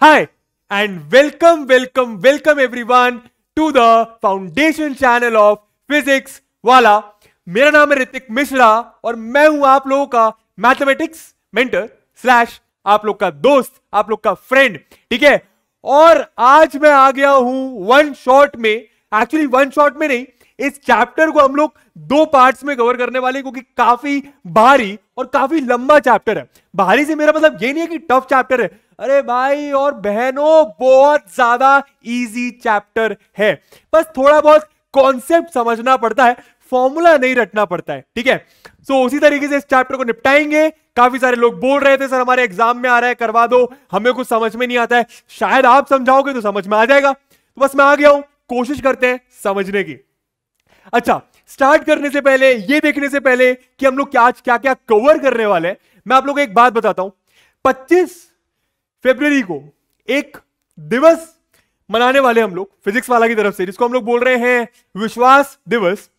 Hi and welcome everyone to the foundation channel of physics वाला। मेरा नाम है ऋतिक मिश्रा और मैं हूं आप लोगों का मैथमेटिक्स मेंटर स्लैश आप लोग का दोस्त, आप लोग का फ्रेंड, ठीक है। और आज मैं आ गया हूं वन शॉट में, एक्चुअली वन शॉट में नहीं, इस चैप्टर को हम लोग दो पार्ट्स में कवर करने वाले, क्योंकि काफी भारी और काफी लंबा चैप्टर है। भारी से मेरा मतलब ये नहीं है कि टफ चैप्टर है, अरे भाई और बहनों बहुत ज्यादा इजी चैप्टर है। बस थोड़ा बहुत कॉन्सेप्ट समझना पड़ता है, फॉर्मूला नहीं रटना पड़ता है, ठीक है। सो उसी तरीके से इस चैप्टर को निपटाएंगे। काफी सारे लोग बोल रहे थे सर हमारे एग्जाम में आ रहा है, करवा दो, हमें कुछ समझ में नहीं आता है। शायद आप समझाओगे तो समझ में आ जाएगा। तो बस मैं आ गया हूं, कोशिश करते हैं समझने की। अच्छा, स्टार्ट करने से पहले, ये देखने से पहले कि हम लोग आज क्या क्या कवर करने वाले हैं, मैं आप लोगों को एक बात बताता हूं। 25 फरवरी को एक दिवस मनाने वाले हम लोग फिजिक्स वाला की तरफ से, जिसको हम लोग बोल रहे हैं विश्वास दिवस।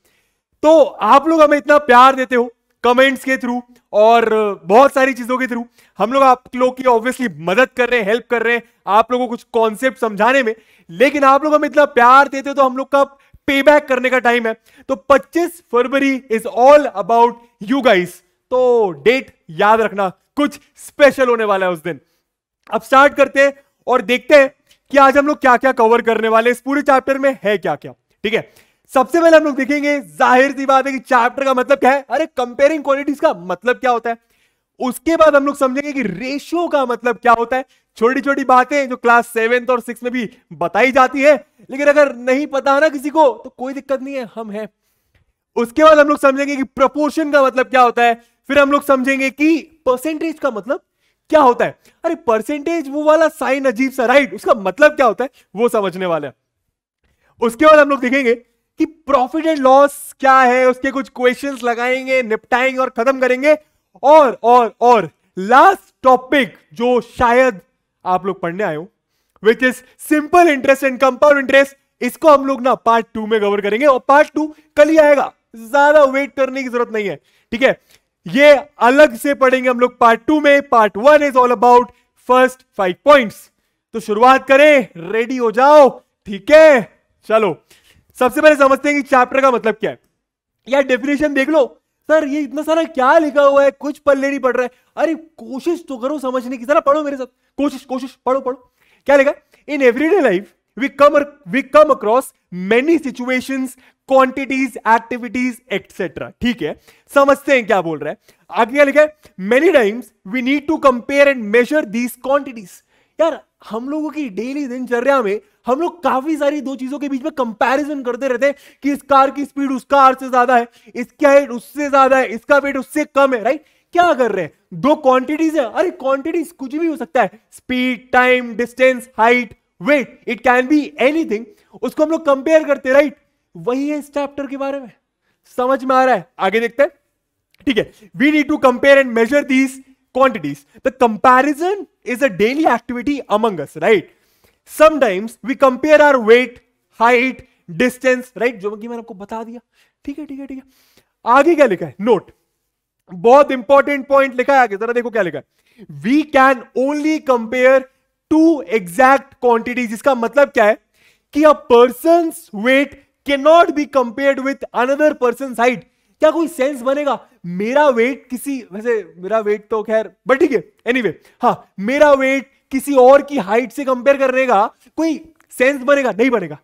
तो आप लोग हमें इतना प्यार देते हो कमेंट्स के थ्रू और बहुत सारी चीजों के थ्रू। हम लोग आप लोग की ऑब्वियसली मदद कर रहे हैं, हेल्प कर रहे हैं आप लोगों को कुछ कॉन्सेप्ट समझाने में, लेकिन आप लोग हमें इतना प्यार देते हो तो हम लोग का पे बैक करने का टाइम है। तो 25 फरवरी is all about you guys. तो डेट याद रखना, कुछ स्पेशल होने वाला है उस दिन। अब स्टार्ट करते हैं और देखते हैं कि आज हम लोग क्या क्या कवर करने वाले, इस पूरे चैप्टर में है क्या क्या, ठीक है। सबसे पहले हम लोग देखेंगे, जाहिर सी बात है कि चैप्टर का मतलब क्या है, अरे कंपेयरिंग क्वांटिटीज का मतलब क्या होता है। उसके बाद हम लोग समझेंगे कि रेशियो का मतलब क्या होता है। छोटी छोटी बातें जो क्लास 7 और 6 में भी बताई जाती है, लेकिन अगर नहीं पता है ना किसी को तो कोई दिक्कत नहीं है, हम हैं। उसके बाद हम लोग समझेंगे कि प्रोपोर्शन का मतलब क्या होता है। फिर हम लोग समझेंगे कि परसेंटेज का मतलब क्या होता है। अरे परसेंटेज वो वाला साइन अजीब सा, राइट, उसका मतलब क्या होता है वो समझने वाले हैं। उसके बाद हम लोग देखेंगे कि प्रॉफिट एंड लॉस क्या है, उसके कुछ क्वेश्चंस लगाएंगे, निपटाएंगे और खत्म करेंगे। और लास्ट टॉपिक जो शायद आप लोग पढ़ने आए हो, which is simple interest and compound interest, इसको हम लोग ना पार्ट 2 में कवर करेंगे और पार्ट 2 कल ही आएगा, ज्यादा वेट करने की जरूरत नहीं है, ठीक है। ये अलग से पढ़ेंगे हम लोग पार्ट 2 में। Part 1 is all about first 5 points. तो शुरुआत करें, रेडी हो जाओ, ठीक है। चलो सबसे पहले समझते हैं कि चैप्टर का मतलब क्या है। यार डेफिनेशन देख लो, सर ये इतना सारा क्या लिखा हुआ है, कुछ पल्ले नहीं पड़ रहा है। अरे कोशिश तो करो समझने की, जरा पढ़ो मेरे साथ, कोशिश पढ़ो। क्या लिखा? In everyday life we come across many situations, quantities, activities, etc. ठीक है, समझते हैं क्या बोल रहा है। आगे क्या लिखा है? many times we need to compare and measure these quantities. यार हम लोगों की डेली दिनचर्या में हम लोग काफी सारी दो चीजों के बीच में कंपैरिजन करते रहते हैं कि इस कार की स्पीड उस कार से ज्यादा है, इसकी हाइट उससे ज्यादा है, इसका वेट उससे कम है, राइट। क्या कर रहे हैं? दो क्वांटिटीज है। अरे क्वांटिटीज कुछ भी हो सकता है, speed, time, distance, height, weight, it can be anything. उसको हम लोग कंपेयर करते, राइट। वही है इस चैप्टर के बारे में, समझ में आ रहा है? आगे देखते हैं, ठीक है। We need to compare and measure these quantities. The comparison is a daily activity among us, right? Sometimes we compare our weight, height, distance, right? जो कि मैंने आपको बता दिया, ठीक है। आगे क्या लिखा है? नोट, बहुत इंपॉर्टेंट पॉइंट लिखा है आगे, जरा देखो क्या लिखा है। We can only compare two exact quantities. इसका मतलब क्या है कि a person's weight cannot be compared with another person's height. क्या कोई सेंस बनेगा? मेरा वेट किसी, वैसे मेरा वेट तो खैर, बट ठीक है, एनीवे, हाँ, मेरा वेट किसी और की हाइट से कंपेयर करने का कोई सेंस बनेगा? नहीं बनेगा।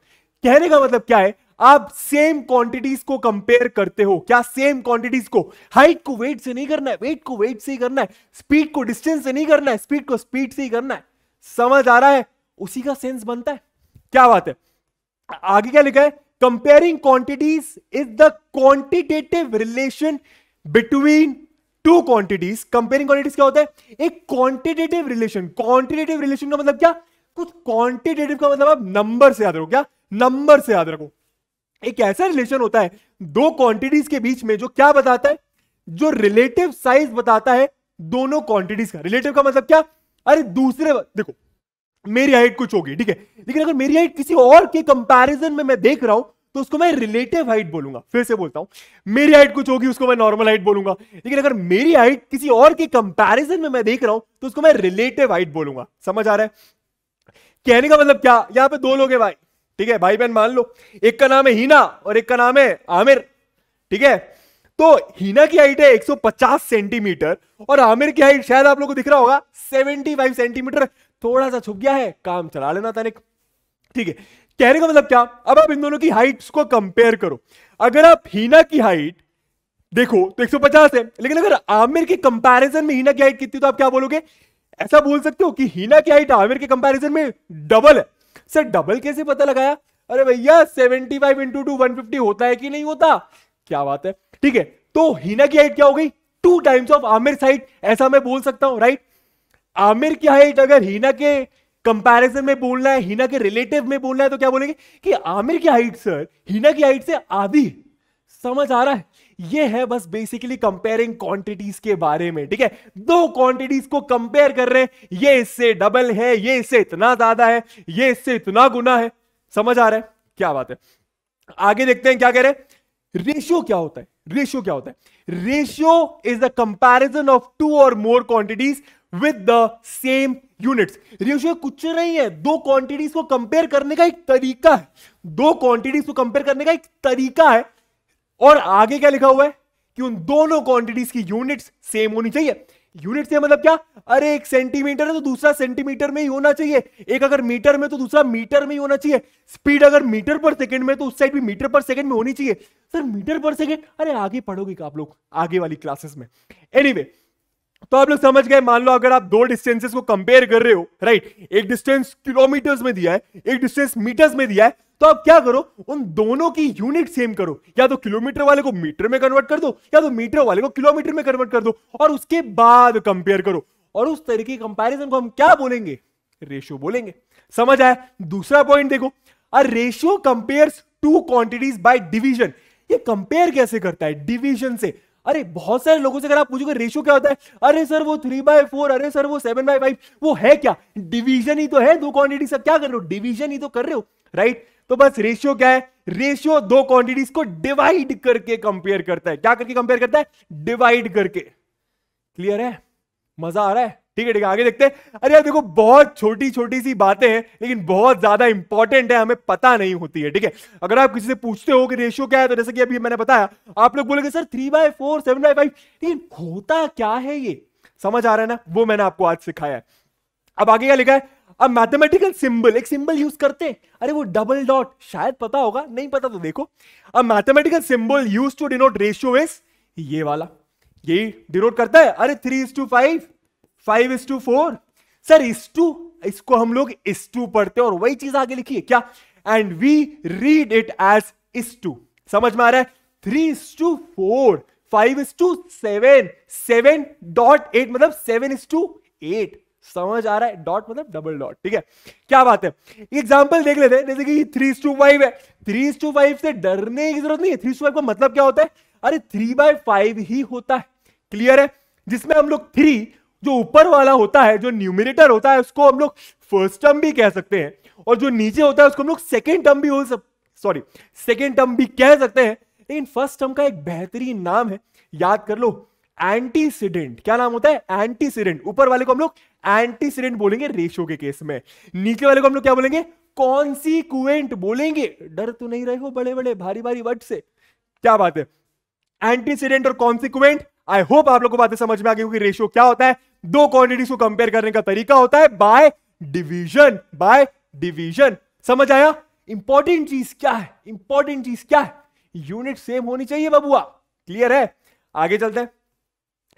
कहने का मतलब क्या है, आप सेम क्वांटिटीज को कंपेयर करते हो। क्या सेम क्वांटिटीज को? हाइट को वेट से नहीं करना है, वेट को वेट से ही करना है, स्पीड को डिस्टेंस से नहीं करना है, स्पीड को स्पीड से ही करना है। समझ आ रहा है? उसी का सेंस बनता है। क्या बात है? आगे क्या लिखा है? Comparing quantities is the quantitative relation between two quantities. Comparing quantities क्या होता है? एक quantitative relation. Quantitative relation का मतलब क्या? कुछ quantitative का मतलब आप नंबर से याद रखो। क्या? नंबर से याद रखो। एक ऐसा रिलेशन होता है दो क्वांटिटीज के बीच में, जो क्या बताता है? जो रिलेटिव साइज बताता है दोनों क्वांटिटीज का। रिलेटिव का मतलब क्या? अरे दूसरे, देखो मेरी हाइट कुछ होगी, ठीक है, लेकिन अगर मेरी हाइट किसी और के कंपैरिजन में मैं देख रहा हूं तो उसको मैं रिलेटिव हाइट बोलूंगा। फिर से बोलता हूं, मेरी हाइट कुछ होगी, उसको मैं नॉर्मल हाइट बोलूंगा, लेकिन अगर मेरी हाइट किसी और के कंपैरिजन में मैं देख रहा हूं तो उसको मैं रिलेटिव हाइट बोलूंगा। समझ आ रहा है? कहने का मतलब क्या, यहां पे दो लोग हैं भाई, ठीक है, भाई बहन मान लो, एक का नाम है हीना और एक का नाम है आमिर, ठीक है। तो हीना की हाइट है 150 सेंटीमीटर और आमिर की हाइट शायद आप लोगों को दिख रहा होगा 75 सेंटीमीटर, थोड़ा सा छुप गया है, काम चला लेना तनिक, ठीक है। कहने का मतलब क्या, अब आप इन दोनों की हाइट्स को कंपेयर करो। अगर आप हीना की हाइट देखो तो 150 है, लेकिन अगर आमिर के कंपैरिजन में हीना की हाइट कितनी, तो आप क्या बोलोगे, ऐसा बोल सकते हो कि हीना की हाइट आमिर के कंपैरिजन में डबल है। सर डबल कैसे पता लगाया, अरे भैया 75 इंटू 2 150 होता है कि नहीं होता, क्या बात है, ठीक है। तो हीना की हाइट क्या हो गई, 2 टाइम्स ऑफ आमिर हाइट, ऐसा मैं बोल सकता हूं, राइट। आमिर की हाइट अगर हीना के कंपैरिजन में बोलना है, हीना के रिलेटिव में बोलना है, तो क्या बोलेंगे कि आमिर की हाइट सर हीना की हाइट से आधी। समझ आ रहा है, ये है बस बेसिकली कंपेयरिंग क्वांटिटीज के बारे में, ठीक है। दो क्वांटिटीज को कंपेयर कर रहे हैं, ये इससे डबल है, ये इससे इतना ज्यादा है, ये इससे इतना गुना है, समझ आ रहा है, क्या बात है। आगे देखते हैं क्या कह रहे हैं, रेशियो क्या होता है, रेशियो क्या होता है, ratio is the comparison of two or more quantities with the same units. Ratio कुछ नहीं है, दो क्वांटिटीज को कंपेयर करने का एक तरीका है, दो क्वांटिटीज को कंपेयर करने का एक तरीका है। और आगे क्या लिखा हुआ है कि उन दोनों क्वांटिटीज की यूनिट्स सेम होनी चाहिए। यूनिट से मतलब क्या, अरे एक सेंटीमीटर है तो दूसरा सेंटीमीटर में ही होना चाहिए, एक अगर मीटर में तो दूसरा मीटर में ही होना चाहिए, स्पीड अगर मीटर पर सेकंड में तो उस साइड भी मीटर पर सेकंड में होनी चाहिए। सर मीटर पर सेकंड, अरे आगे पढ़ोगे आप लोग आगे वाली क्लासेस में। एनीवे तो आप लोग समझ गए, मान लो अगर आप दो डिस्टेंसेस को कंपेयर कर रहे हो, राइट, एक डिस्टेंस किलोमीटर्स में दिया है, एक डिस्टेंस मीटर्स में दिया है, तो आप क्या करो, उन दोनों की यूनिट सेम करो, या तो किलोमीटर वाले को मीटर में कन्वर्ट कर दो या तो मीटर वाले को किलोमीटर में कन्वर्ट कर दो, और उसके बाद कंपेयर करो, और उस तरीके की कंपैरिजन को हम क्या बोलेंगे, रेशियो बोलेंगे। समझ आया। दूसरा पॉइंट देखो, a ratio compares two quantities by division. ये कंपेयर कैसे करता है, डिवीजन से। अरे बहुत सारे लोगों से अगर आप पूछोगे रेशियो क्या होता है, अरे सर वो 3/4, अरे सर वो 7/5, वो है क्या, डिवीजन ही तो है, दो क्वांटिटी सब क्या कर रहे हो, डिवीजन ही तो कर रहे हो, राइट। तो बस रेशियो क्या है, रेशियो दो क्वांटिटीज को डिवाइड करके कंपेयर करता है। क्या करके कंपेयर करता है, डिवाइड करके। क्लियर है, मजा आ रहा है, ठीक है ठीक है। आगे देखते हैं। अरे यार देखो बहुत छोटी छोटी सी बातें हैं लेकिन बहुत ज्यादा इंपॉर्टेंट है, हमें पता नहीं होती है, ठीक है। अगर आप किसी से पूछते हो कि रेशियो क्या है, तो जैसे कि अभी मैंने बताया, आप लोग बोलेंगे सर 3/4 7/5, लेकिन होता क्या है ये, समझ आ रहा है ना, वो मैंने आपको आज सिखाया है। अब आगे क्या लिखा है, अब मैथमेटिकल सिंबल, एक सिंबल यूज करते हैं, अरे वो डबल डॉट, शायद पता होगा, नहीं पता तो देखो। अब mathematical symbol use to denote ratio is ये वाला, यही डिनोट करता है। अरे 3:5 5:4, सर इसको हम लोग इस टू पढ़ते हैं और वही चीज आगे लिखी है क्या, and we read it as is to. समझ में आ रहा है, 3:4 5:7 7.8 मतलब 7:8, समझ आ रहा है, डॉट मतलब डबल डॉट, ठीक है। क्या बात है, एग्जांपल देख लेते हैं, जैसे कि 3:5 है, 3:5 से डरने की जरूरत नहीं है। 3:5 का मतलब क्या होता है, अरे 3/5 ही होता है। क्लियर है, जिसमें हम लोग 3 जो ऊपर वाला होता है, जो न्यूमरेटर होता है, उसको हम लोग फर्स्ट टर्म भी कह सकते हैं, और जो नीचे होता है उसको हम लोग सेकेंड टर्म भी कह सकते हैं। लेकिन फर्स्ट टर्म का एक बेहतरीन नाम है, याद कर लो, एंटीसीडेंट। क्या नाम होता है, एंटीसीडेंट। ऊपर वाले को हम लोग एंटीसीडेंट बोलेंगे रेशियो के केस में, नीचे वाले को हम लोग क्या बोलेंगे, कॉन्सिक्वेंट बोलेंगे। डर तो नहीं रहे हो बड़े बड़े भारी भारी वर्ड से, क्या बात है। एंटीसीडेंट और कॉन्सिक्वेंट, आई होप आप लोग को बातें समझ में आ गई होगी। रेशियो क्या होता है, दो क्वांटिटीज को कंपेयर करने का तरीका होता है बाय डिवीजन, बाय डिवीजन। समझ आया। इंपॉर्टेंट चीज क्या है, इंपॉर्टेंट चीज क्या है, यूनिट सेम होनी चाहिए बबुआ। क्लियर है, आगे चलते हैं।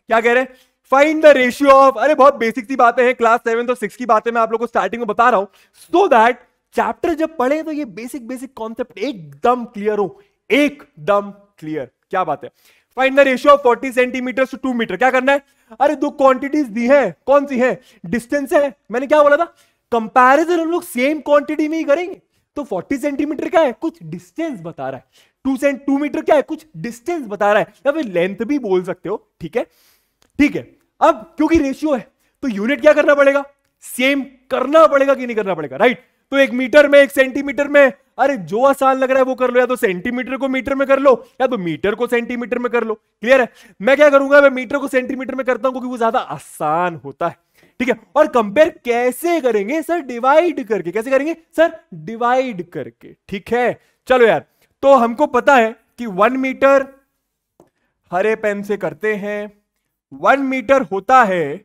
क्या कह रहे हैं, फाइंड द रेशियो ऑफ, अरे बहुत बेसिक सी बातें हैं, क्लास 7 और 6 की बातें मैं आप लोगों को स्टार्टिंग में बता रहा हूं, सो दैट चैप्टर जब पढ़े तो ये बेसिक बेसिक कॉन्सेप्ट एकदम क्लियर हो, एकदम क्लियर। क्या बात है, find the ratio of 40 centimetre to 2 metre. क्या करना है, अरे दो क्वांटिटीज दी है, कौन सी है, डिस्टेंस है। मैंने क्या बोला था, कंपैरिजन हम लोग सेम क्वांटिटी में ही करेंगे। तो 40 सेंटीमीटर क्या है, कुछ डिस्टेंस बता रहा है, 2 मीटर क्या है, कुछ डिस्टेंस बता रहा है, या फिर लेंथ भी बोल सकते हो, ठीक है ठीक है। अब क्योंकि रेशियो है तो यूनिट क्या करना पड़ेगा, सेम करना पड़ेगा कि नहीं करना पड़ेगा, राइट। तो एक मीटर में, एक सेंटीमीटर में, अरे जो आसान लग रहा है वो कर लो, या तो सेंटीमीटर को मीटर में कर लो या तो मीटर को सेंटीमीटर में कर लो। क्लियर है, मैं क्या करूंगा, मैं मीटर को सेंटीमीटर में करता हूं क्योंकि वो ज्यादा आसान होता है, ठीक है। और कंपेयर कैसे करेंगे सर? डिवाइड करके। कैसे करेंगे सर? डिवाइड करके, ठीक है। चलो यार, तो हमको पता है कि 1 मीटर, हरे पेन से करते हैं, 1 मीटर होता है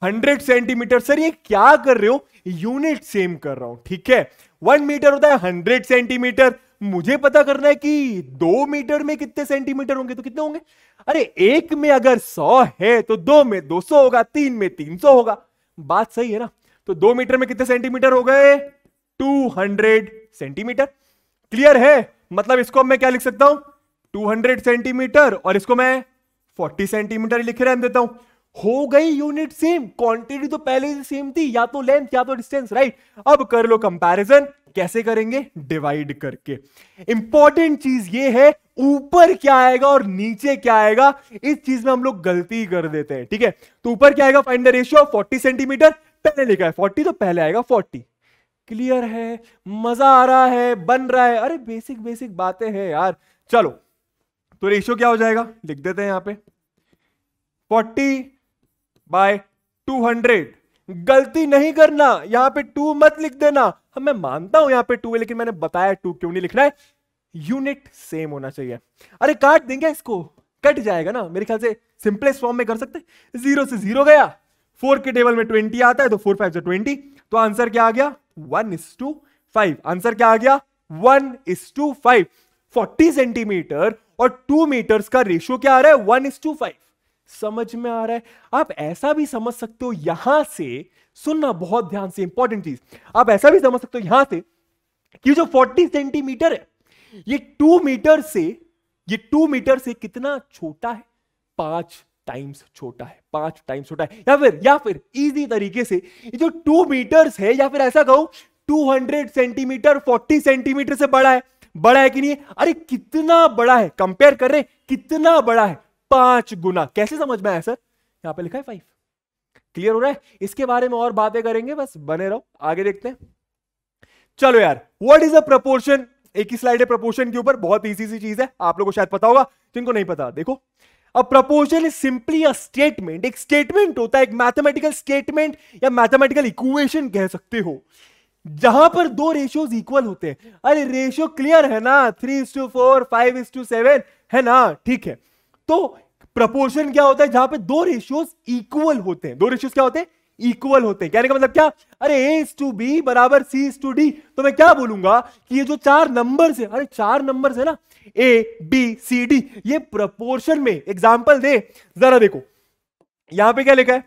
100 सेंटीमीटर। सर ये क्या कर रहे हो? यूनिट सेम कर रहा हूं, ठीक है। 1 मीटर होता है 100 सेंटीमीटर। मुझे पता करना है कि 2 मीटर में कितने सेंटीमीटर होंगे, तो कितने होंगे? अरे एक में अगर 100 है तो 2 में 200 होगा, 3 में 300 होगा। बात सही है ना? तो 2 मीटर में कितने सेंटीमीटर हो गए? 200 सेंटीमीटर। क्लियर है? मतलब इसको मैं क्या लिख सकता हूं? 200 सेंटीमीटर, और इसको मैं 40 सेंटीमीटर लिख रहने देता हूं। हो गई यूनिट सेम। क्वांटिटी तो पहले से सेम थी, या तो लेंथ या तो डिस्टेंस, राइट। अब कर लो कंपैरिजन। कैसे करेंगे? डिवाइड करके। इंपॉर्टेंट चीज ये है, ऊपर क्या आएगा और नीचे क्या आएगा, इस चीज में हम लोग गलती कर देते हैं, ठीक है। तो ऊपर क्या आएगा? Find the ratio of 40 centimetre. पहले लिखा है 40, तो पहले आएगा 40। क्लियर है? मजा आ रहा है? बन रहा है? अरे बेसिक बेसिक बातें हैं यार। चलो, तो रेशियो क्या हो जाएगा? लिख देते हैं यहां पे 40/200। गलती नहीं करना, यहां पे 2 मत लिख देना। हम, मैं मानता हूं यहां पे 2 है, लेकिन मैंने बताया 2 क्यों नहीं लिखना है। यूनिट सेम होना चाहिए। अरे काट देंगे इसको, कट जाएगा ना मेरे ख्याल से। सिंपलेस्ट फॉर्म में कर सकते हैं। 0 से 0 गया, 4 के टेबल में 20 आता है, तो 4 5 20। तो आंसर क्या आ गया? 1:5। आंसर क्या आ गया? 1:5। 40 सेंटीमीटर और 2 मीटर्स का रेशियो क्या आ रहा है? 1:5। समझ में आ रहा है? आप ऐसा भी समझ सकते हो यहां से, सुनना बहुत ध्यान से, इंपॉर्टेंट चीज। आप ऐसा भी समझ सकते हो यहां से कि जो 40 सेंटीमीटर है, ये 2 मीटर से कितना छोटा है? 5 टाइम्स छोटा है। 5 टाइम्स छोटा है। या फिर इजी तरीके से, ये जो 2 मीटर्स है, या फिर ऐसा कहो 200 सेंटीमीटर 40 सेंटीमीटर से बड़ा है। बड़ा है कि नहीं? अरे कितना बड़ा है, कंपेयर कर रहे हैं, कितना बड़ा है? 5 गुना। कैसे समझ में आया सर? यहां पे लिखा है 5। क्लियर हो रहा है? इसके बारे में और बातें करेंगे, बस बने रहो, आगे देखते हैं। चलो यार, व्हाट इज अ प्रपोर्शन? एक ही स्लाइड है प्रपोर्शन के ऊपर, बहुत इजी सी चीज है, आप लोगों को शायद पता होगा, जिनको नहीं पता देखो। A proportion is simply a statement. एक स्टेटमेंट होता है, एक मैथमेटिकल स्टेटमेंट या मैथमेटिकल इक्वेशन कह सकते हो, जहां पर 2 रेशियोज इक्वल होते हैं। अरे रेशियो क्लियर है ना? 3:4, 5:7 है ना? ठीक है। तो प्रपोर्शन क्या होता है? जहां पे 2 रेशियोज इक्वल होते हैं। 2 रेशियोज क्या होते हैं? इक्वल होते हैं। कहने का मतलब क्या? अरे A:B बराबर C:D। तो मैं क्या बोलूंगा कि ये जो 4 नंबर्स है, अरे 4 नंबर्स है ना, A, B, C, D, ये प्रपोर्शन में। एग्जांपल दे जरा, देखो यहां पे क्या लिखा है?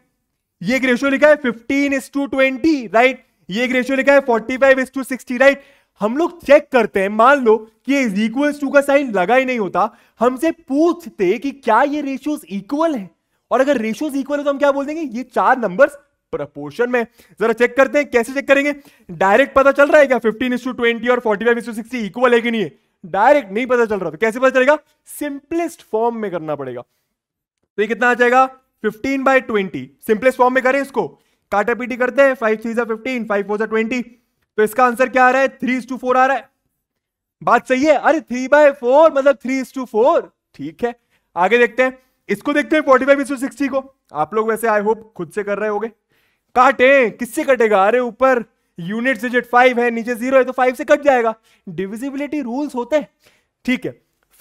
ये एक रेशियो लिखा है 15:20, राइट। ये एक रेशियो लिखा है 45:60, राइट। हम लोग चेक करते हैं, मान लो कि ये इक्वल्स टू का साइन लगा ही नहीं होता, हमसे पूछते कि क्या ये रेशियोज इक्वल है, और अगर रेशियोज इक्वल है तो हम क्या बोल देंगे? ये 4 नंबर्स प्रपोर्शन में। जरा चेक करते हैं, कैसे चेक करेंगे? डायरेक्ट पता चल रहा है क्या 15:20 और 45:60 इक्वल है कि नहीं है? डायरेक्ट नहीं पता चल रहा, तो कैसे पता चलेगा? सिंपलेस्ट फॉर्म में करना पड़ेगा। तो ये कितना आ जाएगा? 15/20। सिंपलेस्ट फॉर्म में करें इसको, काटा पीटी करते हैं, 5 3 15, 5 4 20। तो इसका आंसर क्या आ रहा है? 3:4 आ रहा है। बात सही है? अरे 3/4 मतलब 3:4, ठीक है। आगे देखते हैं, इसको देखते हैं 45:60 को। आप लोग वैसे आई होप खुद से कर रहे होगे। काटे, किससे कटेगा? अरे ऊपर यूनिट डिजिट 5 है, नीचे 0 है, तो 5 से कट जाएगा। डिविजिबिलिटी रूल्स होते हैं, ठीक है।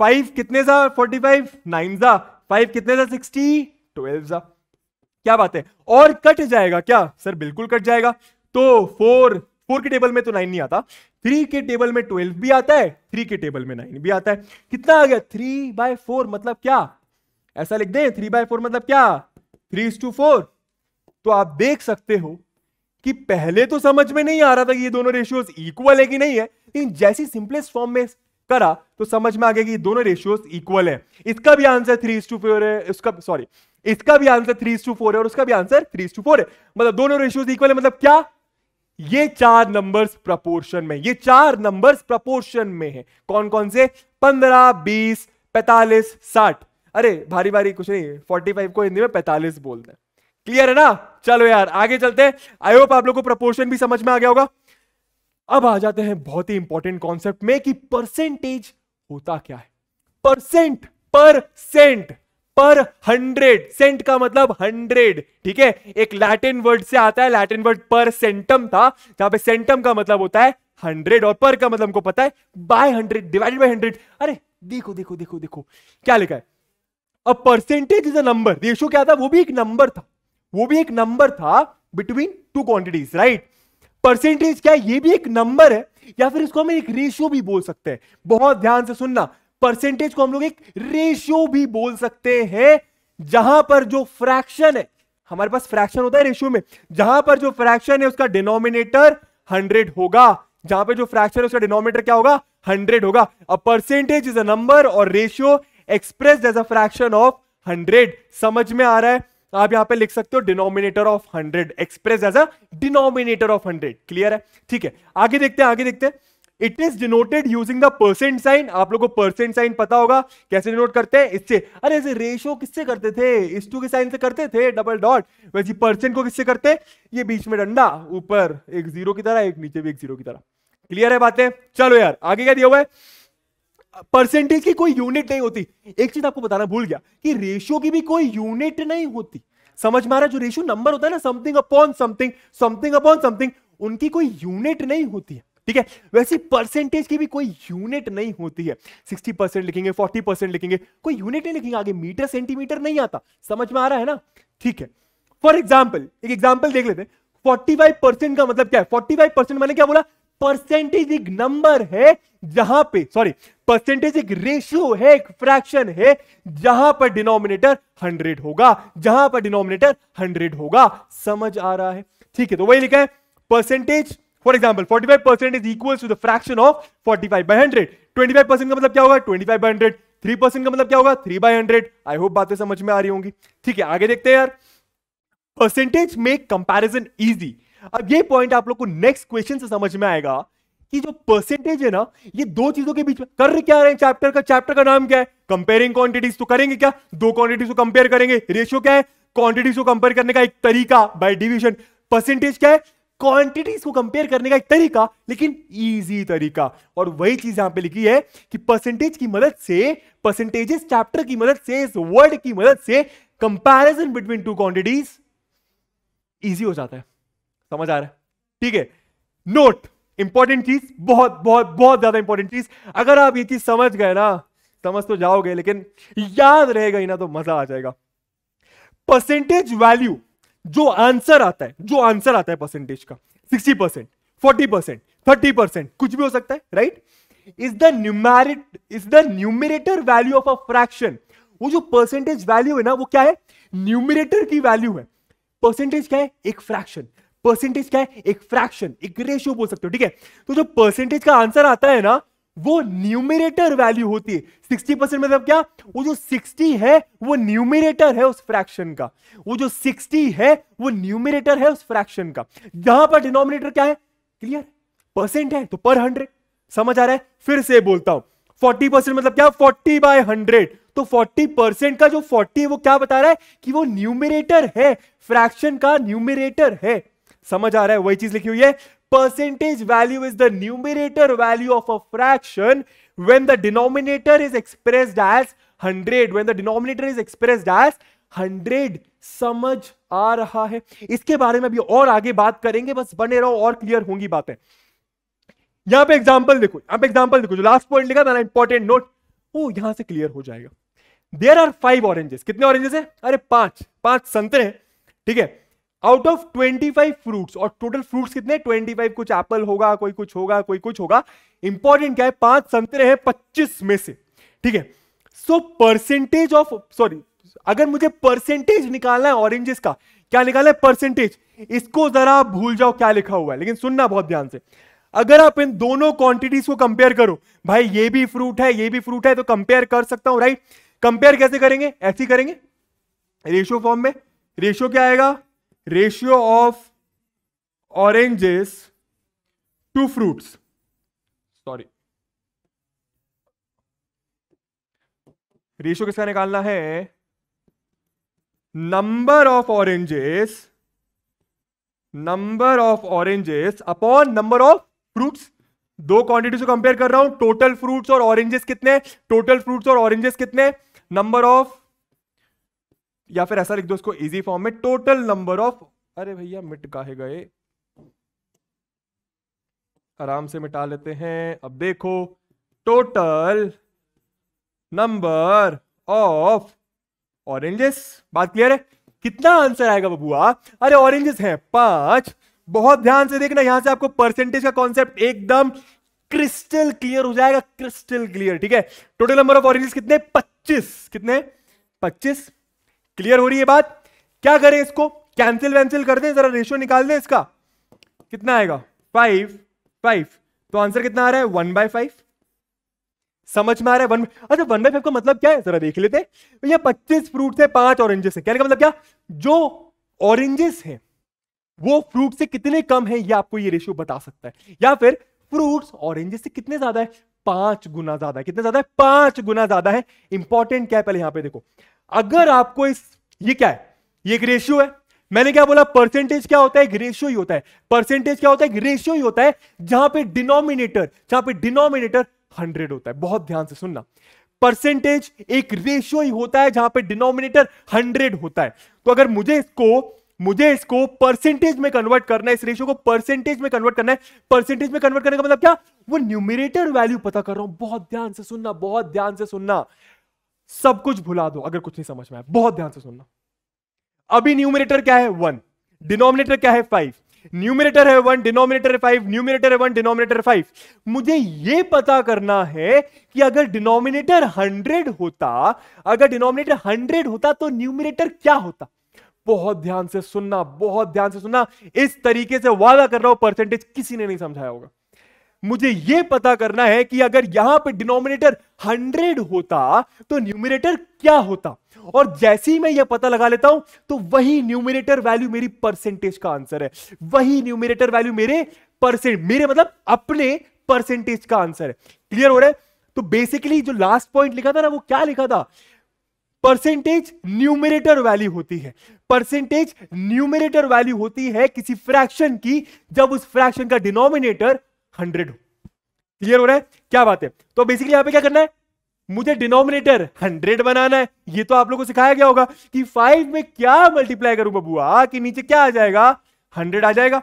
5 कितने सा? 45, 9 सा 5 कितने सा? 60, 12 सा। क्या बात है? और कट जाएगा क्या? सर बिल्कुल कट जाएगा। तो 4 के टेबल में तो 9 नहीं आता, 3 के टेबल में 12 भी आता है, 3 के टेबल में 9 भी आता है। कितना आ गया? 3/4 मतलब क्या? ऐसा लिख दें, 3/4 मतलब क्या? 3:4। तो आप देख सकते हो कि पहले तो समझ में नहीं आ रहा था कि ये दोनों रेशियोज इक्वल है कि नहीं है, लेकिन जैसी सिंपलेस्ट फॉर्म में करा तो समझ में आ गया कि ये दोनों रेशियोज इक्वल है। इसका भी आंसर 3:4 है, इसका भी आंसर 3:4 है, और उसका भी आंसर 3:4 है। मतलब दोनों रेशियोज इक्वल है। मतलब क्या? ये 4 नंबर्स प्रपोर्शन में, ये 4 नंबर्स प्रपोर्शन में है। कौन कौन से? 15, 20, 45, 60। अरे भारी भारी कुछ नहीं, 45 को हिंदी में 45 बोलते हैं। क्लियर है ना? चलो यार आगे चलते हैं। आई होप आप लोगों को प्रपोर्शन भी समझ में आ गया होगा। अब आ जाते हैं बहुत ही इंपॉर्टेंट कॉन्सेप्ट में कि परसेंटेज होता क्या है। परसेंट पर 100, सेंट का मतलब 100, ठीक है। एक लैटिन वर्ड से आता है, लैटिन वर्ड पर सेंटम था, जहां पे सेंटम का मतलब होता है 100 और पर का मतलब हमको पता है बाय 100 डिवाइडेड बाय 100। अरे देखो देखो देखो देखो क्या लिखा है, अ percentage is a number. Ratio क्या था, वो भी एक नंबर था, वो भी एक नंबर था between two quantities, right. Percentage क्या है, ये भी एक नंबर है, या फिर इसको हम एक रेशियो भी बोल सकते हैं। बहुत ध्यान से सुनना, परसेंटेज को हम लोग एक रेशियो भी बोल सकते हैं, जहां पर जो फ्रैक्शन है, हमारे पास फ्रैक्शन होता है रेशियो में, जहां पर जो फ्रैक्शन है उसका डिनोमिनेटर 100 होगा, जहां पे जो फ्रैक्शन है उसका डिनोमिनेटर क्या होगा, 100 होगा। A percentage is a number or ratio expressed as a fraction of 100। समझ में आ रहा है, आप यहां पे लिख सकते हो denominator of 100, express as a denominator of 100। Clear है, ठीक है। आगे देखते हैं, आगे देखते हैं। It is denoted using the percent sign. आप लोगों को परसेंट साइन पता होगा, कैसे डिनोट करते हैं, इससे। अरे ऐसे रेशियो किससे करते थे, इस टू के साइन से करते थे, डबल डॉट। वैसे परसेंट को किससे करते हैं, ये बीच में डंडा, ऊपर एक जीरो की तरह, एक नीचे भी एक जीरो की तरह। क्लियर है बातें, चलो यार आगे क्या दिया हुआ है, परसेंटेज की कोई यूनिट नहीं होती। एक चीज आपको बताना भूल गया कि रेशियो की भी कोई यूनिट नहीं होती। समझ में आ रहा है, जो रेशियो नंबर होता है ना, something upon something, something upon something, उनकी कोई यूनिट नहीं होती है, ठीक है। वैसे परसेंटेज की भी कोई यूनिट नहीं होती है। 60% लिखेंगे, 40% लिखेंगे, कोई यूनिट नहीं लिखेंगे, आगे मीटर सेंटीमीटर नहीं आता। समझ में आ रहा है ना, ठीक है। फॉर एग्जाम्पल, एक एग्जाम्पल देख लेते हैं। 45% का मतलब क्या है, 45% मैंने क्या बोला, परसेंटेज एक नंबर है जहां पे, सॉरी, परसेंटेज एक रेशियो है, एक फ्रैक्शन है, जहां पर डिनोमिनेटर 100 होगा, जहां पर डिनोमिनेटर 100 होगा। समझ आ रहा है, ठीक है। तो वही लिखा है percentage, for example 45% is equal to the fraction of 45/100। 25% का मतलब क्या होगा, 25/100। 3% का मतलब क्या होगा, 3/100। आई होप बातें समझ में आ रही होंगी, ठीक है। आगे देखते हैं यार, परसेंटेज मेक कंपैरिजन इजी। अब ये पॉइंट आप लोग को नेक्स्ट क्वेश्चन से समझ में आएगा कि जो परसेंटेज है ना, ये दो चीजों के बीच में कर क्या रहे हैं। चैप्टर का नाम क्या है, कंपेयरिंग क्वांटिटीज। तो करेंगे क्या, दो क्वांटिटीज को कंपेयर करेंगे। रेशियो क्या है, क्वांटिटीज को कंपेयर करने का एक तरीका बाय डिवीजन। परसेंटेज क्या है, क्वांटिटीज को कंपेयर करने का एक तरीका, लेकिन इजी तरीका। और वही चीज यहां पे लिखी है कि परसेंटेज की मदद से, परसेंटेजेस चैप्टर की मदद से, इस वर्ड की मदद से comparison between two quantities easy हो जाता है। समझ आ रहा है, ठीक है। नोट, इंपॉर्टेंट चीज, बहुत बहुत बहुत ज्यादा इंपॉर्टेंट चीज। अगर आप ये चीज समझ गए ना, समझ तो जाओगे, लेकिन याद रहेगा ही ना, तो मजा आ जाएगा। परसेंटेज वैल्यू, जो आंसर आता है, जो आंसर आता है परसेंटेज का, 60%, 40%, 30%, कुछ भी हो सकता है, right, is the numerator value of a fraction. वो जो परसेंटेज वैल्यू है ना, वो क्या है, न्यूमरेटर की वैल्यू है। परसेंटेज क्या है, एक फ्रैक्शन। परसेंटेज क्या है, एक फ्रैक्शन, एक रेशियो बोल सकते हो, ठीक है। तो जो परसेंटेज का आंसर आता है ना, वो न्यूमरेटर वैल्यू होती है। 60% मतलब क्या, वो जो 60 है वो न्यूमरेटर है उस फ्रैक्शन का, वो जो 60 है वो न्यूमरेटर है उस फ्रैक्शन का, जहां पर डिनोमिनेटर क्या है, क्लियर, परसेंट है तो पर 100। समझ आ रहा है, फिर से बोलता हूं, 40% मतलब क्या, 40/100। तो 40% का जो 40 है वो क्या बता रहा है कि वो न्यूमरेटर है, फ्रैक्शन का न्यूमरेटर है। समझ आ रहा है, वही चीज लिखी हुई है, percentage value is the numerator value of a fraction when the denominator is expressed as 100, when the denominator is expressed as 100। समझ आ रहा है, इसके बारे में भी और आगे बात करेंगे, बस बने रहो और क्लियर होंगी बातें। यहां पे एग्जांपल देखो, यहां पे एग्जांपल देखो, जो लास्ट पॉइंट लिखा था ना, इंपॉर्टेंट नोट, वो यहां से क्लियर हो जाएगा। There are 5 oranges. कितने ऑरेंजेस है, अरे 5 संतरे हैं, ठीक है। आउट ऑफ 25 फ्रूट्स, और टोटल फ्रूट्स कितने, 25। कुछ एप्पल होगा, कोई कुछ होगा, कोई कुछ होगा। इंपॉर्टेंट क्या है, 5 संतरे हैं 25 में से, ठीक है। सो परसेंटेज ऑफ, सॉरी, अगर मुझे परसेंटेज निकालना है ऑरेंजेस का, क्या निकालना है, परसेंटेज। इसको जरा भूल जाओ क्या लिखा हुआ है, लेकिन सुनना बहुत ध्यान से। अगर आप इन दोनों क्वांटिटीज को कंपेयर करो, भाई ये भी फ्रूट है, ये भी फ्रूट है, तो कंपेयर कर सकता हूं, राइट। कंपेयर कैसे करेंगे, ऐसे ही करेंगे, रेशियो फॉर्म में। रेशियो क्या आएगा, ratio of oranges to fruits, sorry, ratio किसका निकालना है, number of oranges, number of oranges upon number of fruits. दो क्वांटिटी से कंपेयर कर रहा हूं, टोटल फ्रूट्स और ऑरेंजेस कितने, टोटल फ्रूट्स और ऑरेंजेस कितने, नंबर ऑफ या फिर ऐसा लिख दो इसको इजी फॉर्म में, टोटल नंबर ऑफ, अरे भैया मिट काहे गए, आराम से मिटा लेते हैं। अब देखो, टोटल नंबर ऑफ ऑरेंजेस, बात क्लियर है? कितना आंसर आएगा बबुआ? अरे ऑरेंजेस हैं 5। बहुत ध्यान से देखना, यहां से आपको परसेंटेज का कॉन्सेप्ट एकदम क्रिस्टल क्लियर हो जाएगा, क्रिस्टल क्लियर। ठीक है, टोटल नंबर ऑफ ऑरेंजेस कितने? 25। कितने? 25। क्लियर हो रही है बात? क्या करें, इसको कैंसिल वैंसिल कर दें, जरा रेशियो निकाल दें इसका। कितना आएगा? 5 5। तो आंसर कितना आ रहा है? 1/5। समझ में आ रहा है? 1। अच्छा 1/5 का मतलब क्या है, जरा देख लेते हैं भैया। 25 फ्रूट है, 5 ऑरेंजेस है, कहने का मतलब क्या? जो ऑरेंजेस है वो फ्रूट से कितने कम है, ये आपको ये रेशियो बता सकता है। या फिर फ्रूट्स ऑरेंजेस से कितने ज्यादा है? 5 गुना ज्यादा है। कितने ज्यादा है? 5 गुना ज्यादा है। इंपॉर्टेंट क्या है, पहले यहां पे देखो, अगर आपको ये क्या है, ये एक रेशियो है। मैंने क्या बोला? परसेंटेज क्या होता है? एक रेशियो ही होता है। परसेंटेज क्या होता है? एक रेशियो ही होता है जहां पे डिनोमिनेटर 100 होता है। बहुत ध्यान से सुनना, परसेंटेज एक रेशियो ही होता है जहां पे डिनोमिनेटर 100 होता है। तो अगर मुझे इसको परसेंटेज में कन्वर्ट करना है, इस रेशियो को परसेंटेज में कन्वर्ट करना है। परसेंटेज में कन्वर्ट करने का मतलब क्या? वो न्यूमरेटर वैल्यू पता कर रहा हूं। बहुत ध्यान से सुनना, बहुत ध्यान से सुनना, सब कुछ भुला दो अगर कुछ नहीं समझ में आया, बहुत ध्यान से सुनना। अभी न्यूमरेटर क्या है? 1, डिनोमिनेटर क्या है? 5। न्यूमरेटर है 1, डिनोमिनेटर है 5, न्यूमरेटर है 1, डिनोमिनेटर 5। मुझे यह पता करना है कि अगर डिनोमिनेटर 100 होता, अगर डिनोमिनेटर 100 होता तो न्यूमरेटर क्या होता? बहुत ध्यान से सुनना, बहुत ध्यान से सुनना। इस तरीके से वादा कर रहा हूं, परसेंटेज किसी ने नहीं समझाया होगा। मुझे यह पता करना है कि अगर यहां पे डिनोमिनेटर 100 होता तो न्यूमरेटर क्या होता, और जैसे ही मैं यह पता लगा लेता हूं तो वही न्यूमरेटर वैल्यू मेरी परसेंटेज का आंसर है। वही न्यूमरेटर वैल्यू मेरे मतलब अपने परसेंटेज का आंसर है। क्लियर हो रहा है? तो बेसिकली जो लास्ट पॉइंट लिखा था ना, वो क्या लिखा था? परसेंटेज न्यूमरेटर वैल्यू होती है। परसेंटेज न्यूमरेटर वैल्यू होती है किसी फ्रैक्शन की जब उस फ्रैक्शन का डिनोमिनेटर 100 हो। क्लियर हो रहा है? क्या बात है? तो बेसिकली यहां पे क्या करना है, मुझे डिनोमिनेटर 100 बनाना है। ये तो आप लोगों को सिखाया गया होगा कि 5 में क्या मल्टीप्लाई करूं बबुआ कि नीचे क्या आ जाएगा? 100 आ जाएगा।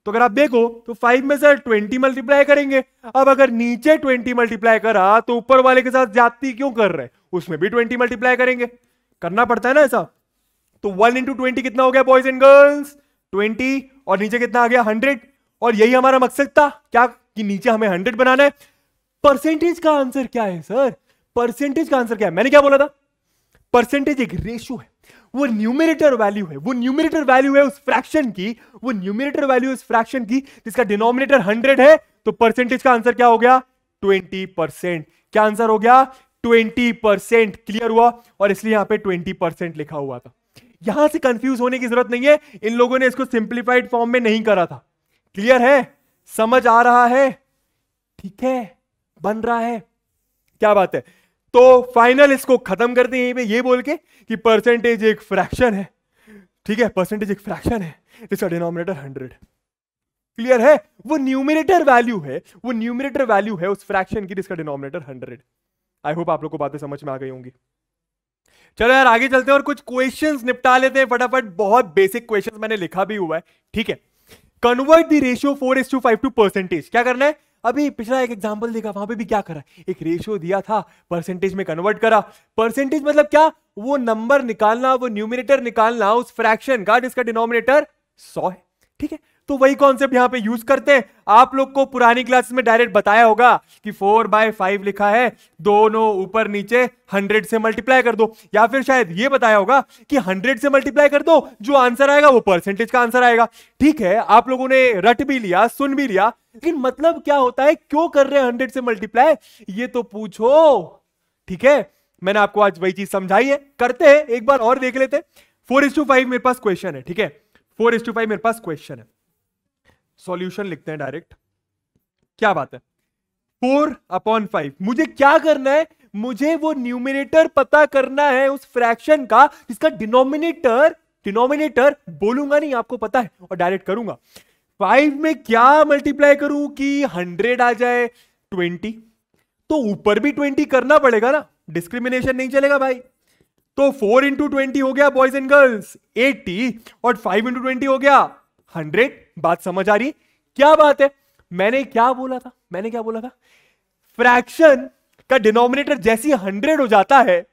तो अगर आप देखो तो 5 में से 20 मल्टीप्लाई करेंगे। अब अगर नीचे 20 मल्टीप्लाई करा तो ऊपर वाले के साथ ज्यादती क्यों कर रहे हैं? उसमें भी 20 मल्टीप्लाई करेंगे, करना पड़ता है ना ऐसा। तो 1 इंटू 20 कितना हो गया बॉयज एंड गर्ल्स? 20। और नीचे कितना आ गया? 100। और यही हमारा मकसद था क्या, कि नीचे हमें 100 बनाना है। परसेंटेज का आंसर क्या है सर? परसेंटेज का आंसर क्या है? मैंने क्या बोला था? परसेंटेज एक रेशियो है, वो न्यूमरेटर वैल्यू है। वो न्यूमरेटर वैल्यू है उस फ्रैक्शन की, वो न्यूमरेटर वैल्यू उस फ्रैक्शन की जिसका डिनोमिनेटर 100 है। तो परसेंटेज का आंसर क्या हो गया? 20%। क्या आंसर हो गया? 20%। क्लियर हुआ? और इसलिए यहां पे 20% लिखा हुआ था। यहां से कंफ्यूज होने की जरूरत नहीं है, इन लोगों ने इसको सिंप्लीफाइड फॉर्म में नहीं करा था। क्लियर है? समझ आ रहा है? ठीक है, बन रहा है। क्या बात है? तो फाइनल इसको खत्म करते हैं यहीं पे ये बोल के कि परसेंटेज एक फ्रैक्शन है। ठीक है, परसेंटेज एक फ्रैक्शन है जिसका डिनोमिनेटर 100। क्लियर है? वो न्यूमरेटर वैल्यू है, वो न्यूमरेटर वैल्यू है उस फ्रैक्शन की जिसका डिनोमिनेटर 100। आई होप आप लोग को बातें समझ में आ गई होंगी। चलो यार आगे चलते हैं और कुछ क्वेश्चंस निपटा लेते हैं फटाफट। बहुत बेसिक क्वेश्चंस मैंने लिखा भी हुआ है। ठीक है, convert the ratio 4:5 to percentage. क्या करना है? अभी पिछला एक एग्जांपल देखा, वहां पे भी क्या करा, एक रेशियो दिया था, परसेंटेज में कन्वर्ट करा। परसेंटेज मतलब क्या? वो नंबर निकालना, वो न्यूमरेटर निकालना उस फ्रैक्शन का जिसका डिनोमिनेटर 100 है। ठीक है, तो वही कॉन्सेप्ट यहां पे यूज करते हैं। आप लोग को पुरानी क्लास में डायरेक्ट बताया होगा कि 4/5 लिखा है, दोनों ऊपर नीचे 100 से मल्टीप्लाई कर दो, या फिर शायद ये बताया होगा कि 100 से मल्टीप्लाई कर दो, जो आंसर आएगा वो परसेंटेज का आंसर आएगा। ठीक है, आप लोगों ने रट भी लिया, सुन भी लिया, लेकिन मतलब क्या होता है, क्यों कर रहे हैं 100 से मल्टीप्लाई, ये तो पूछो। ठीक है, मैंने आपको आज वही चीज समझाई है। करते हैं एक बार और देख लेते हैं। 4:5 मेरे पास क्वेश्चन है। ठीक है, 4:5 मेरे पास क्वेश्चन है, सॉल्यूशन लिखते हैं डायरेक्ट। क्या बात है? 4/5 मुझे क्या करना है? मुझे वो न्यूमरेटर पता करना है उस फ्रैक्शन का जिसका डिनोमिनेटर बोलूंगा नहीं, आपको पता है, और डायरेक्ट करूंगा। 5 में क्या मल्टीप्लाई करूं कि 100 आ जाए? 20। तो ऊपर भी 20 करना पड़ेगा ना, डिस्क्रिमिनेशन नहीं चलेगा भाई। तो 4 इंटू 20 हो गया बॉयज एंड गर्ल्स 80 और 5 इंटू 20 हो गया 100। बात समझ आ रही? क्या बात है, मैंने क्या बोला था फ्रैक्शन का डिनोमिनेटर जैसे 100 हो जाता है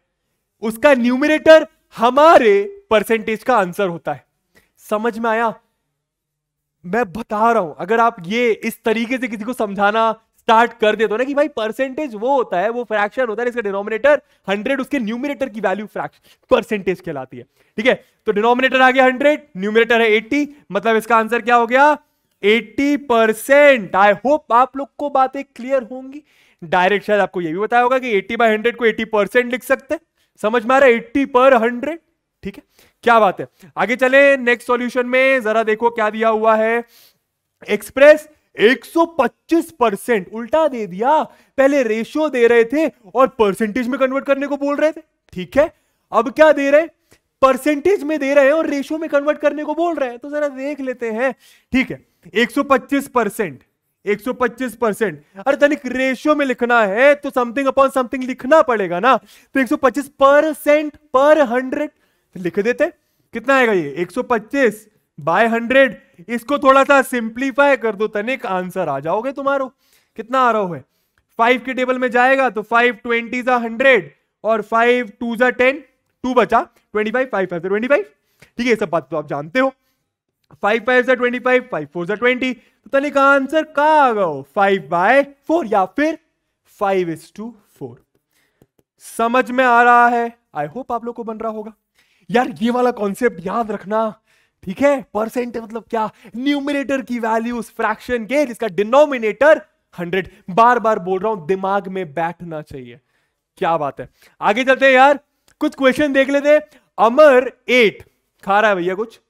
उसका न्यूमरेटर हमारे परसेंटेज का आंसर होता है। समझ में आया? मैं बता रहा हूं, अगर आप ये इस तरीके से किसी को समझाना स्टार्ट कर दे तो ना कि भाई परसेंटेज वो होता है, वो फ्रैक्शन होता है, इसका डिनोमिनेटर 100, उसके न्यूमरेटर की वैल्यू फ्रैक्शन परसेंटेज कहलाती है। ठीक है, तो डिनोमिनेटर आ गया 100, न्यूमरेटर है 80, मतलब इसका आंसर क्या हो गया 80%। आई होप आप लोग को बातें क्लियर होंगी। डायरेक्ट शायद आपको यह भी बताया होगा कि 80/100 को 80% लिख सकते। समझ में आ रहा है? 80/100। ठीक है, क्या बात है। आगे चले नेक्स्ट सॉल्यूशन में, जरा देखो क्या दिया हुआ है। एक्सप्रेस 125% उल्टा दे दिया, पहले रेशियो दे रहे थे और परसेंटेज में कन्वर्ट करने को बोल रहे थे। ठीक है, अब क्या दे रहे हैं, परसेंटेज में दे रहे हैं और रेशियो में कन्वर्ट करने को बोल रहे हैं, तो जरा देख लेते हैं। ठीक है, 125%, 125%। अरे तनिक रेशियो में लिखना है तो समथिंग अपॉन समथिंग लिखना पड़ेगा ना, तो 125% पर 100 लिख देते। कितना आएगा ये 125/100। इसको थोड़ा सा सिंप्लीफाई कर दो तनिक, आंसर आ जाओगे तुम्हारो। कितना आ रहा है 5 के टेबल में जाएगा तो 5 20 100 और 5 2 10, 2 बचा 25, 5 5 25। ठीक है, ये सब बात तो आप जानते हो। 5 5 25, 5 4 20, तो तनिक आंसर कहां आ गया 5/4 या फिर 5:4। समझ में आ रहा है? आई होप आप लोग को बन रहा होगा यार। ये वाला कॉन्सेप्ट याद रखना। ठीक है, परसेंट मतलब क्या, न्यूमरेटर की वैल्यूज फ्रैक्शन के जिसका डिनोमिनेटर 100। बार बार बोल रहा हूं, दिमाग में बैठना चाहिए। क्या बात है, आगे चलते हैं यार, कुछ क्वेश्चन देख लेते हैं। अमर 8 खा रहा है भैया कुछ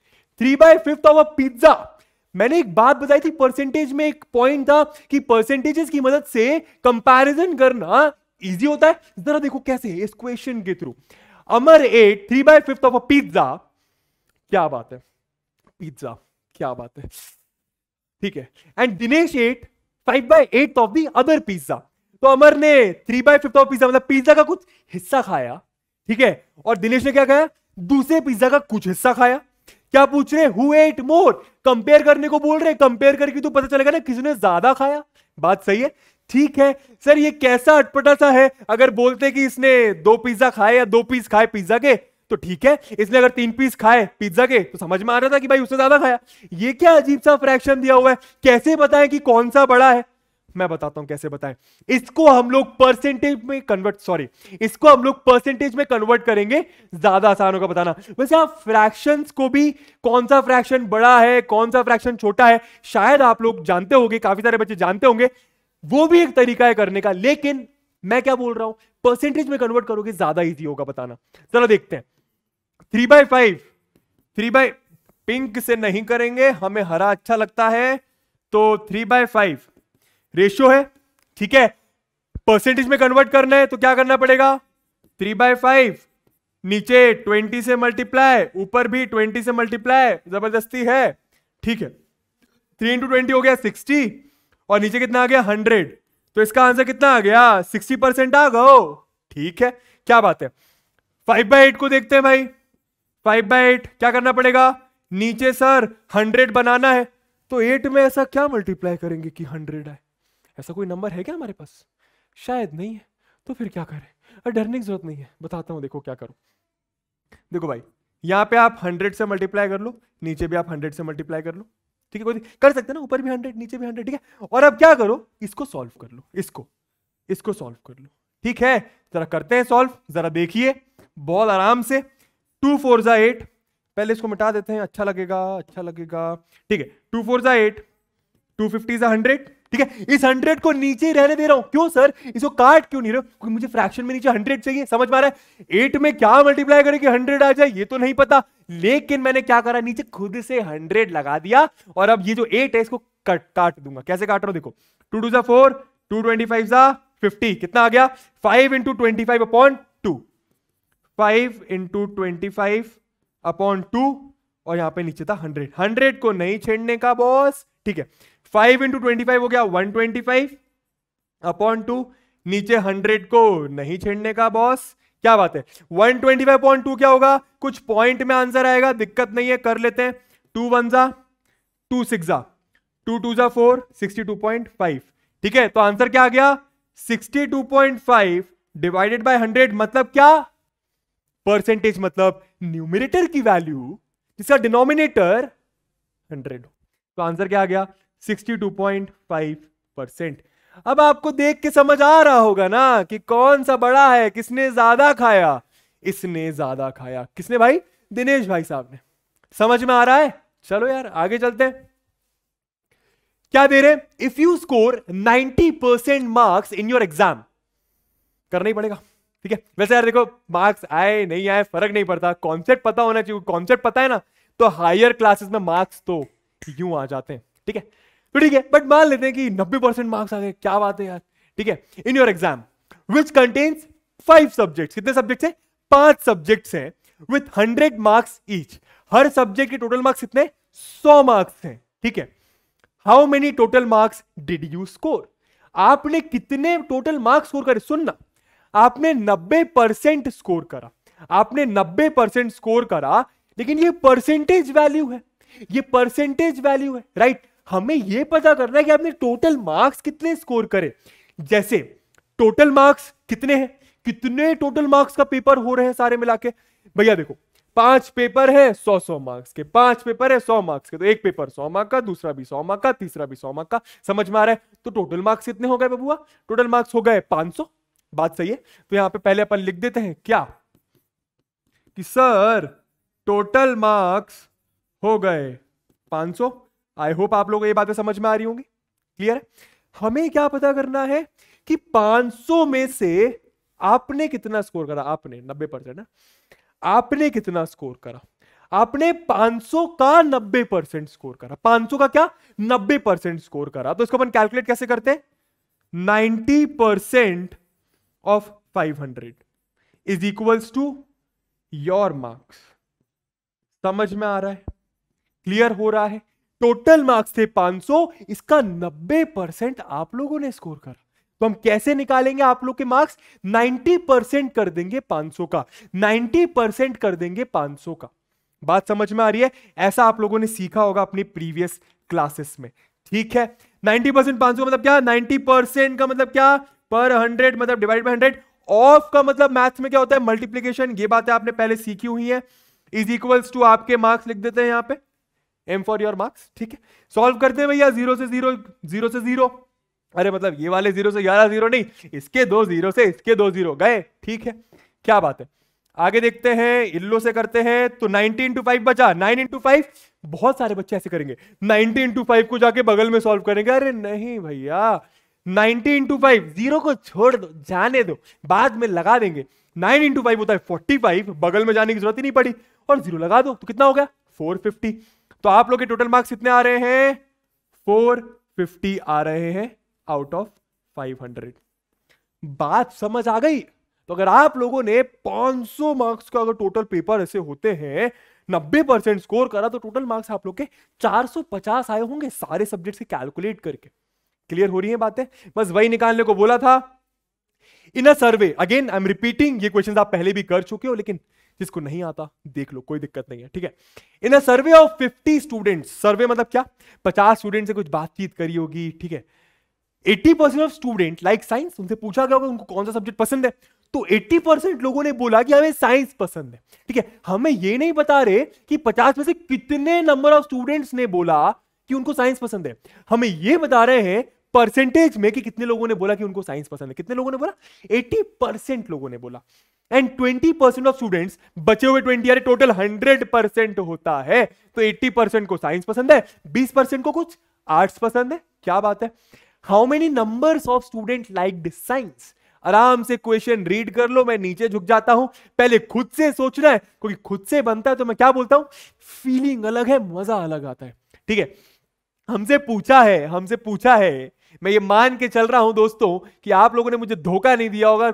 3/5 ऑफ अ पिज्जा। मैंने एक बात बताई थी, परसेंटेज में एक पॉइंट था कि परसेंटेजेस की मदद से कंपैरिजन करना इजी होता है। जरा देखो कैसे इस क्वेश्चन के through. Amar 8 3/5 of a pizza. क्या बात है, पिज्जा, क्या बात है। ठीक है, and Dinesh 8 5/8 of the other pizza. तो अमर ने 3/5 ऑफ पिज्जा मतलब पिज्जा का कुछ हिस्सा खाया। ठीक है, और दिनेश ने क्या खाया, दूसरे पिज्जा का कुछ हिस्सा खाया। क्या पूछ रहे, हु एट मोर, कंपेयर करने को बोल रहे। कंपेयर करके तो पता चलेगा ना किसने ज्यादा खाया। बात सही है। ठीक है सर, ये कैसा अटपटा सा है, अगर बोलते कि इसने 2 पिज्जा खाए या 2 पीस खाए पिज्जा के तो ठीक है, इसने अगर 3 पीस खाए पिज्जा के तो समझ में आ रहा था कि भाई उससे ज्यादा खाया। ये क्या अजीब सा फ्रैक्शन दिया हुआ है, कैसे बताएं कि कौन सा बड़ा है। मैं बताता हूं कैसे बताएं। इसको हम लोग परसेंटेज में कन्वर्ट करेंगे, ज्यादा आसान होगा बताना। वैसे आप फ्रैक्शंस को भी, कौन सा फ्रैक्शन बड़ा है कौन सा फ्रैक्शन छोटा है, शायद आप लोग जानते होंगे, काफी सारे बच्चे जानते होंगे, वो भी एक तरीका है करने का। लेकिन मैं क्या बोल रहा हूं, परसेंटेज में कन्वर्ट करोगे ज्यादा इजी होगा बताना। चलो देखते हैं। 3/5 पिंक से नहीं करेंगे, हमें हरा अच्छा लगता है, तो 3/5 रेशियो है। ठीक है, परसेंटेज में कन्वर्ट करना है तो क्या करना पड़ेगा, 3/5 नीचे 20 से मल्टीप्लाई, ऊपर भी 20 से मल्टीप्लाई, जबरदस्ती है। ठीक है, 3 × 20 हो गया 60 और नीचे कितना आ गया 100, तो इसका आंसर कितना आ गया 60% आ गया। ठीक है, क्या बात है। 5/8 को देखते हैं भाई। 5/8 क्या करना पड़ेगा, नीचे सर 100 बनाना है, तो 8 में ऐसा क्या मल्टीप्लाई करेंगे कि 100 आए। ऐसा कोई नंबर है क्या हमारे पास, शायद नहीं है, तो फिर क्या करें। डरने की जरूरत नहीं है, बताता हूं। देखो क्या करो, देखो भाई यहां पे आप 100 से मल्टीप्लाई कर लो, नीचे भी आप 100 से मल्टीप्लाई कर लो। ठीक है, कोई कर सकते हैं ना, ऊपर भी 100 नीचे भी 100। ठीक है, और अब क्या करो, इसको सॉल्व कर लो, इसको सॉल्व कर लो। ठीक है, जरा करते हैं सॉल्व, जरा देखिए बहुत आराम से। 2 4 8, पहले इसको मिटा देते हैं, अच्छा लगेगा। ठीक है, 2 4 8, 2 50 100। ठीक है, इस 100 को नीचे ही रहने दे रहा हूं। क्यों सर, इसको काट क्यों नहीं रहे हो, क्योंकि मुझे फ्रैक्शन में नीचे 100 चाहिए। समझ में आ रहा है, 8 में क्या मल्टीप्लाई करें कि 100 आ जाए, ये तो नहीं पता। लेकिन मैंने क्या करा, नीचे खुद से 100 लगा दिया, और अब ये जो 8 है इसको काट दूंगा। कैसे काट रहा हूं देखो, 2 2 4, 2 25 50, कितना आ गया 5 × 25/2, 5 × 25/2, और यहां पे नीचे था 100 को नहीं छेड़ने का बॉस। ठीक है, 5 × 25 हो गया 125/2, नीचे 100 को नहीं छेड़ने का बॉस। क्या बात है, 125.2 क्या होगा, कुछ पॉइंट में आंसर आएगा, दिक्कत नहीं है, कर लेते हैं। 2 1 जा 2 6 जा 2 2 जा 4, 62.5। ठीक है, तो आंसर क्या आ गया, 62.5 डिवाइडेड बाय 100 मतलब क्या, परसेंटेज, मतलब न्यूमरेटर की वैल्यू जिसका डिनोमिनेटर 100 हो। तो आंसर क्या आ गया, 62.5%। अब आपको देख के समझ आ रहा होगा ना कि कौन सा बड़ा है, किसने ज्यादा खाया, इसने ज्यादा खाया। किसने भाई, दिनेश भाई साहब ने। समझ में आ रहा है, चलो यार आगे चलते हैं। क्या दे रहे, if you score 90% marks in your exam, करना ही पड़ेगा। ठीक है, वैसे यार देखो मार्क्स आए नहीं आए फर्क नहीं पड़ता, कॉन्सेप्ट पता होना चाहिए। कॉन्सेप्ट पता है ना, तो हायर क्लासेस में मार्क्स तो यूं आ जाते हैं। ठीक है, तो ठीक है, बट मान लेते हैं कि 90% मार्क्स आ गए, क्या बात है यार। ठीक है, in your exam which contains 5 subjects, कितने सब्जेक्ट्स हैं, 5 सब्जेक्ट्स हैं, with 100 marks each. Her subject के टोटल मार्क्स कितने, 100 मार्क्स हैं। ठीक है, how many total marks did you score, आपने कितने टोटल मार्क्स स्कोर करे। सुनना, आपने 90% स्कोर करा, आपने 90% स्कोर करा, लेकिन ये परसेंटेज वैल्यू है, ये परसेंटेज वैल्यू है, राइट। हमें ये पता करना है कि आपने टोटल मार्क्स कितने स्कोर करे। जैसे टोटल मार्क्स कितने हैं, कितने टोटल मार्क्स का पेपर हो रहे हैं सारे मिला के। भैया देखो 5 पेपर है 100 मार्क्स के, 5 पेपर है 100 मार्क्स के, तो एक पेपर 100 मार्क्स का, दूसरा भी 100 मार्क्स का, तीसरा भी 100 मार्क्स का। समझ में आ रहा है, तो टोटल मार्क्स कितने हो गए बबुआ, टोटल मार्क्स हो गए 500। बात सही है, तो यहां पे पहले अपन लिख देते हैं क्या, कि सर टोटल मार्क्स हो गए 500। आई होप आप लोगों को ये बातें समझ में आ रही होंगी, क्लियर है। हमें क्या पता करना है कि 500 में से आपने कितना स्कोर करा, आपने 90% ना, आपने कितना स्कोर करा, आपने 500 का 90% स्कोर करा, 500 का क्या 90% स्कोर करा। तो इसको अपन कैलकुलेट कैसे करते हैं, 90% of 500 is equals to your marks. समझ में आ रहा है, क्लियर हो रहा है। टोटल मार्क्स थे 500, इसका 90% आप लोगों ने स्कोर करा। तो हम कैसे निकालेंगे आप लोग के मार्क्स, 90% कर देंगे 500 का, 90% कर देंगे 500 का। बात समझ में आ रही है, ऐसा आप लोगों ने सीखा होगा अपनी प्रीवियस क्लासेस में। ठीक है, 90% 500 मतलब क्या, 90% का मतलब क्या, पर 100 मतलब डिवाइड बाय 100। ऑफ का मतलब मैथ्स में क्या होता है, मल्टीप्लीकेशन। ये बातें आपने पहले सीखी हुई है। इज इक्वल्स टू आपके मार्क्स लिख देते हैं यहां पे, एम फॉर योर मार्क्स। ठीक है, सॉल्व करते हैं भैया, 0 से 0, 0 से 0, अरे मतलब ये वाले 0 से 11 0 नहीं, इसके 2 0 से इसके 2 0 गए। ठीक है, क्या बात है, आगे देखते हैं, इल्लो से करते हैं। तो 90 इंटू 5 बचा, 9 इंटू 5, बहुत सारे बच्चे ऐसे करेंगे, 90 इंटू 5 को जाके बगल में सॉल्व करेंगे। अरे नहीं भैया, 90 इंटू 5, 0 को छोड़ दो, जाने दो, बाद में लगा देंगे। 9 इंटू 5 होता है 45, बगल में जाने की जरूरत ही नहीं पड़ी, और 0 लगा दो, तो कितना हो गया 450। तो आप लोग के टोटल मार्क्स कितने आ रहे हैं, 450 आ रहे हैं आउट ऑफ 500। बात समझ आ गई। तो अगर आप लोगों ने 500 मार्क्स का अगर टोटल पेपर ऐसे होते हैं, 90% स्कोर करा, तो टोटल मार्क्स आप लोग के 450 आए होंगे सारे सब्जेक्ट से कैलकुलेट करके। क्लियर हो रही है बातें, बस वही निकालने को बोला था। इन अ सर्वे, अगेन आई एम रिपीटिंग, ये क्वेश्चन आप पहले भी कर चुके हो, लेकिन जिसको नहीं आता देख लो, कोई दिक्कत नहीं है। ठीक है, इन अ सर्वे ऑफ 50 स्टूडेंट्स, सर्वे मतलब क्या, 50 स्टूडेंट से कुछ बातचीत करी होगी। ठीक है, 80% ऑफ स्टूडेंट लाइक साइंस, उनसे पूछा गया होगा उनको कौन सा सब्जेक्ट पसंद है, तो 80% लोगों ने बोला कि हमें साइंस पसंद है। ठीक है, हमें ये नहीं बता रहे कि 50 में से कितने नंबर ऑफ स्टूडेंट्स ने बोला कि उनको साइंस पसंद है, हमें ये बता रहे हैं परसेंटेज में कि कितने लोगों ने बोला कि उनको साइंस पसंद है। कितने लोगों ने बोला, 80% लोगों ने बोला। एंड 20% ऑफ स्टूडेंट्स, बचे हुए 20, यार टोटल 100% होता है, तो 80% को साइंस पसंद है, 20% को कुछ आर्ट्स पसंद है। क्या बात है। How many numbers of student liked science, आराम से क्वेश्चन रीड कर लो, मैं नीचे झुक जाता हूं, पहले खुद से सोचना है, क्योंकि खुद से बनता है तो मैं क्या बोलता हूं, फीलिंग अलग है, मजा अलग आता है। ठीक है, हमसे पूछा है, मैं ये मान के चल रहा हूं दोस्तों कि आप लोगों ने मुझे धोखा नहीं दिया होगा,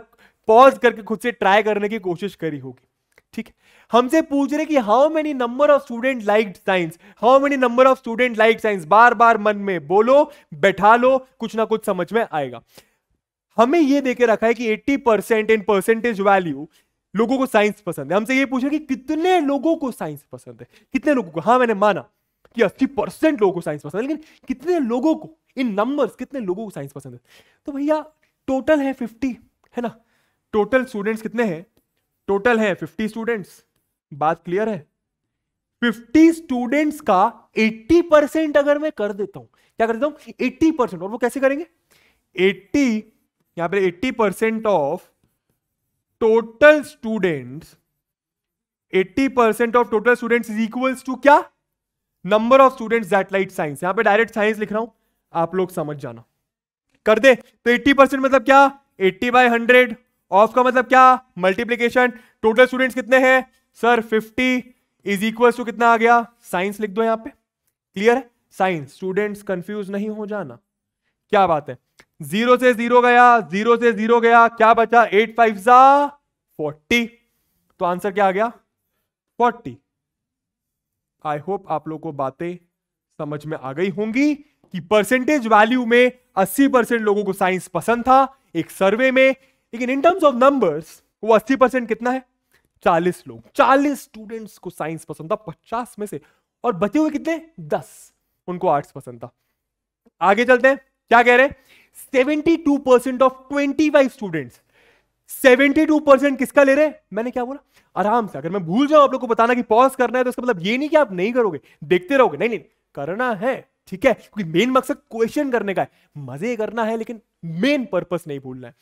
पॉज करके खुद से ट्राई करने की कोशिश करी होगी। ठीक है, हमसे पूछ रहे कि how many number of student liked science, how many number of student like science, बार बार मन में बोलो, बैठा लो, कुछ ना कुछ समझ में आएगा। हमें यह देके रखा है कि 80% इन परसेंटेज वैल्यू लोगों को साइंस पसंद है, हमसे ये पूछे कि कितने लोगों को साइंस पसंद है, कितने लोगों को। हाँ मैंने माना कि 80% लोगों को साइंस पसंद है, लेकिन कितने लोगों को, इन नंबर्स कितने लोगों को साइंस पसंद है। तो भैया टोटल है 50, है ना। टोटल स्टूडेंट्स कितने हैं, टोटल है 50 स्टूडेंट्स। बात क्लियर है। 50 स्टूडेंट्स का 80% अगर मैं कर देता हूं, क्या कर देता हूं 80%, और वो कैसे करेंगे 80, यहां पे 80% of total students, 80% of total students is equals to क्या, number of students that like science. यहां पे डायरेक्ट साइंस लिख रहा हूं, आप लोग समझ जाना। कर दे तो 80% मतलब क्या 80/100, ऑफ का मतलब क्या मल्टीप्लीकेशन। टोटल स्टूडेंट्स कितने हैं सर 50 इज इक्वल टू कितना आ गया, साइंस लिख दो यहां पे। क्लियर है, साइंस। स्टूडेंट्स कंफ्यूज नहीं हो जाना, क्या बात है। 0 से 0 गया, 0 से 0 गया, क्या बचा 8 5 जा 40, तो आंसर क्या आ गया 40। आई होप आप लोगों को बातें समझ में आ गई होंगी कि परसेंटेज वैल्यू में 80% लोगों को साइंस पसंद था एक सर्वे में, लेकिन इन टर्म्स ऑफ नंबर्स वो 80% कितना है 40 लोग, 40 स्टूडेंट्स को साइंस पसंद था 50 में से, और बचे हुए कितने 10 उनको आर्ट्स पसंद था। आगे चलते हैं, क्या कह रहे हैं 72% ऑफ 25 स्टूडेंट्स, 72% किसका ले रहे हैं, मैंने क्या बोला आराम से। अगर मैं भूल जाऊं आप लोग को बताना कि पॉज करना है, तो इसका मतलब ये नहीं कि आप नहीं करोगे, देखते रहोगे, नहीं नहीं करना है, ठीक है, क्योंकि मेन मकसद क्वेश्चन करने का है, मजे करना है, लेकिन मेन पर्पस नहीं भूलना है।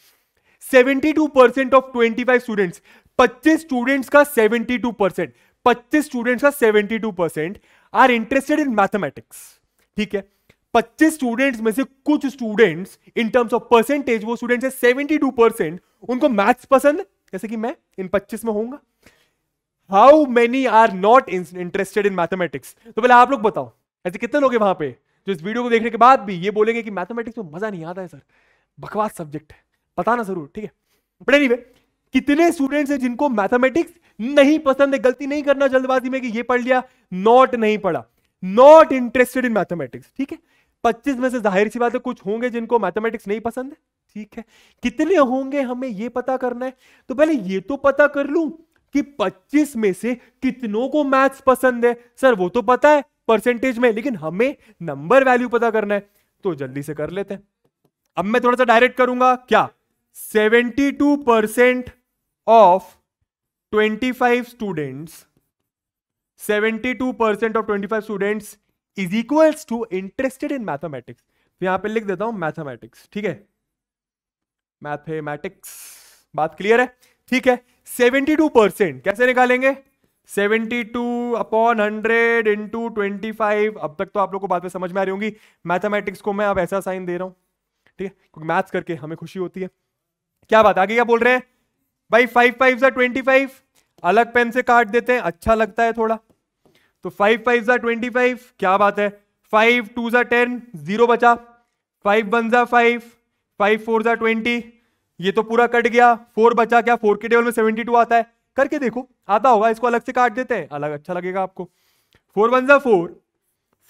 72% ऑफ 25 स्टूडेंट्स, 25 स्टूडेंट्स का 72%, 25 स्टूडेंट्स का 72% आर इंटरेस्टेड इन मैथमेटिक्स, ठीक है। 25 स्टूडेंट्स में से कुछ students in terms of percentage वो स्टूडेंट्स है 72% उनको मैथ्स पसंद है, जैसे कि मैं इन 25 में होऊंगा। How many are not interested in mathematics, तो पहले आप लोग बताओ ऐसे कितने लोग हैं वहां पे जो इस वीडियो को देखने के बाद भी ये बोलेंगे कि मैथमेटिक्स में मजा नहीं आता है सर, बकवास सब्जेक्ट है, बताना जरूर, ठीक है। बट एनीवे कितने स्टूडेंट्स हैं जिनको मैथमेटिक्स नहीं पसंद है, गलती नहीं करना जल्दबाजी में कि ये पढ़ लिया, नॉट नहीं पढ़ा, नॉट इंटरेस्टेड इन मैथमेटिक्स, ठीक है। 25 में से जाहिर सी बात है कुछ होंगे जिनको मैथमेटिक्स नहीं पसंद है, ठीक है। कितने होंगे हमें ये पता करना है, तो पहले ये तो पता कर लूं कि 25 में से कितनों को मैथ्स पसंद है, सर वो तो पता है परसेंटेज में, लेकिन हमें नंबर वैल्यू पता करना है, तो जल्दी से कर लेते हैं। अब मैं थोड़ा सा डायरेक्ट करूंगा, क्या 72% of 25 students, 72% of 25 students is equals to interested in mathematics. तो यहां पे लिख देता हूं मैथमेटिक्स, ठीक है, मैथमेटिक्स। बात क्लियर है, ठीक है। 72% कैसे निकालेंगे, 72/100 इंटू 25। अब तक तो आप लोग को बात में समझ में आ रही होंगी। मैथमेटिक्स को मैं अब ऐसा साइन दे रहा हूं, ठीक है, क्योंकि मैथ्स करके हमें खुशी होती है। क्या बात, आगे क्या बोल रहे हैं भाई, 5 5 25, अलग पेन से काट देते हैं, अच्छा लगता है थोड़ा, तो 5 5 25, क्या बात है, 5 2 10, 0 बचा, 5 1 5, 5 4 20, ये तो पूरा कट गया, 4 बचा, क्या 4 के टेबल में 72 आता है, करके देखो आता होगा, इसको अलग से काट देते हैं, अलग अच्छा लगेगा आपको। 4 1 4,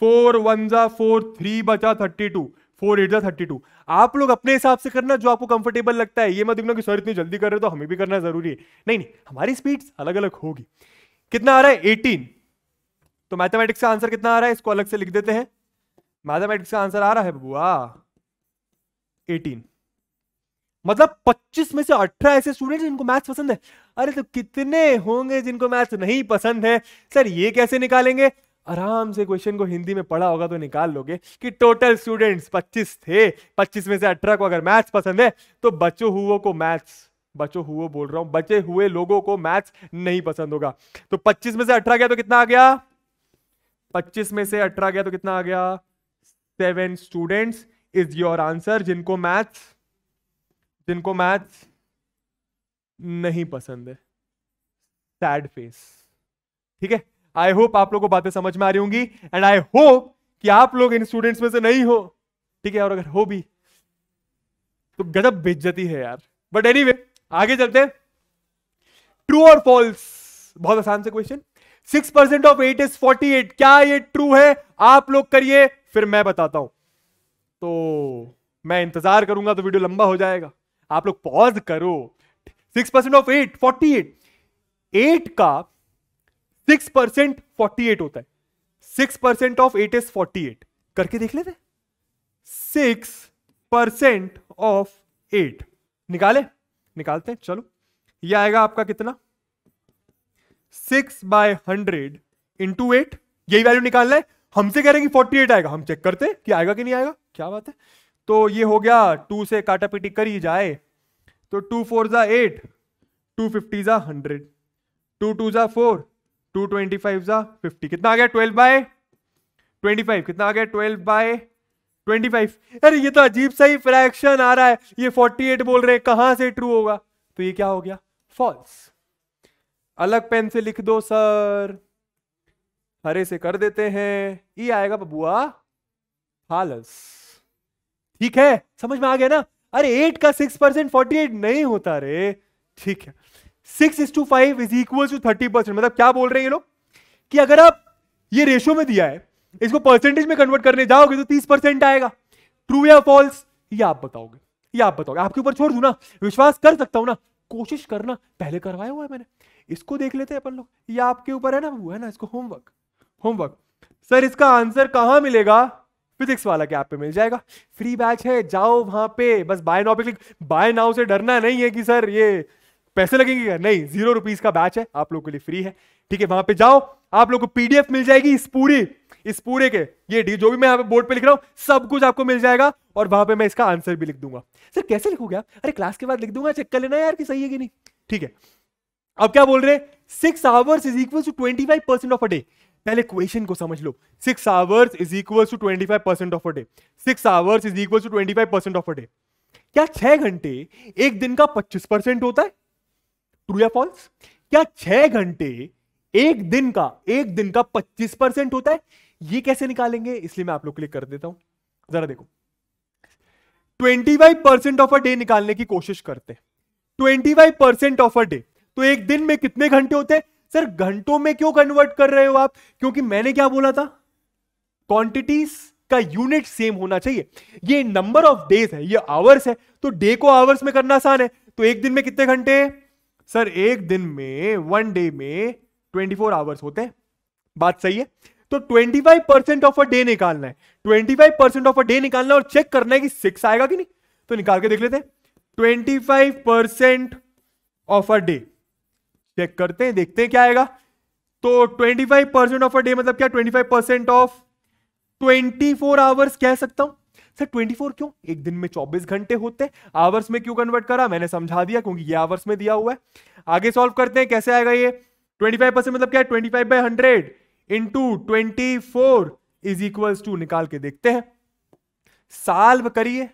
4 1 4, 3 बचा 32, 4 8 32। आप लोग अपने हिसाब से करना जो आपको कंफर्टेबल लगता है, ये मत देखना कि सर इतनी जल्दी कर रहे हो तो हमें भी करना जरूरी है, नहीं नहीं, हमारी स्पीड अलग अलग होगी। कितना आ रहा है 18, तो मैथमेटिक्स का आंसर कितना आ रहा है, इसको अलग से लिख देते हैं। मैथमेटिक्स का आंसर आ रहा है बबुआ 18, मतलब 25 में से 18 ऐसे स्टूडेंट जिनको मैथ्स पसंद है। अरे तो कितने होंगे जिनको मैथ्स नहीं पसंद है, सर ये कैसे निकालेंगे, आराम से क्वेश्चन को हिंदी में पढ़ा होगा तो निकाल लोगे कि टोटल स्टूडेंट्स 25 थे, 25 में से 18 को अगर मैथ्स पसंद है तो बच्चों हुओं को मैथ्स, बच्चों हुए बोल रहा हूं, बचे हुए लोगों को मैथ्स नहीं पसंद होगा। तो 25 में से 18 गया तो कितना आ गया, 25 में से 18 गया तो कितना आ गया, 7 स्टूडेंट्स इज योर आंसर जिनको मैथ्स नहीं पसंद है। सैड फेस, ठीक है। आई होप आप लोगों को बातें समझ में आ रही होंगी, एंड आई होप कि आप लोग इन स्टूडेंट्स में से नहीं हो, ठीक है, और अगर हो भी तो गजब बेइज्जती है यार। बट एनीवे आगे चलते हैं। ट्रू और फॉल्स, बहुत आसान से क्वेश्चन। 6% ऑफ 8 इज 48, क्या ये ट्रू है, आप लोग करिए फिर मैं बताता हूं। तो मैं इंतजार करूंगा तो वीडियो लंबा हो जाएगा, आप लोग पॉज करो। 6% ऑफ 8 48, 8 का 6% 48 होता है। 6% ऑफ 8 इज 48। करके देख लेते। 6% ऑफ 8 निकालते हैं। चलो, ये आएगा आपका कितना, 6/100 इंटू 8। यही वैल्यू निकालना है। हमसे कह रहे हैं कि 48 आएगा, हम चेक करते हैं कि आएगा कि नहीं आएगा। क्या बात है। तो ये हो गया, 2 से काटा पीटी कर ही जाए तो 2 4 जा 8, 2 50 जा 100, 2 2 जा 4, 2 25 जा 50। कितना आ गया, 12/25। कितना आ गया, 12/25। अरे ये तो अजीब सा ही फ्रैक्शन आ रहा है। ये 48 बोल रहे हैं, कहां से ट्रू होगा। तो ये क्या हो गया, फॉल्स। अलग पेन से लिख दो सर, हरे से कर देते हैं। ये आएगा बबुआ फॉल्स। ठीक है, समझ में आ गया ना। अरे 8 का 6% 48 नहीं होता रे। ठीक है, 6:5 इज इक्वल टू 30%। मतलब क्या बोल रहे हैं ये लोग कि अगर आप ये रेशियो में दिया है, इसको परसेंटेज में कन्वर्ट करने जाओगे तो 30% आएगा। ट्रू या फॉल्स, ये आप बताओगे। आपके ऊपर छोड़ दूं ना, विश्वास कर सकता हूं ना, कोशिश करना। पहले करवाया हुआ है मैंने। इसको देख लेते हैं अपन लोग। ये आपके ऊपर है ना, वो है ना, इसको होमवर्क। सर इसका आंसर कहां मिलेगा, फिजिक्स वाला के ऐप पे मिल जाएगा। फ्री बैच है, जाओ वहां पे। बस बाय नाउ पे क्लिक। बाय नाउ से डरना नहीं है कि सर ये पैसे लगेंगे, नहीं, ₹0 का बैच है, आप लोगों के लिए फ्री है। ठीक है, वहां पे जाओ, आप लोगों को पीडीएफ मिल जाएगी इस पूरे के, ये जो भी मैं यहाँ पे बोर्ड पे लिख रहा हूं सब कुछ आपको मिल जाएगा। और वहां पे मैं इसका आंसर भी लिख दूंगा। सर कैसे लिखोगे आप, अरे क्लास के बाद लिख दूंगा, चेक कर लेना यार कि सही है कि नहीं। ठीक है, अब क्या बोल रहे हैं, 6 hours is equal to 25% of a day. पहले क्वेश्चन को समझ लो। 6 hours is equal to 25% of a day. 6 hours is equal to 25% of a day. क्या 6 घंटे एक दिन का 25% होता है, ट्रू या फॉल्स। क्या 6 घंटे एक दिन का 25% होता है। ये कैसे निकालेंगे, इसलिए मैं आप लोग के लिए कर देता हूं। जरा देखो, 25% ऑफ अ डे निकालने की कोशिश करते हैं। 25% ऑफ अ डे, तो एक दिन में कितने घंटे होते हैं। सर घंटों में क्यों कन्वर्ट कर रहे हो आप, क्योंकि मैंने क्या बोला था, क्वांटिटीज का यूनिट सेम होना चाहिए। ये नंबर ऑफ डेज है, ये आवर्स है, तो डे को आवर्स में करना आसान है। तो एक दिन में कितने घंटे, सर एक दिन में, वन डे में 24 आवर्स होते हैं। बात सही है। तो 25% ऑफ अ डे निकालना है। 25% ऑफ अ डे निकालना और चेक करना है कि 6 आएगा कि नहीं। तो निकाल के देख लेते हैं। 25% ऑफ अ डे चेक करते हैं, देखते हैं क्या आएगा। तो 25% ऑफ अ डे मतलब क्या, 25% ऑफ 24 आवर्स कह सकता हूं। सर 24 क्यों, एक दिन में 24 घंटे होते हैं। आवर्स में क्यों कन्वर्ट करा, मैंने समझा दिया, क्योंकि ये आवर्स में दिया हुआ है। आगे सॉल्व करते हैं, कैसे आएगा ये। 25% मतलब क्या है, 25/100 इंटू 24 इज इक्वल्स टू, निकाल के देखते हैं, सॉल्व करिए।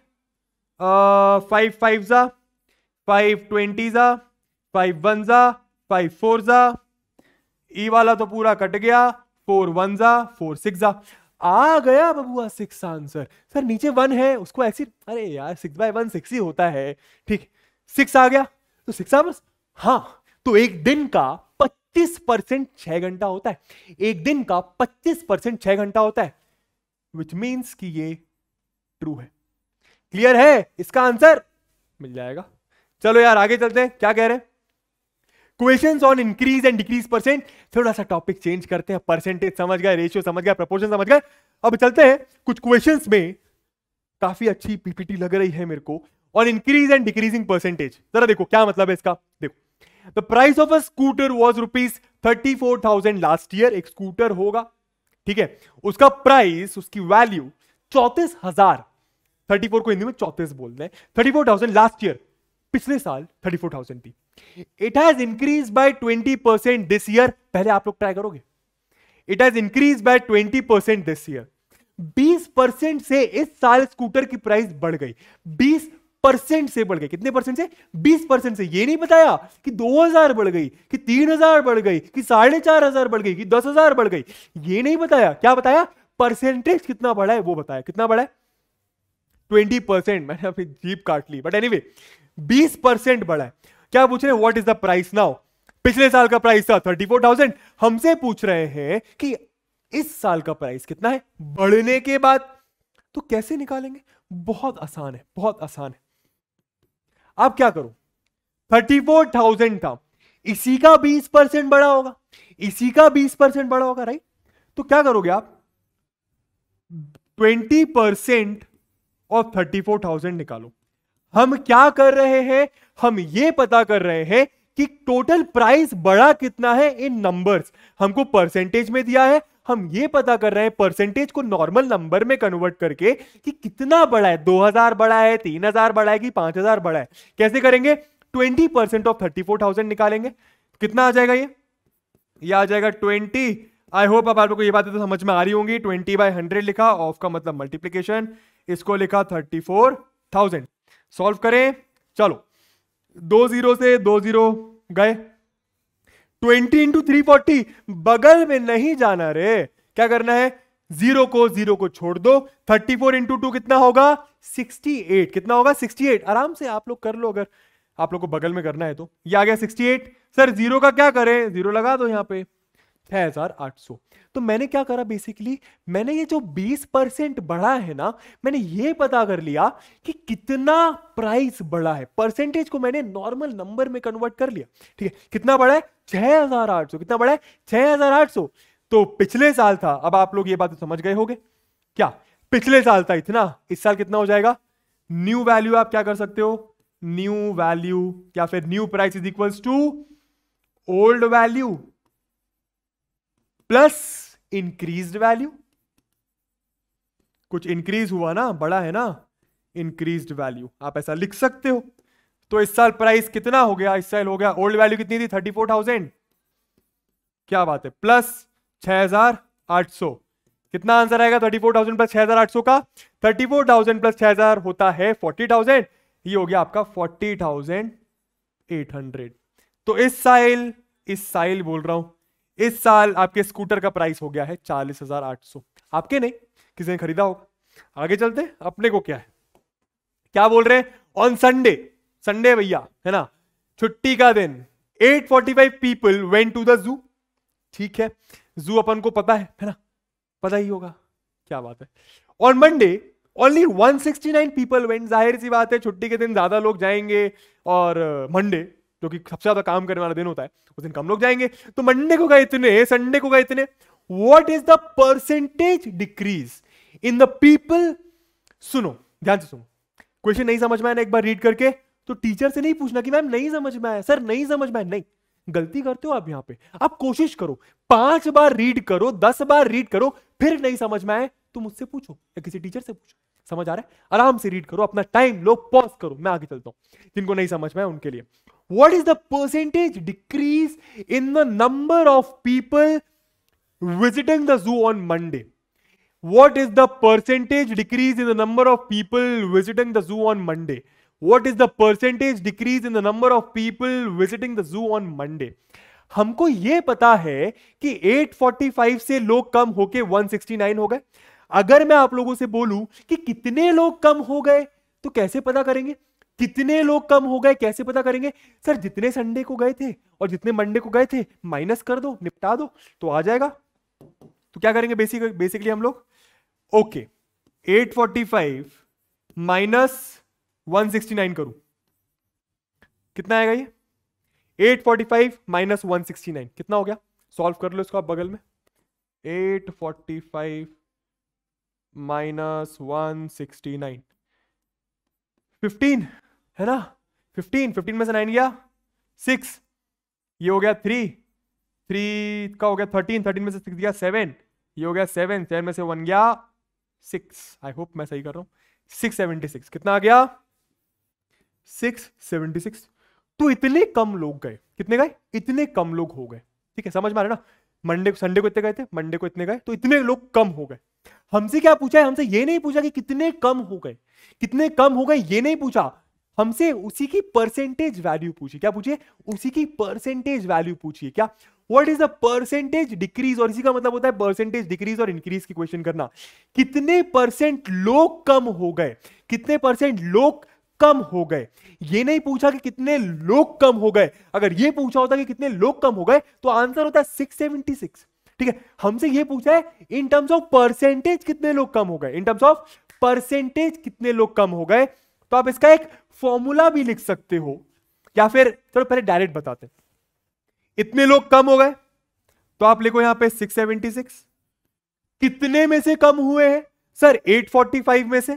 5 5 जा 5 20 जा 5 1 जा 5 4 जा, ई वाला तो पूरा कट गया, 4 1 जा 4 6 जा, आ गया बबुआ 6 आंसर। सर नीचे 1 है, उसको ऐसे, अरे यार 6/1 6 ही होता है। ठीक, 6 आ गया, तो 6 आवर्स। हाँ, तो एक दिन का 25% 6 घंटा होता है। एक दिन का 25% 6 घंटा होता है, विच मीन्स कि ये ट्रू है। क्लियर है, इसका आंसर मिल जाएगा। चलो यार आगे चलते हैं, क्या कह रहे हैं। Questions on increase and decrease percent. थोड़ा सा टॉपिक चेंज करते हैं। परसेंटेज समझ गए, रेशियो समझ गए, प्रोपोर्शन समझ गए। अब चलते हैं कुछ क्वेश्चंस में, काफी अच्छी पीपीटी लग रही है मेरे को, on increase and decreasing percentage. जरा देखो क्या मतलब है इसका। देखो, the price of a scooter was ₹34,000 last year. एक स्कूटर होगा, ठीक है, उसका प्राइस, उसकी वैल्यू 34,000, 34 को हिंदी में 34 बोलते हैं, 34,000 लास्ट ईयर, पिछले साल 34,000 थी। It has increase by 20% this year. पहले आप लोग ट्राई करोगे। It has increase by 20% this year. 20% से इस साल स्कूटर की प्राइस बढ़ गई। 20% से बढ़ गई। कितने परसेंट से, 20% से। ये नहीं बताया कि 2,000 बढ़ गई, कि 3,000 बढ़ गई, कि 4,500 बढ़ गई, कि 10,000 बढ़ गई। ये नहीं बताया। क्या बताया, परसेंटेज कितना बढ़ा है वो बताया। कितना बढ़ा है, 20%। मैंने अपनी जीभ काट ली, बट एनीवे 20% बढ़ा है। क्या पूछ रहे हैं, what is the price now. पिछले साल का प्राइस था 34,000, हमसे पूछ रहे हैं कि इस साल का प्राइस कितना है बढ़ने के बाद। तो कैसे निकालेंगे, बहुत आसान है, बहुत आसान है। आप क्या करो, 34,000 था, इसी का 20% बड़ा होगा, इसी का 20% बड़ा होगा, राइट? तो क्या करोगे आप, 20% ऑफ 34,000 निकालो। हम क्या कर रहे हैं, हम ये पता कर रहे हैं कि टोटल प्राइस बड़ा कितना है इन नंबर्स। हमको परसेंटेज में दिया है, हम ये पता कर रहे हैं परसेंटेज को नॉर्मल नंबर में कन्वर्ट करके कि कितना बड़ा है, 2000 बड़ा है, 3000 बड़ा है कि 5000 बड़ा है। कैसे करेंगे, 20% ऑफ 34,000 निकालेंगे। कितना आ जाएगा ये आ जाएगा 20। आई होप अब आप लोगों को ये बातें तो समझ में आ रही होंगी। 20/100 लिखा, ऑफ का मतलब मल्टीप्लीकेशन, इसको लिखा 34,000। सॉल्व करें, चलो 2 0 से 2 0 गए। 20 इंटू 340, बगल में नहीं जाना रे, क्या करना है, 0 को छोड़ दो। 34 इंटू 2 कितना होगा, 68। कितना होगा, 68। आराम से आप लोग कर लो, अगर आप लोग को बगल में करना है तो। ये आ गया 68। सर 0 का क्या करें, 0 लगा दो यहां पे, 6800। तो मैंने क्या करा, बेसिकली मैंने ये जो 20% बढ़ा है ना, मैंने ये पता कर लिया कि कितना प्राइस बढ़ा है। परसेंटेज को मैंने नॉर्मल नंबर में कन्वर्ट कर लिया, ठीक है। कितना बढ़ा है, 6800। कितना बढ़ा है, 6800। तो पिछले साल था, अब आप लोग ये बात समझ गए होंगे क्या, पिछले साल था इतना, इस साल कितना हो जाएगा। न्यू वैल्यू आप क्या कर सकते हो, न्यू वैल्यू या फिर new price is equals to old value plus increased value. कुछ इंक्रीज हुआ ना, बड़ा है ना, इंक्रीज्ड वैल्यू आप ऐसा लिख सकते हो। तो इस साल प्राइस कितना हो गया, इस साल हो गया, ओल्ड वैल्यू कितनी थी, 34,000, क्या बात है, प्लस 6,800। कितना आंसर आएगा, 34,000 प्लस 6,800 का, 34,000 प्लस 6,000 होता है 40,000। ये हो गया आपका 40,800। तो इस साल बोल रहा हूं, इस साल आपके स्कूटर का प्राइस हो गया है 40,800। आपके नहीं, किसी ने खरीदा होगा। आगे चलते, अपने को क्या है, क्या बोल रहे हैं, ऑन संडे भैया, है ना, छुट्टी का दिन, 845 people went to the zoo. ठीक है, जू अपन को पता है ना, पता ही होगा, क्या बात है। On Monday only 169 people went. जाहिर सी बात है, छुट्टी के दिन ज्यादा लोग जाएंगे, और मंडे जो कि सबसे ज्यादा काम करने वाला दिन होता है, उस दिन कम लोग जाएंगे। तो मंडे को गए इतने, संडे को गए इतने। What is the percentage decrease in the people. सुनो, ध्यान से सुनो, क्वेश्चन नहीं समझ में आया ना, एक बार रीड करके, तो टीचर से नहीं पूछना कि मैम नहीं समझ में आया, सर नहीं समझ में आया, नहीं, गलती करते हो आप यहां पे। आप कोशिश करो, 5 बार रीड करो, 10 बार रीड करो, फिर नहीं समझ में आए तो मुझसे पूछो या किसी टीचर से पूछो। समझ आ रहा है, आराम से रीड करो, अपना टाइम लो, पॉज करो, मैं आगे चलता हूं जिनको नहीं समझ में आया उनके लिए। What is the percentage decrease in the number of people visiting the zoo on Monday? What is the percentage decrease in the number of people visiting the zoo on Monday? What is the percentage decrease in the number of people visiting the zoo on Monday? हमको ये पता है कि 845 से लोग कम होके 169 हो गए। अगर मैं आप लोगों से बोलूं कि कितने लोग कम हो गए, तो कैसे पता करेंगे, कितने लोग कम हो गए कैसे पता करेंगे। सर जितने संडे को गए थे और जितने मंडे को गए थे माइनस कर दो, निपटा दो, तो आ जाएगा। तो क्या करेंगे बेसिकली हम लोग, ओके 845 माइनस 169 करूं, कितना आएगा ये, 845 माइनस 169 कितना हो गया, सॉल्व कर लो इसको आप बगल में। 845 माइनस 169 15 है ना, 15 में से 9 गया 6, ये हो गया 3 का हो गया 13 में से 6 गया 7, ये हो गया 7 में से 1 गया 6। आई होप मैं सही कर रहा हूं, 676 कितना आ गया, 676। तो इतने कम लोग गए, कितने गए, इतने कम लोग हो गए। ठीक है, समझ में आ रहा है ना, मंडे संडे को इतने गए थे, मंडे को इतने गए, तो इतने लोग कम हो गए। हमसे क्या पूछा है, हमसे ये नहीं पूछा कि कितने कम हो गए, कितने कम हो गए ये नहीं पूछा, हमसे उसी की परसेंटेज वैल्यू पूछी। क्या पूछिए, उसी की परसेंटेज वैल्यू पूछिए। क्या, what is the percentage decrease, और इसी का मतलब होता है परसेंटेज डिक्रीज और इंक्रीज की क्वेश्चन करना। कितने परसेंट लोग कम हो गए, कितने परसेंट लोग कम हो गए, ये नहीं पूछा कि कितने लोग कम हो गए। अगर ये पूछा होता कि कितने लोग कम हो गए तो आंसर होता है 676। ठीक है, हमसे ये पूछा है इन टर्म्स ऑफ परसेंटेज कितने लोग कम हो गए, इन टर्म्स ऑफ परसेंटेज कितने लोग कम हो गए। तो आप इसका एक फॉर्मूला भी लिख सकते हो, या फिर चलो पहले डायरेक्ट बताते हैं। इतने लोग कम हो गए, तो आप लिखो यहां पे 676। कितने में से कम हुए हैं सर? 845 में से।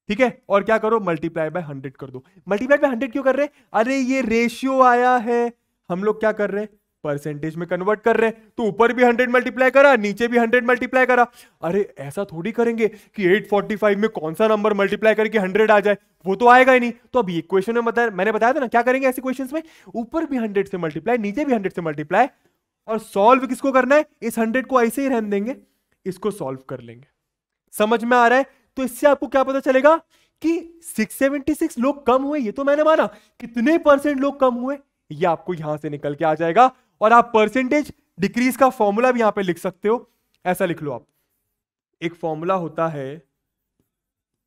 ठीक है, और क्या करो, मल्टीप्लाई बाय 100 कर दो। मल्टीप्लाई बाय 100 क्यों कर रहे हैं? अरे ये रेशियो आया है, हम लोग क्या कर रहे हैं, परसेंटेज में कन्वर्ट कर रहे हैं। तो ऊपर भी 100 मल्टीप्लाई करा, नीचे भी 100 मल्टीप्लाई करा। अरे ऐसा थोड़ी करेंगे कि 845 में कौन सा नंबर मल्टीप्लाई करके 100 आ जाए, वो तो आएगा ही नहीं। तो अब इक्वेशन में मैंने बताया था ना क्या करेंगे ऐसे क्वेश्चंस में, ऊपर भी 100 से मल्टीप्लाई, नीचे भी 100 से मल्टीप्लाई, और सॉल्व किसको करना है, इस 100 को ऐसे ही रहने देंगे, इसको सॉल्व कर लेंगे। समझ में आ रहा है? तो इससे आपको क्या पता चलेगा कि 676 लोग कम हुए, ये तो मैंने माना, कितने परसेंट लोग कम हुए ये आपको यहां से निकल के आ जाएगा। और आप परसेंटेज डिक्रीज का फॉर्मूला भी यहां पे लिख सकते हो। ऐसा लिख लो आप, एक फॉर्मूला होता है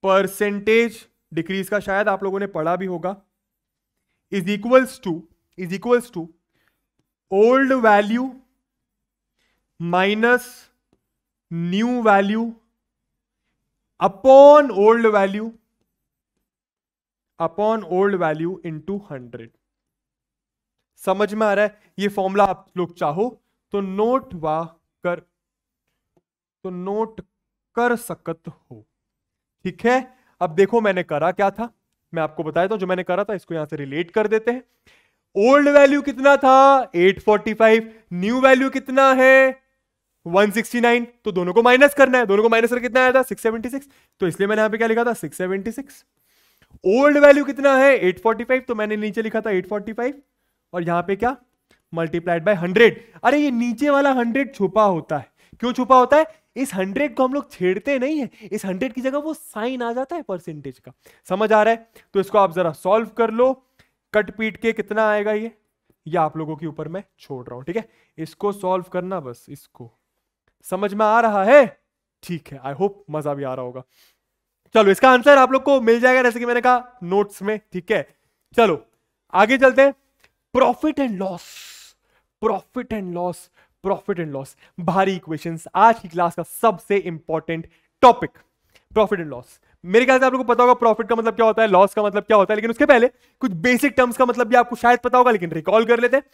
परसेंटेज डिक्रीज का, शायद आप लोगों ने पढ़ा भी होगा, is equals to old value minus new value upon old value into 100। समझ में आ रहा है? ये फॉर्मूला आप लोग चाहो तो नोट कर सकते हो। ठीक है, अब देखो मैंने करा क्या था, मैं आपको बताया था जो मैंने करा था, इसको यहां से रिलेट कर देते हैं। ओल्ड वैल्यू कितना था 845, न्यू वैल्यू कितना है 169, तो दोनों को माइनस करना है, दोनों को माइनस करके कितना आया था 676, तो इसलिए मैंने यहां पे क्या लिखा था 676। ओल्ड वैल्यू कितना है 845, तो मैंने नीचे लिखा था 845, और यहां पे क्या मल्टीप्लाइड बाय 100। अरे ये नीचे वाला 100 छुपा होता है, क्यों छुपा होता है? इस 100 को हम लोग छेड़ते नहीं है, इस 100 की जगह वो साइन आ जाता है परसेंटेज का। समझ आ रहा है? तो इसको आप जरा सॉल्व कर लो, कट पीट के कितना आएगा ये आप लोगों के ऊपर मैं छोड़ रहा हूं। ठीक है, इसको सॉल्व करना, बस इसको समझ में आ रहा है? ठीक है, आई होप मजा भी आ रहा होगा। चलो इसका आंसर आप लोग को मिल जाएगा जैसे कि मैंने कहा नोट्स में। ठीक है, चलो आगे चलते हैं। प्रॉफिट एंड लॉस, भारी इक्वेशंस, आज की क्लास का सबसे important topic, profit and loss. मेरे ख्याल से आप लोगों को पता होगा प्रॉफिट का मतलब क्या होता है, लॉस का मतलब क्या होता है, लेकिन उसके पहले कुछ बेसिक टर्म्स का मतलब भी आपको शायद पता होगा, लेकिन रिकॉल कर लेते हैं।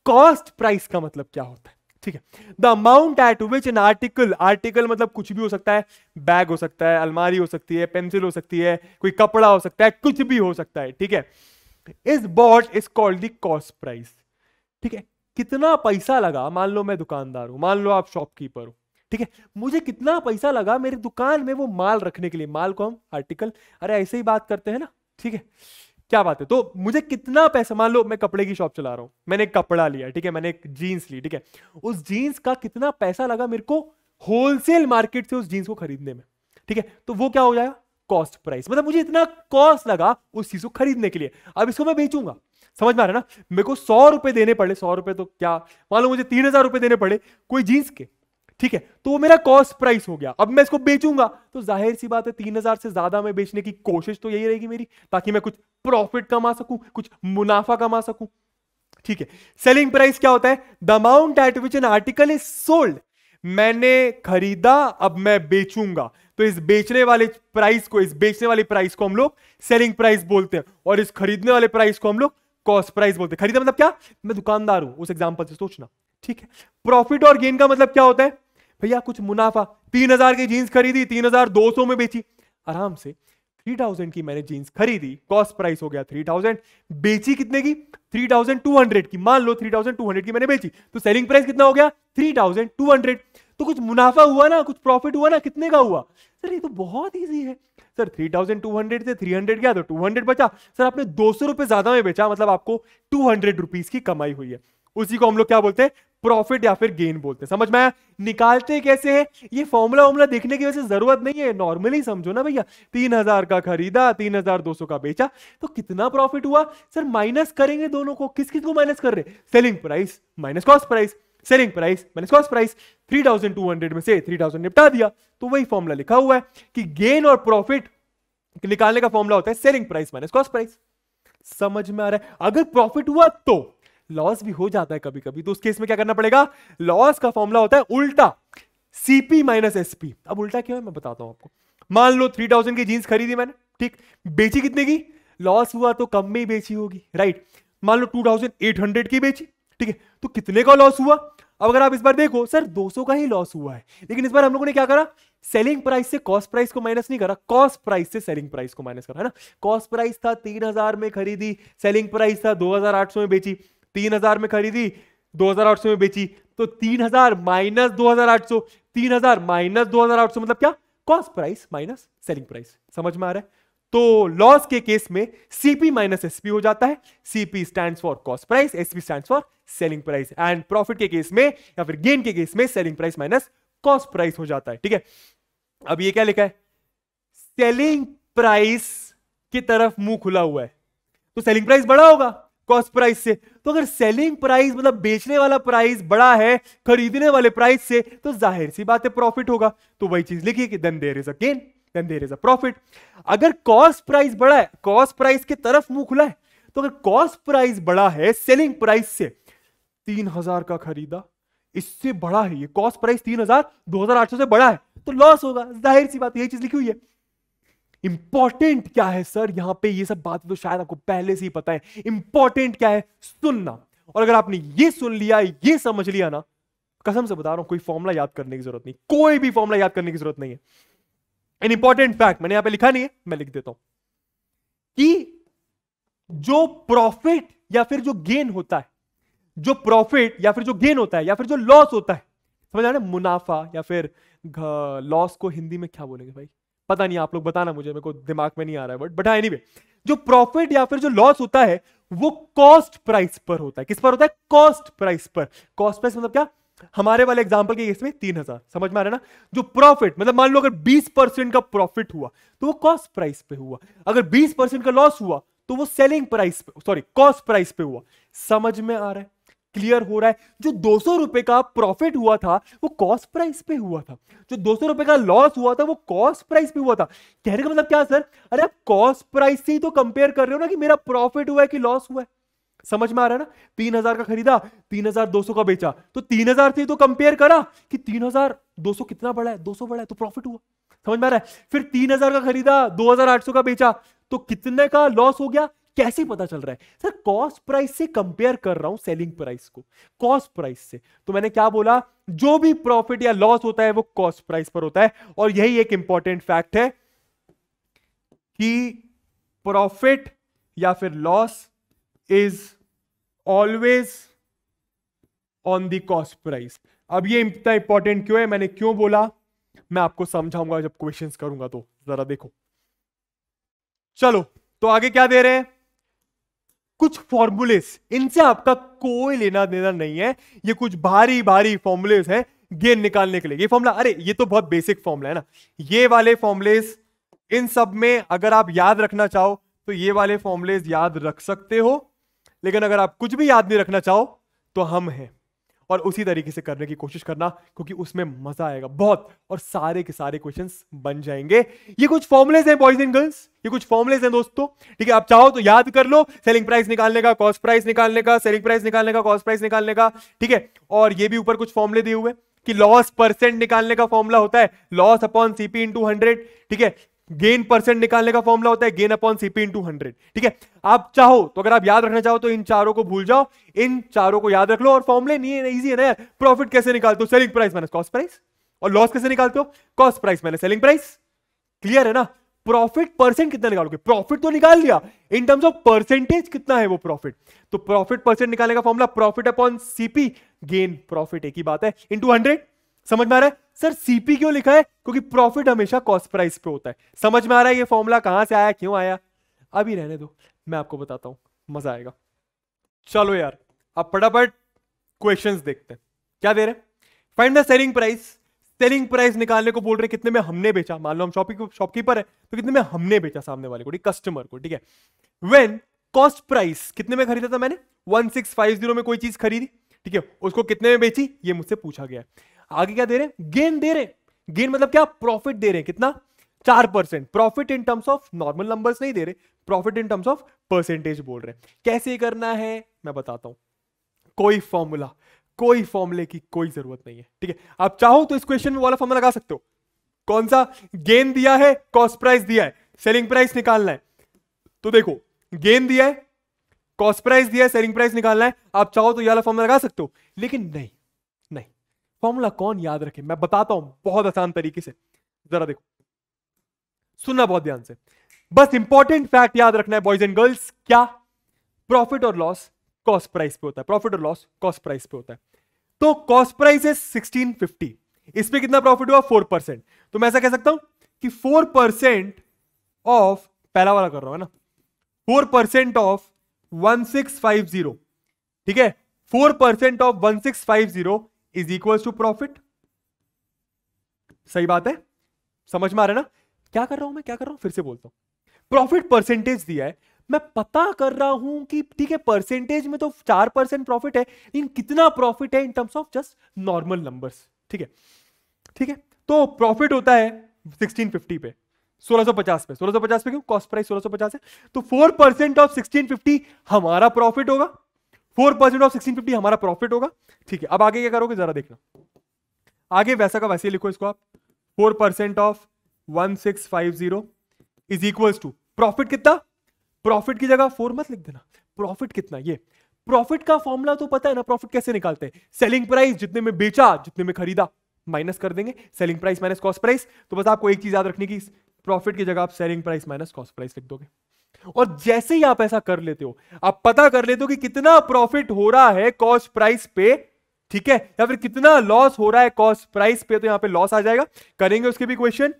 कॉस्ट प्राइस का मतलब क्या होता है? ठीक है, the amount at which an article मतलब कुछ भी हो सकता है, बैग हो सकता है, अलमारी हो सकती है, पेंसिल हो सकती है, कोई कपड़ा हो सकता है, कुछ भी हो सकता है। ठीक है, is bought is called the cost price. ठीक है, कितना पैसा लगा, मान लो मैं दुकानदार हूं, मान लो आप शॉपकीपर हो। ठीक है, मुझे कितना पैसा लगा मेरी दुकान में वो माल रखने के लिए, माल को हम आर्टिकल, अरे ऐसे ही बात करते हैं ना। ठीक है, क्या बात है, तो मुझे कितना पैसा, मान लो मैं कपड़े की शॉप चला रहा हूं, मैंने एक कपड़ा लिया, ठीक है, मैंने एक जीन्स ली, ठीक है, उस जीन्स का कितना पैसा लगा मेरे को होलसेल मार्केट से उस जीन्स को खरीदने में। ठीक है, तो वो क्या हो जाएगा, कॉस्ट प्राइस। मतलब मुझे इतना कॉस्ट लगा उस चीज को खरीदने के लिए, अब इसको मैं बेचूंगा। समझ में आ रहा है ना? मेरे को 100 रुपए देने पड़े, 100 रुपए तो क्या, मान लो मुझे 3000 रुपए देने पड़े कोई जीन्स के। ठीक है, तो वो मेरा कॉस्ट प्राइस हो गया। अब मैं इसको बेचूंगा तो जाहिर सी बात है 3000 से ज्यादा में बेचने की कोशिश तो यही रहेगी मेरी, ताकि मैं कुछ प्रॉफिट कमा सकूं, कुछ मुनाफा कमा सकूं। ठीक है, सेलिंग प्राइस क्या होता है, the amount at which an article is sold. मैंने खरीदा, अब मैं बेचूंगा, तो इस बेचने वाले प्राइस को, इस बेचने वाली प्राइस को हम लोग सेलिंग प्राइस बोलते हैं, और इस खरीदने वाले प्राइस को हम लोग कॉस्ट प्राइस बोलते हैं। खरीदा मतलब क्या, मैं दुकानदार हूं, उस एग्जांपल से सोचना। ठीक है, प्रॉफिट और गेन का मतलब क्या होता है, भैया कुछ मुनाफा, 3000 की जीन्स खरीदी, 3200 में बेची, आराम से 3000 की मैंने जीन्स खरीदी, कॉस्ट प्राइस हो गया 3000, बेची कितने की, 3200 की, मान लो 3200 की मैंने बेची, तो सेलिंग प्राइस कितना हो गया 3200। तो कुछ मुनाफा हुआ ना, कुछ प्रॉफिट हुआ ना, कितने का हुआ सर, ये तो बहुत इजी है सर, 3200 से 300 गया तो 200 बचा सर, आपने 200 रुपए ज्यादा में बेचा, मतलब आपको 200 रुपीज की कमाई हुई है। उसी को हम लोग क्या बोलते हैं, प्रॉफिट या फिर गेन बोलते हैं। समझ में आया? निकालते कैसे हैं, ये फॉर्मूला देखने की वजह से जरूरत नहीं है, नॉर्मली समझो ना भैया, 3000 का खरीदा, 3200 का बेचा, तो कितना प्रॉफिट हुआ सर, माइनस करेंगे दोनों को, किस किस को माइनस कर रहे, selling price minus cost price, selling price minus cost price, 3200 में से 3000 निपटा दिया, तो वही फॉर्मूला लिखा हुआ है कि गेन और प्रॉफिट निकालने का फॉर्मूला होता है selling price minus cost price. समझ में आ रहा है? अगर प्रॉफिट हुआ तो लॉस भी हो जाता है कभी कभी, तो उस केस में क्या करना पड़ेगा, लॉस का फॉर्मूला होता है उल्टा, सीपी माइनस एसपी। अब उल्टा क्यों है मैं बताता हूं आपको। मान लो 3000 की जीन्स खरीदी मैंने, ठीक, बेची कितने की, लॉस हुआ तो कम में ही बेची होगी, राइट। मान लो 2800 की बेची, ठीक है, तो कितने का लॉस हुआ? अब अगर आप इस बार देखो सर 200 का ही लॉस हुआ है, लेकिन इस बार हम लोगों ने क्या करा, सेलिंग प्राइस से कॉस्ट प्राइस को माइनस नहीं करा, कॉस्ट प्राइस से सेलिंग प्राइस को माइनस करा, है ना। कॉस्ट प्राइस था 3000 में खरीदी, सेलिंग प्राइस था 2800 में बेची, 3000 में खरीदी 2800 में बेची, तो 3000 माइनस 2800, 3000 माइनस 2800 मतलब क्या, cost price minus selling price. समझ में आ रहा है? तो लॉस के केस में सीपी माइनस एसपी हो जाता है, CP stands for cost price, SP stands for selling price, and profit के केस में या फिर गेन के केस में selling price minus cost price हो जाता है। ठीक है, अब ये क्या लिखा है, सेलिंग प्राइस की तरफ मुंह खुला हुआ है, तो सेलिंग प्राइस बड़ा होगा कॉस्ट प्राइस से, तो अगर सेलिंग प्राइस मतलब बेचने वाला प्राइस बड़ा है खरीदने वाले प्राइस से, तो जाहिर सी बात है प्रॉफिट होगा। तो वही चीज लिखिए कि then there is a gain, then there is a profit. अगर कॉस्ट प्राइस बड़ा है, कॉस्ट प्राइस की तरफ मुंह खुला है, तो अगर कॉस्ट प्राइस बड़ा है सेलिंग प्राइस से, 3000 का खरीदा, इससे बड़ा है ये कॉस्ट प्राइस 3000, 2800 से बड़ा है, तो लॉस होगा, जाहिर सी बात, यही चीज लिखी हुई है। इंपॉर्टेंट क्या है सर यहां पे, ये सब बात तो शायद आपको पहले से ही पता है, इंपॉर्टेंट क्या है, सुनना। और अगर आपने ये सुन लिया, ये समझ लिया ना, कसम से बता रहा हूं कोई फॉर्मूला याद करने की जरूरत नहीं, कोई भी फॉर्मूला याद करने की जरूरत नहीं है। एन इंपॉर्टेंट फैक्ट मैंने यहां पे लिखा नहीं है, मैं लिख देता हूं कि जो प्रॉफिट या फिर जो गेन होता है, जो प्रॉफिट या फिर जो गेन होता है या फिर जो लॉस होता है, समझ आ रहा है, मुनाफा या फिर लॉस को हिंदी में क्या बोलेंगे भाई, पता नहीं, आप लोग बताना मुझे, मेरे को दिमाग में नहीं आ रहा है वर्ड, बट एनीवे, जो प्रॉफिट या फिर जो लॉस होता है वो कॉस्ट प्राइस पर होता है। किस पर होता है? कॉस्ट प्राइस पर। कॉस्ट प्राइस मतलब क्या, हमारे वाले एग्जांपल के केस में 3000, समझ में आ रहा है ना। जो प्रॉफिट मतलब मान लो अगर 20% का प्रॉफिट हुआ तो वो कॉस्ट प्राइस पे हुआ, अगर 20% का लॉस हुआ तो वो सेलिंग प्राइस पे, सॉरी कॉस्ट प्राइस पे हुआ। समझ में आ रहा है, क्लियर हो रहा है? जो 200 रुपए का प्रॉफिट हुआ था वो कॉस्ट प्राइस पे हुआ था, जो 200 रुपए का लॉस हुआ था वो कॉस्ट प्राइस पे हुआ था। कहने का मतलब क्या सर, अरे आप कॉस्ट प्राइस से ही तो कंपेयर कर रहे हो ना कि मेरा प्रॉफिट हुआ है कि लॉस हुआ है। समझ में आ रहा है ना, 3000 का खरीदा, 3200 का बेचा, तो 3000 से ही तो कंपेयर करा कि 3200 कितना बड़ा है, 200 बड़ा है, तो प्रॉफिट हुआ। समझ में आ रहा है? फिर 3000 का खरीदा, 2800 का बेचा, तो कितने का लॉस हो गया, कैसे पता चल रहा है सर? कॉस्ट प्राइस से कंपेयर कर रहा हूं सेलिंग प्राइस को, कॉस्ट प्राइस से। तो मैंने क्या बोला, जो भी प्रॉफिट या लॉस होता है वो कॉस्ट प्राइस पर होता है। और यही एक इंपॉर्टेंट फैक्ट है कि प्रॉफिट या फिर loss is always on the cost price. अब ये इतना इंपॉर्टेंट क्यों है, मैंने क्यों बोला, मैं आपको समझाऊंगा जब क्वेश्चंस करूंगा, तो जरा देखो। चलो, तो आगे क्या दे रहे हैं, कुछ फॉर्मूलेस, इनसे आपका कोई लेना देना नहीं है, ये कुछ भारी भारी फॉर्मूलेस हैं गेन निकालने के लिए। ये फॉर्मूला, अरे ये तो बहुत बेसिक फॉर्मूला है ना, ये वाले फॉर्मूलेस, इन सब में अगर आप याद रखना चाहो तो ये वाले फॉर्मूलेस याद रख सकते हो, लेकिन अगर आप कुछ भी याद नहीं रखना चाहो तो हम हैं, और उसी तरीके से करने की कोशिश करना, क्योंकि उसमें मजा आएगा बहुत, और सारे के सारे क्वेश्चंस बन जाएंगे। ये कुछ फॉर्मुलेज हैं बॉयज एंड गर्ल्स, ये कुछ फॉर्मुलेज हैं दोस्तों, ठीक है। आप चाहो तो याद कर लो, सेलिंग प्राइस निकालने का, कॉस्ट प्राइस निकालने का, सेलिंग प्राइस निकालने का, कॉस्ट प्राइस निकालने का, ठीक है। और ये भी ऊपर कुछ फॉर्मुले दिए हुए कि लॉस परसेंट निकालने का फॉर्मुला होता है लॉस अपॉन सीपी इंटू 100, ठीक है। गेन परसेंट निकालने का फॉर्मुला होता है गेन अपॉन सीपी इंटू 100, ठीक है। आप चाहो तो, अगर आप याद रखना चाहो तो इन चारों को भूल जाओ, इन चारों को याद रख लो। और फॉर्मुले नहीं है, इजी है ना यार। प्रॉफिट कैसे निकालते हो, selling price minus cost price, और लॉस कैसे निकालते हो, cost price minus selling price. Clear है ना? प्रॉफिट परसेंट कितना निकालोगे, प्रॉफिट तो निकाल लिया, इन टर्म्स ऑफ परसेंटेज कितना है वो प्रॉफिट, तो प्रॉफिट परसेंट निकालने का formula profit upon CP, gain profit एक ही बात है, इंटू 100। समझ में आ रहा है? सर सीपी क्यों लिखा है, क्योंकि प्रॉफिट हमेशा कॉस्ट प्राइस पे होता है। समझ में आ रहा है ये फॉर्मूला कहां से आया, क्यों आया? अभी रहने दो, मैं आपको बताता हूं, मजा आएगा। चलो यार, अब फटाफट क्वेश्चंस देखते हैं। क्या दे रहे हैं, find the selling price. Selling price निकालने को बोल रहे कितने में हमने बेचा, मान लो हम शॉपकीपर है तो कितने में हमने बेचा सामने वाले को, कस्टमर को, ठीक है। व्हेन कॉस्ट प्राइस, कितने में खरीदा था मैंने, 1650 में कोई चीज खरीदी, ठीक है, उसको कितने में बेची ये मुझसे पूछा गया है। आगे क्या दे रहे हैं, गेन दे रहे हैं। गेन मतलब क्या, प्रॉफिट दे रहे हैं, कितना, 4%। Profit in terms of normal numbers नहीं दे रहे, profit in terms of percentage बोल रहे हैं। कैसे करना है मैं बताता हूं, कोई फॉर्मूला, कोई फॉर्मूले की कोई जरूरत नहीं है, ठीक है। आप चाहो तो इस क्वेश्चन में वाला फॉर्मूला लगा सकते हो। कौन सा, गेन दिया है, कॉस्ट प्राइस दिया है, सेलिंग प्राइस निकालना है, तो देखो गेन दिया है, कॉस्ट प्राइस दिया है, सेलिंग प्राइस निकालना है, आप चाहो तो ये वाला फॉर्मूला लगा सकते हो, लेकिन नहीं नहीं, फॉर्मूला कौन याद रखे, मैं बताता हूं बहुत आसान तरीके से, जरा देखो, सुनना बहुत ध्यान से, बस इंपॉर्टेंट फैक्ट याद रखना है बॉयज एंड गर्ल्स, क्या प्रॉफिट और लॉस कॉस्ट प्राइस पे होता है, प्रॉफिट और लॉस कॉस्ट प्राइस पे होता है। तो कॉस्ट प्राइस है 1650, इस पे कितना प्रॉफिट हुआ 4%, तो मैं ऐसा कह सकता हूं कि 4% ऑफ, पहला वाला कर रहा हूं है ना, 4% ऑफ 1650, ठीक है, 4% of 1650 is equal to profit. सही बात है, समझ में आ रहा है ना क्या कर रहा हूं मैं, क्या कर रहा हूं, फिर से बोलता हूं, प्रॉफिट परसेंटेज दिया है, मैं पता कर रहा हूं कि ठीक है परसेंटेज में तो 4% प्रॉफिट है, लेकिन कितना प्रॉफिट है in terms of just normal numbers, ठीक है, ठीक है, तो प्रॉफिट होता है 1650 पे, 1650 पे, 1650 पे क्यों, कॉस्ट प्राइस 1650 है, तो 4% ऑफ 1650 हमारा प्रॉफिट होगा, 4% ऑफ 1650 हमारा प्रॉफिट होगा, ठीक है। अब आगे क्या करोगे जरा देखना, आगे वैसा का वैसे लिखो इसको आप, 4% of 1650 is equals to profit कितना, प्रॉफिट की जगह 4 मत लिख देना, प्रॉफिट कितना, ये प्रॉफिट का फॉर्मूला तो पता है ना, प्रॉफिट कैसे निकालते हैं, सेलिंग प्राइस जितने में बेचा जितने में खरीदा माइनस कर देंगे, selling price minus cost price, तो बस आपको एक चीज याद रखनी की प्रॉफिट की जगह आप selling price minus cost price लिख दोगे, और जैसे ही आप ऐसा कर लेते हो, आप पता कर लेते हो कि कितना प्रॉफिट हो रहा है कॉस्ट प्राइस पे, ठीक है, या फिर कितना लॉस हो रहा है कॉस्ट प्राइस पे, तो यहां पे लॉस आ जाएगा, करेंगे उसके भी क्वेश्चन।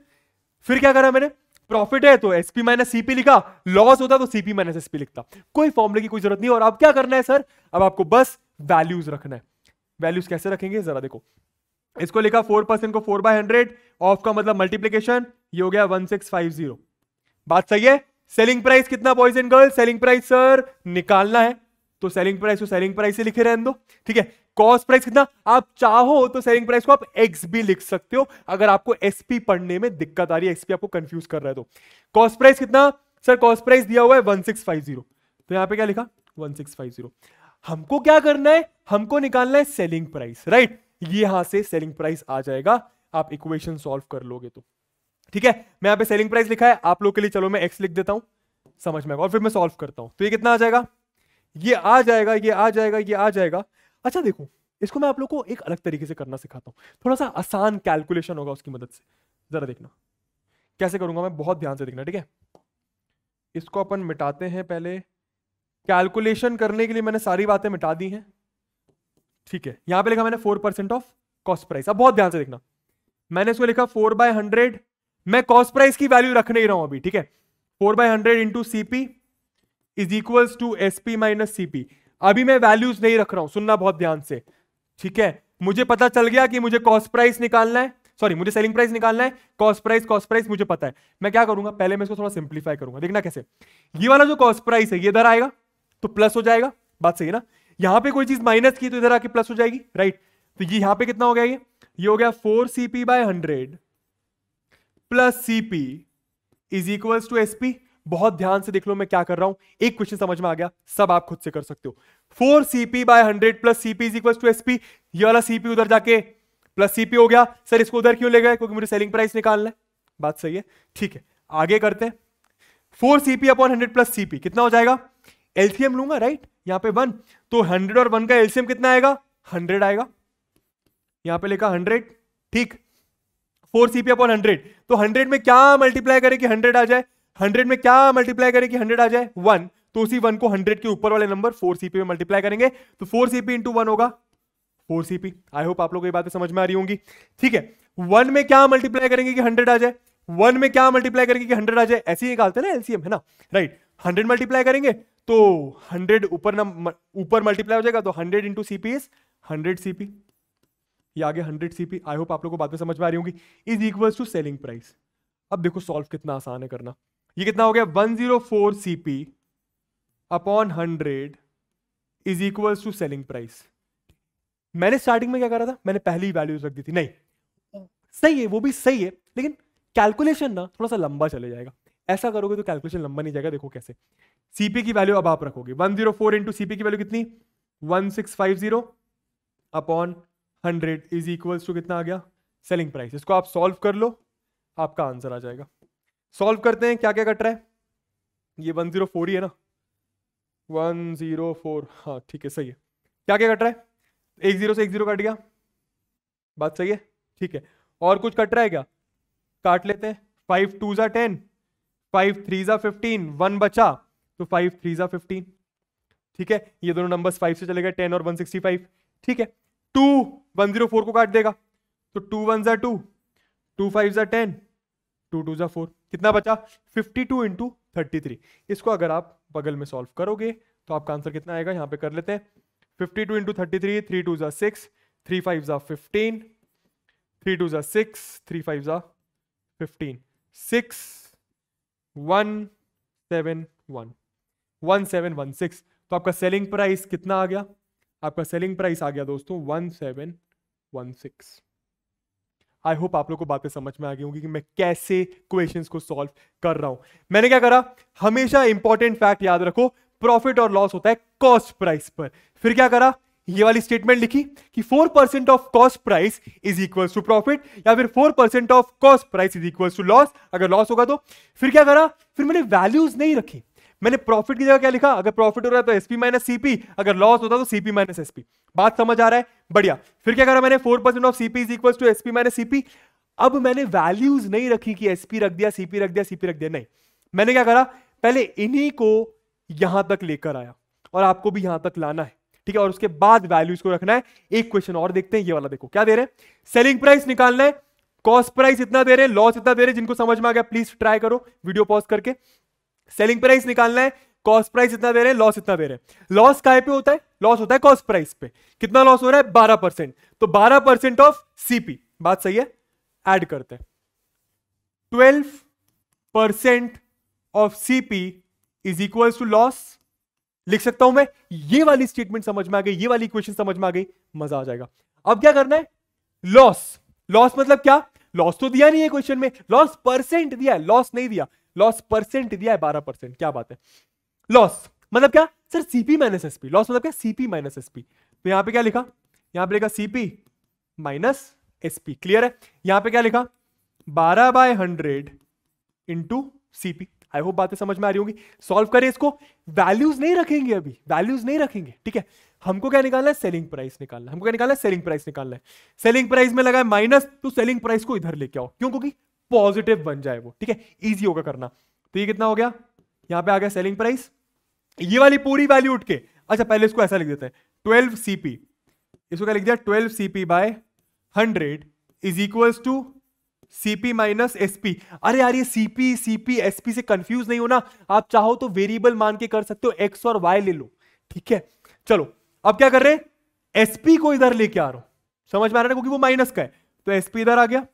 फिर क्या करा मैंने, प्रॉफिट है तो एसपी माइनस सीपी लिखा, लॉस होता तो सीपी माइनस एसपी लिखता, कोई फॉर्मूले की कोई जरूरत नहीं। और अब क्या करना है सर, अब आपको बस वैल्यूज रखना है, वैल्यूज कैसे रखेंगे जरा देखो, इसको लिखा 4% को 4/100, ऑफ का मतलब मल्टीप्लीकेशन, ये हो गया 1650, बात सही है। सेलिंग प्राइस कितना boys and girls, selling price sir निकालना है तो सेलिंग प्राइस को सेलिंग प्राइस से लिखे रहने दो, ठीक है। कॉस्ट प्राइस कितना, आप चाहो तो सेलिंग प्राइस को आप एक्स भी लिख सकते हो, अगर आपको एसपी पढ़ने में दिक्कत आ रही है, एक्सपी आपको कंफ्यूज कर रहा है तो। कॉस्ट प्राइस कितना सर, कॉस्ट प्राइस दिया हुआ है 1650, तो यहां पे क्या लिखा 1650, हमको क्या करना है, हमको निकालना है सेलिंग प्राइस, राइट, यहां से सेलिंग प्राइस आ जाएगा, आप इक्वेशन सॉल्व कर लोगे तो, ठीक है। मैं यहां पे सेलिंग प्राइस लिखा है आप लोग के लिए, चलो मैं एक्स लिख देता हूं, समझ में आएगा, और फिर मैं सॉल्व करता हूं, तो ये कितना आ जाएगा, ये आ जाएगा, ये आ जाएगा, ये आ जाएगा। अच्छा देखो, इसको मैं आप लोग को एक अलग तरीके से करना सिखाता हूं, थोड़ा सा आसान कैलकुलेशन होगा उसकी मदद से, जरा देखना कैसे करूंगा मैं, बहुत ध्यान से देखना, ठीक है। इसको अपन मिटाते हैं पहले, कैलकुलेशन करने के लिए मैंने सारी बातें मिटा दी हैं, ठीक है। यहां पे लिखा मैंने 4% ऑफ कॉस्ट प्राइस, अब बहुत ध्यान से देखना, मैंने इसको लिखा 4/100, मैं कॉस्ट प्राइस की वैल्यू रख नहीं रहा हूं अभी, ठीक है, 4/100 into CP is equals to SP minus CP, अभी मैं वैल्यूज नहीं रख रहा हूं, सुनना बहुत ध्यान से, ठीक है। मुझे पता चल गया कि मुझे कॉस्ट प्राइस निकालना है, सॉरी मुझे सेलिंग प्राइस निकालना है, कॉस्ट प्राइस मुझे पता है, मैं क्या करूंगा, पहले मैं इसको थोड़ा सिंप्लीफाई करूंगा, देखना कैसे, ये वाला जो कॉस्ट प्राइस है ये इधर आएगा तो प्लस हो जाएगा, बात सही है ना, यहां पे कोई चीज माइनस की तो इधर आके प्लस हो जाएगी, राइट, तो ये यहां पे कितना हो गया, ये हो गया 4CP/100 plus CP is equals to SP. बहुत ध्यान से देख लो मैं क्या कर रहा हूं, एक क्वेश्चन समझ में आ गया, सब आप खुद से कर सकते हो, 4CP/100 plus CP is equals to SP, ये वाला सीपी उधर जाके प्लस सीपी हो गया, सर इसको उधर क्यों ले गए, क्योंकि मुझे सेलिंग प्राइस निकालना है, बात सही है, ठीक है। आगे करते हैं, 4CP/100 प्लस सीपी कितना हो जाएगा, एलसीएम लूंगा, राइट, यहां पे 1, तो 100 और 1 का एलसीएम कितना आएगा, 100 आएगा, यहां पे लिखा 100, ठीक, 4CP/100, तो 100 में क्या मल्टीप्लाई करें कि 100 आ जाए, 100 में क्या मल्टीप्लाई करें कि 100 आ जाए, 1, तो उसी 1 को 100 के ऊपर वाले नंबर 4CP में मल्टीप्लाई करेंगे, तो 4CP इंटू 1 होगा 4CP। आई होप आप लोगों को ये बातें समझ में आ रही होंगी, ठीक है। 1 में क्या मल्टीप्लाई करेंगे कि 100 आ जाए, 1 में क्या मल्टीप्लाई करेंगे कि 100 आ जाए, ऐसे ही निकालते हैं ना एलसीएम, है ना, राइट, 100 मल्टीप्लाई करेंगे तो 100 ऊपर मल्टीप्लाई हो जाएगा, तो 100 इंटू सीपी इज 100CP, ये आगे 100CP। आई होप आप लोगों को बातें समझ में आ रही होंगी, is equals to selling price. अब देखो सॉल्व कितना आसान है करना, ये कितना हो गया 104CP upon 100 is equals to selling price. मैंने स्टार्टिंग में क्या करा था, मैंने पहली वैल्यूज रख दी थी, नहीं सही है, वो भी सही है, लेकिन कैलकुलेशन ना थोड़ा सा लंबा चले जाएगा, ऐसा करोगे तो कैलकुलेशन लंबा नहीं जाएगा। देखो कैसे, सीपी की वैल्यू अब आप रखोगे 104 इंटू सीपी की वैल्यू कितनी 1650 अपॉन 100 इज इक्वल्स टू कितना आ गया सेलिंग प्राइस। इसको आप सॉल्व कर लो, आपका आंसर आ जाएगा। सॉल्व करते हैं, क्या क्या कट रहा है, ये 104 ही है ना, 104, हाँ ठीक है, सही है। क्या क्या कट रहा है? एक जीरो से एक जीरो कट गया, बात सही है, ठीक है। और कुछ कट रहा है क्या? काट लेते हैं। 5 2 जा 10, 5 3 जा 15, 1 बचा तो 5 3 जा 15, ठीक है। ये दोनों नंबर्स 5 से चले गए, 10 और 165, ठीक है। 2 104 को काट देगा तो 2 1 जा 2, 2 5 जा 10, 2 2 जा 4, कितना बचा? 52 इंटू 33। इसको अगर आप बगल में सॉल्व करोगे तो आपका आंसर कितना आएगा, यहां पे कर लेते हैं। 52 इंटू 33, 3 2 जा 6, 3 5 जा 15, 3 2 जा 6, 3 5 जा 15, 6 1 7 1 1 7 1 6। तो आपका सेलिंग प्राइस कितना आ गया? आपका सेलिंग प्राइस आ गया दोस्तों 1716। आई होप आप लोग को बातें समझ में आ गई होंगी कि मैं कैसे क्वेश्चंस को सॉल्व कर रहा हूं। मैंने क्या करा, हमेशा इंपॉर्टेंट फैक्ट याद रखो, प्रॉफिट और लॉस होता है कॉस्ट प्राइस पर। फिर क्या करा, ये वाली स्टेटमेंट लिखी कि 4% of cost price is equal to profit, या फिर 4% of cost price is equal to loss, अगर लॉस होगा तो। फिर क्या करा, फिर मैंने वैल्यूज नहीं रखी। मैंने प्रॉफिट की जगह क्या लिखा, अगर प्रॉफिट हो रहा है तो एसपी माइनस सीपी, अगर लॉस होता तो सीपी माइनस एसपी। बात समझ आ रहा है? बढ़िया। फिर क्या करा मैंने, 4% of CP is equal to SP minus CP. अब मैंने वैल्यूज नहीं रखी कि एसपी रख दिया, सीपी रख दिया, सीपी रख दिया, नहीं। मैंने क्या करा, पहले इन्हीं को यहां तक लेकर आया और आपको भी यहां तक लाना है, ठीक है। और उसके बाद वैल्यूज को रखना है। एक क्वेश्चन और देखते हैं, ये वाला देखो क्या दे रहे हैं। सेलिंग प्राइस निकालना है, कॉस्ट प्राइस इतना दे रहे हैं, लॉस इतना दे रहे हैं। जिनको समझ में आ गया प्लीज ट्राई करो वीडियो पॉज करके। सेलिंग प्राइस निकालना है, कॉस्ट प्राइस इतना दे रहे हैं, लॉस इतना दे रहे हैं। लॉस काय पे होता है? लॉस होता है कॉस्ट प्राइस पे। कितना लॉस हो रहा है? 12%। तो 12% ऑफ सीपी, बात सही है, ऐड करते हैं। 12% of CP is equal to loss. लिख सकता हूं मैं। ये वाली स्टेटमेंट समझ में आ गई, ये वाली इक्वेशन समझ में आ गई, मजा आ जाएगा। अब क्या करना है, लॉस। लॉस मतलब क्या? लॉस तो दिया नहीं है क्वेश्चन में, लॉस परसेंट दिया है, लॉस नहीं दिया। लॉस परसेंट दिया है 12%, क्या बात है। लॉस मतलब क्या sir? CP minus SP. Loss मतलब क्या? CP minus SP. तो यहां पे क्या लिखा, यहां पे लिखा सीपी माइनस एसपी। क्लियर है? यहां पे क्या लिखा, 12/100 इंटू सीपी। आई होप बातें समझ में आ रही होंगी। सॉल्व करें इसको। वैल्यूज नहीं रखेंगे, अभी वैल्यूज नहीं रखेंगे, ठीक है। हमको क्या निकालना है? सेलिंग प्राइस निकालना है। हमको क्या निकालना है? सेलिंग प्राइस निकालना है। सेलिंग प्राइस में लगा है माइनस, तो सेलिंग प्राइस को इधर लेके आओ, क्यों? क्योंकि पॉजिटिव बन जाए वो, ठीक है। इजी होगा करना। तो ये कितना हो गया, यहां पे आ गया सेलिंग प्राइस। ये वाली पूरी वैल्यू उठ के, अच्छा पहले इसको ऐसा लिख देते हैं, 12 सीपी। इसको क्या लिख दिया, 12 CP by 100 is equals to CP minus SP. अरे यार ये सीपी सीपी एसपी से कंफ्यूज नहीं होना। आप चाहो तो वेरिएबल मान के कर सकते हो, एक्स और वाई ले लो, ठीक है। चलो अब क्या कर रहे हैं, एसपी को इधर लेके आ रहा हूं, समझ में आ रहा है, क्योंकि वो माइनस का है तो एसपी इधर आ गया,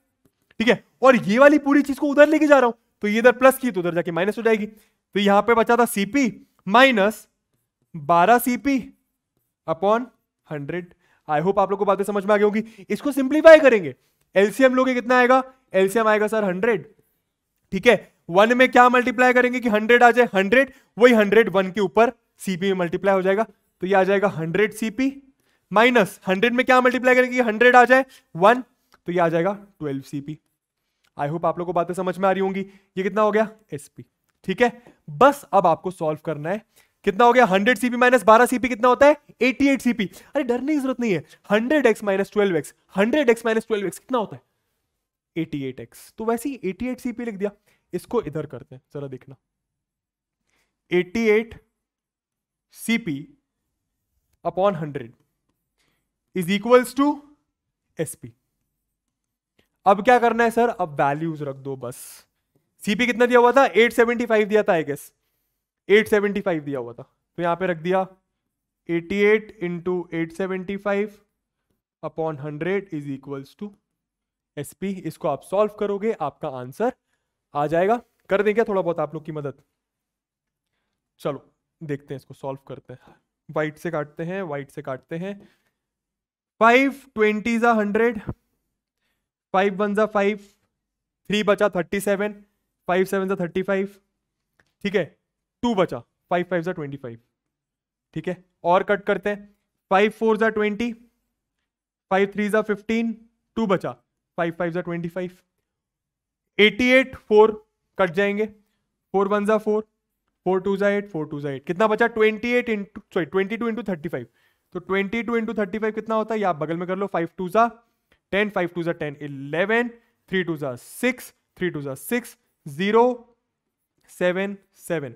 ठीक है। और ये वाली पूरी चीज को उधर लेके जा रहा हूं, तो ये इधर प्लस की तो उधर जाके माइनस हो जाएगी। तो यहां पे बचा था सीपी माइनस 12 सीपी अपॉन 100। आई होप आप लोग को बातें समझ में आ गई होगी। इसको सिंप्लीफाई करेंगे, एलसीएम लोगे, कितना आएगा? एलसीएम आएगा सर 100, ठीक है। 1 में क्या मल्टीप्लाई करेंगे कि 100 आ जाए, 100, वही 100 1 के ऊपर सीपी में मल्टीप्लाई हो जाएगा, तो ये आ जाएगा 100 सीपी माइनस 100 में क्या मल्टीप्लाई करेंगे कि 100 आ जाए 1, तो ये आ जाएगा 12 सीपी। आई होप आप लोग को बातें समझ में आ रही होंगी। ये कितना हो गया? एसपी, ठीक है। बस अब आपको सॉल्व करना है। कितना हो गया? 100 सीपी माइनस 12 सीपी कितना होता है? 88 सीपी। अरे डरने की जरूरत नहीं है, 100x minus 12x, 100x minus 12x कितना होता है? 88x। तो वैसे ही 88 सीपी लिख दिया। इसको इधर करते हैं, जरा देखना, 88 CP upon 100 is equals to SP. अब क्या करना है सर? अब वैल्यूज रख दो बस। सीपी कितना दिया हुआ था? 875 दिया था, आई गेस 875 दिया हुआ था, तो यहां पे रख दिया 88 into 875 upon 100 is equals to SP. इसको आप सॉल्व करोगे, आपका आंसर आ जाएगा। कर दें क्या थोड़ा बहुत आप लोग की मदद? चलो देखते हैं, इसको सॉल्व करते हैं। वाइट से काटते हैं, वाइट से काटते हैं। 5 20 जा 100, 5 1 जा 5, 3 बचा 37, 5 7 जा 35, ठीक है। 2 बचा, 5 5 जा 25, ठीक है। और कट करते हैं, 5 4 जा 20, 5 3 जा 15, 2 बचा, 5 5 जा 25, 88 4 कट जाएंगे, 4 1 जा 4, 4 2 जा 8, 4 2 जा 8, कितना बचा 28 इंटू सॉरी 22 इंटू 35, तो 22 इंटू 35 कितना होता है, ये आप बगल में कर लो, 5 2 जा 10, 5 2 जा 10, 11, 3 2 जा 6, 3 2 जा 6, 0 7 7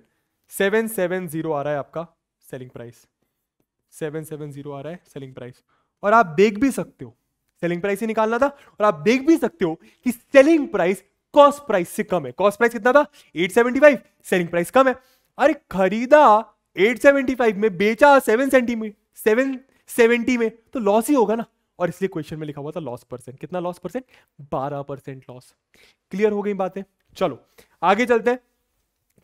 770 आ रहा है आपका सेलिंग प्राइस, 770 आ रहा है सेलिंग प्राइस। और आप देख भी सकते हो, सेलिंग प्राइस ही निकालना था, और आप देख भी सकते हो कि सेलिंग प्राइस कॉस्ट प्राइस से कम है। कॉस्ट प्राइस कितना था 875, सेलिंग प्राइस कम है। अरे खरीदा 875 में, बेचा 770 में, तो लॉस ही होगा ना। और इसलिए क्वेश्चन में लिखा हुआ था लॉस परसेंट, कितना लॉस परसेंट, 12% लॉस। क्लियर हो गई बातें। चलो आगे चलते हैं।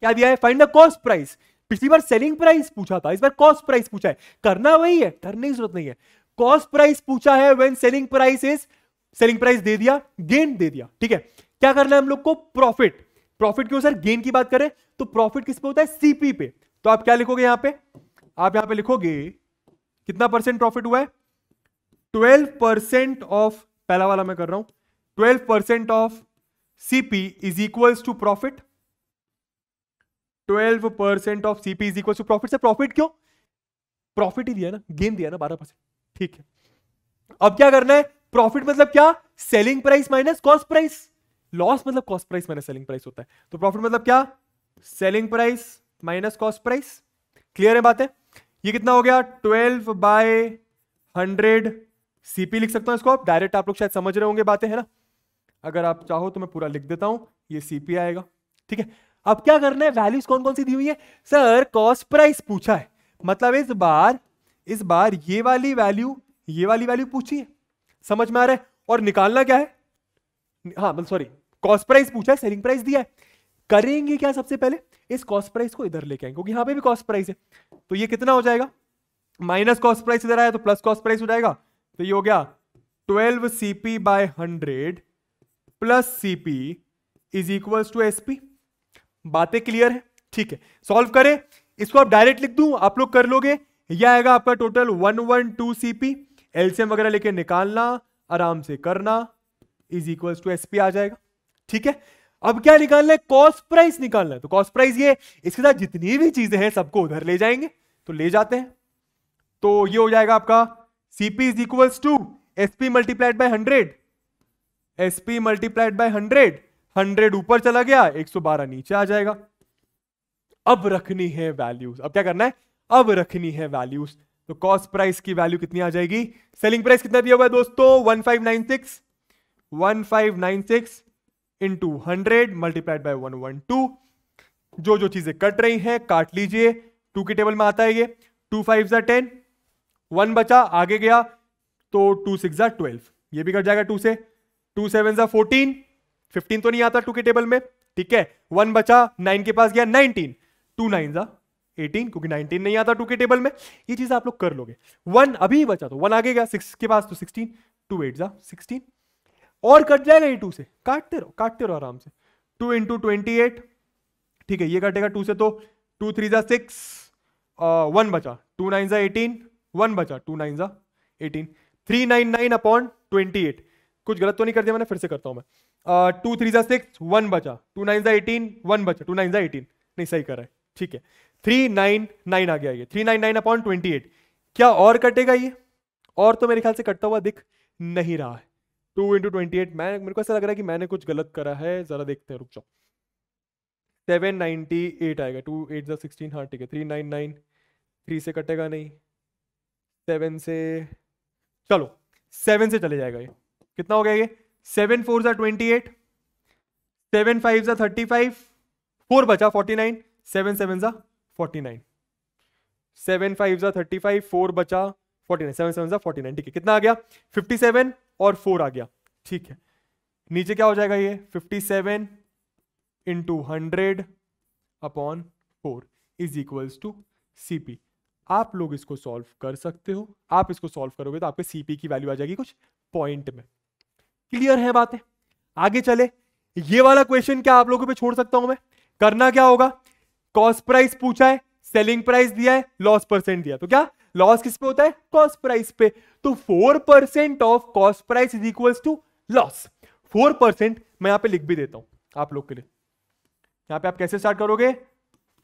क्या दिया है, फाइंड द कॉस्ट प्राइस। पिछली बार सेलिंग प्राइस पूछा था, इस बार कॉस्ट प्राइस पूछा है। करना वही है, करने की जरूरत नहीं है। कॉस्ट प्राइस पूछा है when selling price is, selling price दे दिया, गेन दे दिया, ठीक है। क्या करना है हम लोग को, प्रॉफिट। प्रॉफिट क्यों सर, गेन की बात करें तो प्रॉफिट किस पे होता है, सीपी पे। तो आप क्या लिखोगे यहां पे, आप यहां पे लिखोगे कितना परसेंट प्रॉफिट हुआ है, 12% ऑफ, पहला वाला मैं कर रहा हूं, 12% of CP is equals to profit. 12% of CP is equals to profit. से प्रॉफिट क्यों, प्रॉफिट ही दिया ना, गेन दिया ना 12%, ठीक है। अब क्या करना है, प्रॉफिट मतलब क्या, selling price minus cost price. Loss मतलब cost price minus selling price होता है, तो प्रॉफिट मतलब क्या, selling price minus cost price. Clear है बातें। ये कितना हो गया, 12/100 सीपी लिख सकता हूं इसको आप डायरेक्ट, आप लोग शायद समझ रहे होंगे बातें, है ना। अगर आप चाहो तो मैं पूरा लिख देता हूं, ये सीपी आएगा, ठीक है। अब क्या करना है, वैल्यूज कौन कौन सी दी हुई है सर, कॉस्ट प्राइस पूछा है, मतलब इस बार ये वाली वैल्यू पूछी है, समझ में आ रहा है। और निकालना क्या है, हाँ मतलब सॉरी, कॉस्ट प्राइस पूछा है, सेलिंग प्राइस दिया है। करेंगे क्या, सबसे पहले इस कॉस्ट प्राइस को इधर लेके आएंगे, क्योंकि यहां पे भी कॉस्ट प्राइस है। तो ये कितना हो जाएगा, माइनस कॉस्ट प्राइस इधर आया तो प्लस कॉस्ट प्राइस हो जाएगा। तो ये हो गया 12 CP/100 plus CP is equals to SP। बातें क्लियर है, ठीक है। सॉल्व करें इसको, आप डायरेक्ट लिख दूं, आप लोग कर लोगे। यह आएगा आपका टोटल 112 CP, एलसीएम वगैरह लेके निकालना, आराम से करना, इज इक्वल्स टू SP आ जाएगा, ठीक है। अब क्या निकालना है, कॉस्ट प्राइस निकालना है। तो कॉस्ट प्राइस ये, इसके साथ जितनी भी चीजें हैं सबको उधर ले जाएंगे, तो ले जाते हैं। तो ये हो जाएगा आपका CP is equals to SP multiplied by 100, SP multiplied by 100, 100 ऊपर चला गया, 112 नीचे आ जाएगा। अब रखनी है वैल्यूज, अब क्या करना है, अब रखनी है वैल्यूज। तो कॉस्ट प्राइस की वैल्यू कितनी आ जाएगी, सेलिंग प्राइस कितना दिया हुआ है दोस्तों, 1596 इंटू 100 मल्टीप्लाइड बाय 112। जो चीजें कट रही हैं काट लीजिए, 2 की टेबल में आता है ये, 2 5 जा 10, 1 बचा, आगे गया तो 2 6 जा 12, ये भी कट जाएगा 2 से, 2 7 जा 14, 15 तो नहीं आता 2 के टेबल में, ठीक है। 1 बचा, 9 के पास गया 19, 2 9 जा 18, क्योंकि 19 नहीं आता 2 के टेबल में। ये चीज आप लोग कर लोगे। 1 अभी बचा तो 1 आगे गया, 6 के पास तो 16, 2 8 जा 16, और कट जाएगा ये 2 से, काटते रहो आराम से। 2 इंटू 28, ठीक है, ये कटेगा 2 से, तो 2 3 जा 6, 1 बचा, 2 9 जा 18, 1 बचा, 2 9 जा 18, 399 अपॉन 28। कुछ गलत तो नहीं कर दिया मैंने, फिर से करता हूं मैं। 2 3 जा 6, 1 बचा, 2 9 जा 18, 1 बचा, 2 9 जा 18, नहीं सही कर रहा है, ठीक है। 399 आ गया ये, 399 अपॉन 28। क्या और कटेगा ये, और तो मेरे ख्याल से कटता हुआ दिख नहीं रहा है। 2 इंटू 28, मेरे को ऐसा लग रहा है कि मैंने कुछ गलत करा है, जरा देखते हैं, रुक जाओ। 798 आएगा, 2 8 जा 16, हाँ ठीक है। 399, 3 से कटेगा नहीं, 7 से, चलो 7 से चले जाएगा ये। कितना हो गया ये, 7 4 जा 28, 7 5 जा 35, 4 बचा 49, 7 7 जा 49, 7 5 जा 35, 4 बचा 49, 7 7 जा 49, ठीक है। कितना आ गया, 57 और 4 आ गया, ठीक है। नीचे क्या हो जाएगा ये, 57 into 100 upon 4 is equals to CP। आप लोग इसको सॉल्व कर सकते हो, आप इसको सॉल्व करोगे तो आपके CP की वैल्यू आ जाएगी कुछ पॉइंट में। क्लियर है बातें, आगे चले। ये वाला क्वेश्चन क्या आप लोगों पे छोड़ सकता हूं मैं। करना क्या होगा, कॉस्ट प्राइस पूछा है, सेलिंग प्राइस दिया है, लॉस परसेंट दिया, तो क्या लॉस किस पे होता है, कॉस्ट प्राइस पे। तो 4% of cost price is equals to loss. 4% मैं यहां पे लिख भी देता हूं आप लोग के लिए। यहां पे आप कैसे स्टार्ट करोगे,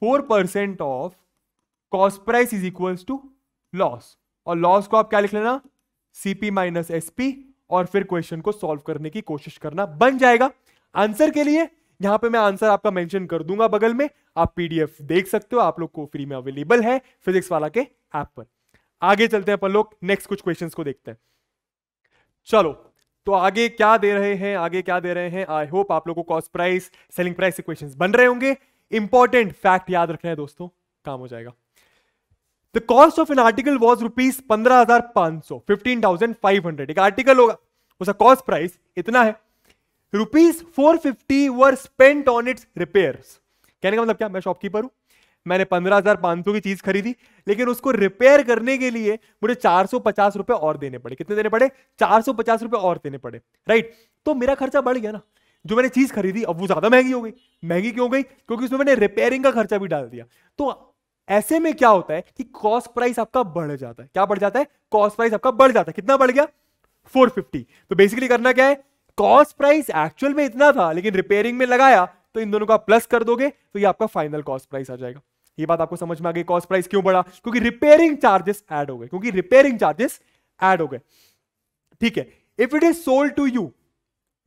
4% of cost price is equals to loss, और लॉस को आप क्या लिख लेना, सीपी माइनस एसपी, और फिर क्वेश्चन को सॉल्व करने की कोशिश करना, बन जाएगा। आंसर के लिए यहां पे मैं आंसर आपका मेंशन कर दूंगा बगल में, आप पीडीएफ देख सकते हो, आप लोग को फ्री में अवेलेबल है फिजिक्स वाला के ऐप पर। आगे चलते हैं अपन लोग, नेक्स्ट कुछ क्वेश्चंस को देखते हैं। चलो, तो आगे क्या दे रहे हैं, आगे क्या दे रहे हैं, आई होप आप लोगों को कॉस्ट प्राइस, सेलिंग प्राइस से क्वेश्चंस बन रहे होंगे। इंपॉर्टेंट फैक्ट याद रखना है दोस्तों, काम हो जाएगा। The cost of an article was rupees 15,500, 15,500 एक आर्टिकल होगा, उसका कॉस्ट प्राइस इतना है। Rupees 450 were spent on it's repairs. कहने का मतलब क्या, मैं शॉपकीपर हूं, मैंने 15,500 की चीज खरीदी, लेकिन उसको रिपेयर करने के लिए मुझे 450 रुपए और देने पड़े। कितने देने पड़े, 450 रुपए और देने पड़े, राइट। तो मेरा खर्चा बढ़ गया ना, जो मैंने चीज खरीदी अब वो ज्यादा महंगी हो गई। महंगी क्यों हो गई, क्योंकि उसमें मैंने रिपेयरिंग का खर्चा भी डाल दिया। तो ऐसे में क्या होता है कि कॉस्ट प्राइस आपका बढ़ जाता है। क्या बढ़ जाता है, कॉस्ट प्राइस आपका बढ़ जाता है। कितना बढ़ गया, 450। तो बेसिकली करना क्या है, कॉस्ट प्राइस एक्चुअल में इतना था, लेकिन रिपेयरिंग में लगाया, तो इन दोनों का प्लस कर दोगे तो ये आपका फाइनल कॉस्ट प्राइस आ जाएगा। ये बात आपको समझ में आ गई, कॉस्ट प्राइस क्यों बढ़ा, क्योंकि रिपेयरिंग चार्जेस ऐड हो गए, क्योंकि रिपेयरिंग चार्जेस ऐड हो गए। ठीक है, if it is sold to you,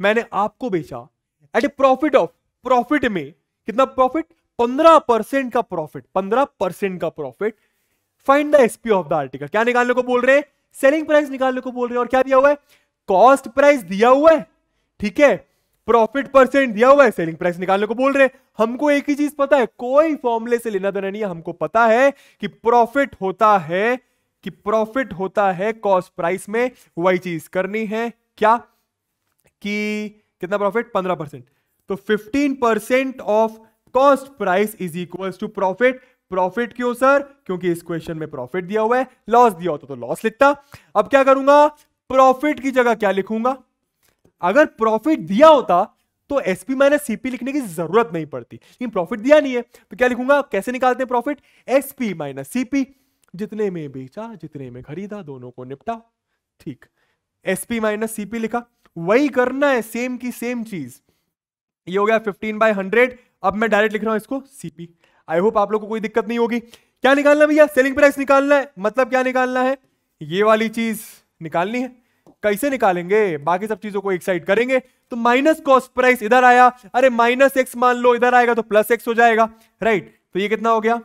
मैंने आपको बेचा at a profit of, profit में कितना प्रॉफिट, 15% का प्रॉफिट, 15% का profit. Find the SP of the article. क्या निकालने को बोल रहे हैं, सेलिंग प्राइस निकालने को बोल रहे हैं। और क्या दिया हुआ है, कॉस्ट प्राइस दिया हुआ है, ठीक है, प्रॉफिट परसेंट दिया हुआ है, सेलिंग प्राइस निकालने को बोल रहे हैं। हमको एक ही चीज पता है, कोई फॉर्मूले से लेना देना नहीं है, हमको पता है कि प्रॉफिट होता है, कि प्रॉफिट होता है कॉस्ट प्राइस में। वही चीज करनी है, क्या कि कितना प्रॉफिट, 15%। तो 15% of cost price is equals to profit. Profit क्यों सर, क्योंकि इस क्वेश्चन में प्रॉफिट दिया हुआ है, लॉस दिया होता तो लॉस लिखता। अब क्या करूंगा, प्रॉफिट की जगह क्या लिखूंगा, अगर प्रॉफिट दिया होता तो एसपी माइनस सीपी लिखने की जरूरत नहीं पड़ती, लेकिन प्रॉफिट दिया नहीं है तो क्या लिखूंगा, कैसे निकालते हैं प्रॉफिट, एसपी माइनस सीपी, जितने में बेचा जितने में खरीदा दोनों को निपटा। ठीक, एसपी माइनस सीपी लिखा, वही करना है, सेम की सेम चीज। ये हो गया 15/100। अब मैं डायरेक्ट लिख रहा हूं इसको सीपी। आई होप आप लोगों को कोई दिक्कत नहीं होगी। क्या निकालना भैया, सेलिंग प्राइस निकालना है, मतलब क्या निकालना है, ये वाली चीज निकालनी है। कैसे निकालेंगे, बाकी सब चीजों को एक साइड करेंगे। तो माइनस कॉस्ट प्राइस इधर आया, अरे माइनस एक्स मान लो, इधर आएगा तो प्लस एक्स हो जाएगा, राइट। तो ये कितना हो गया,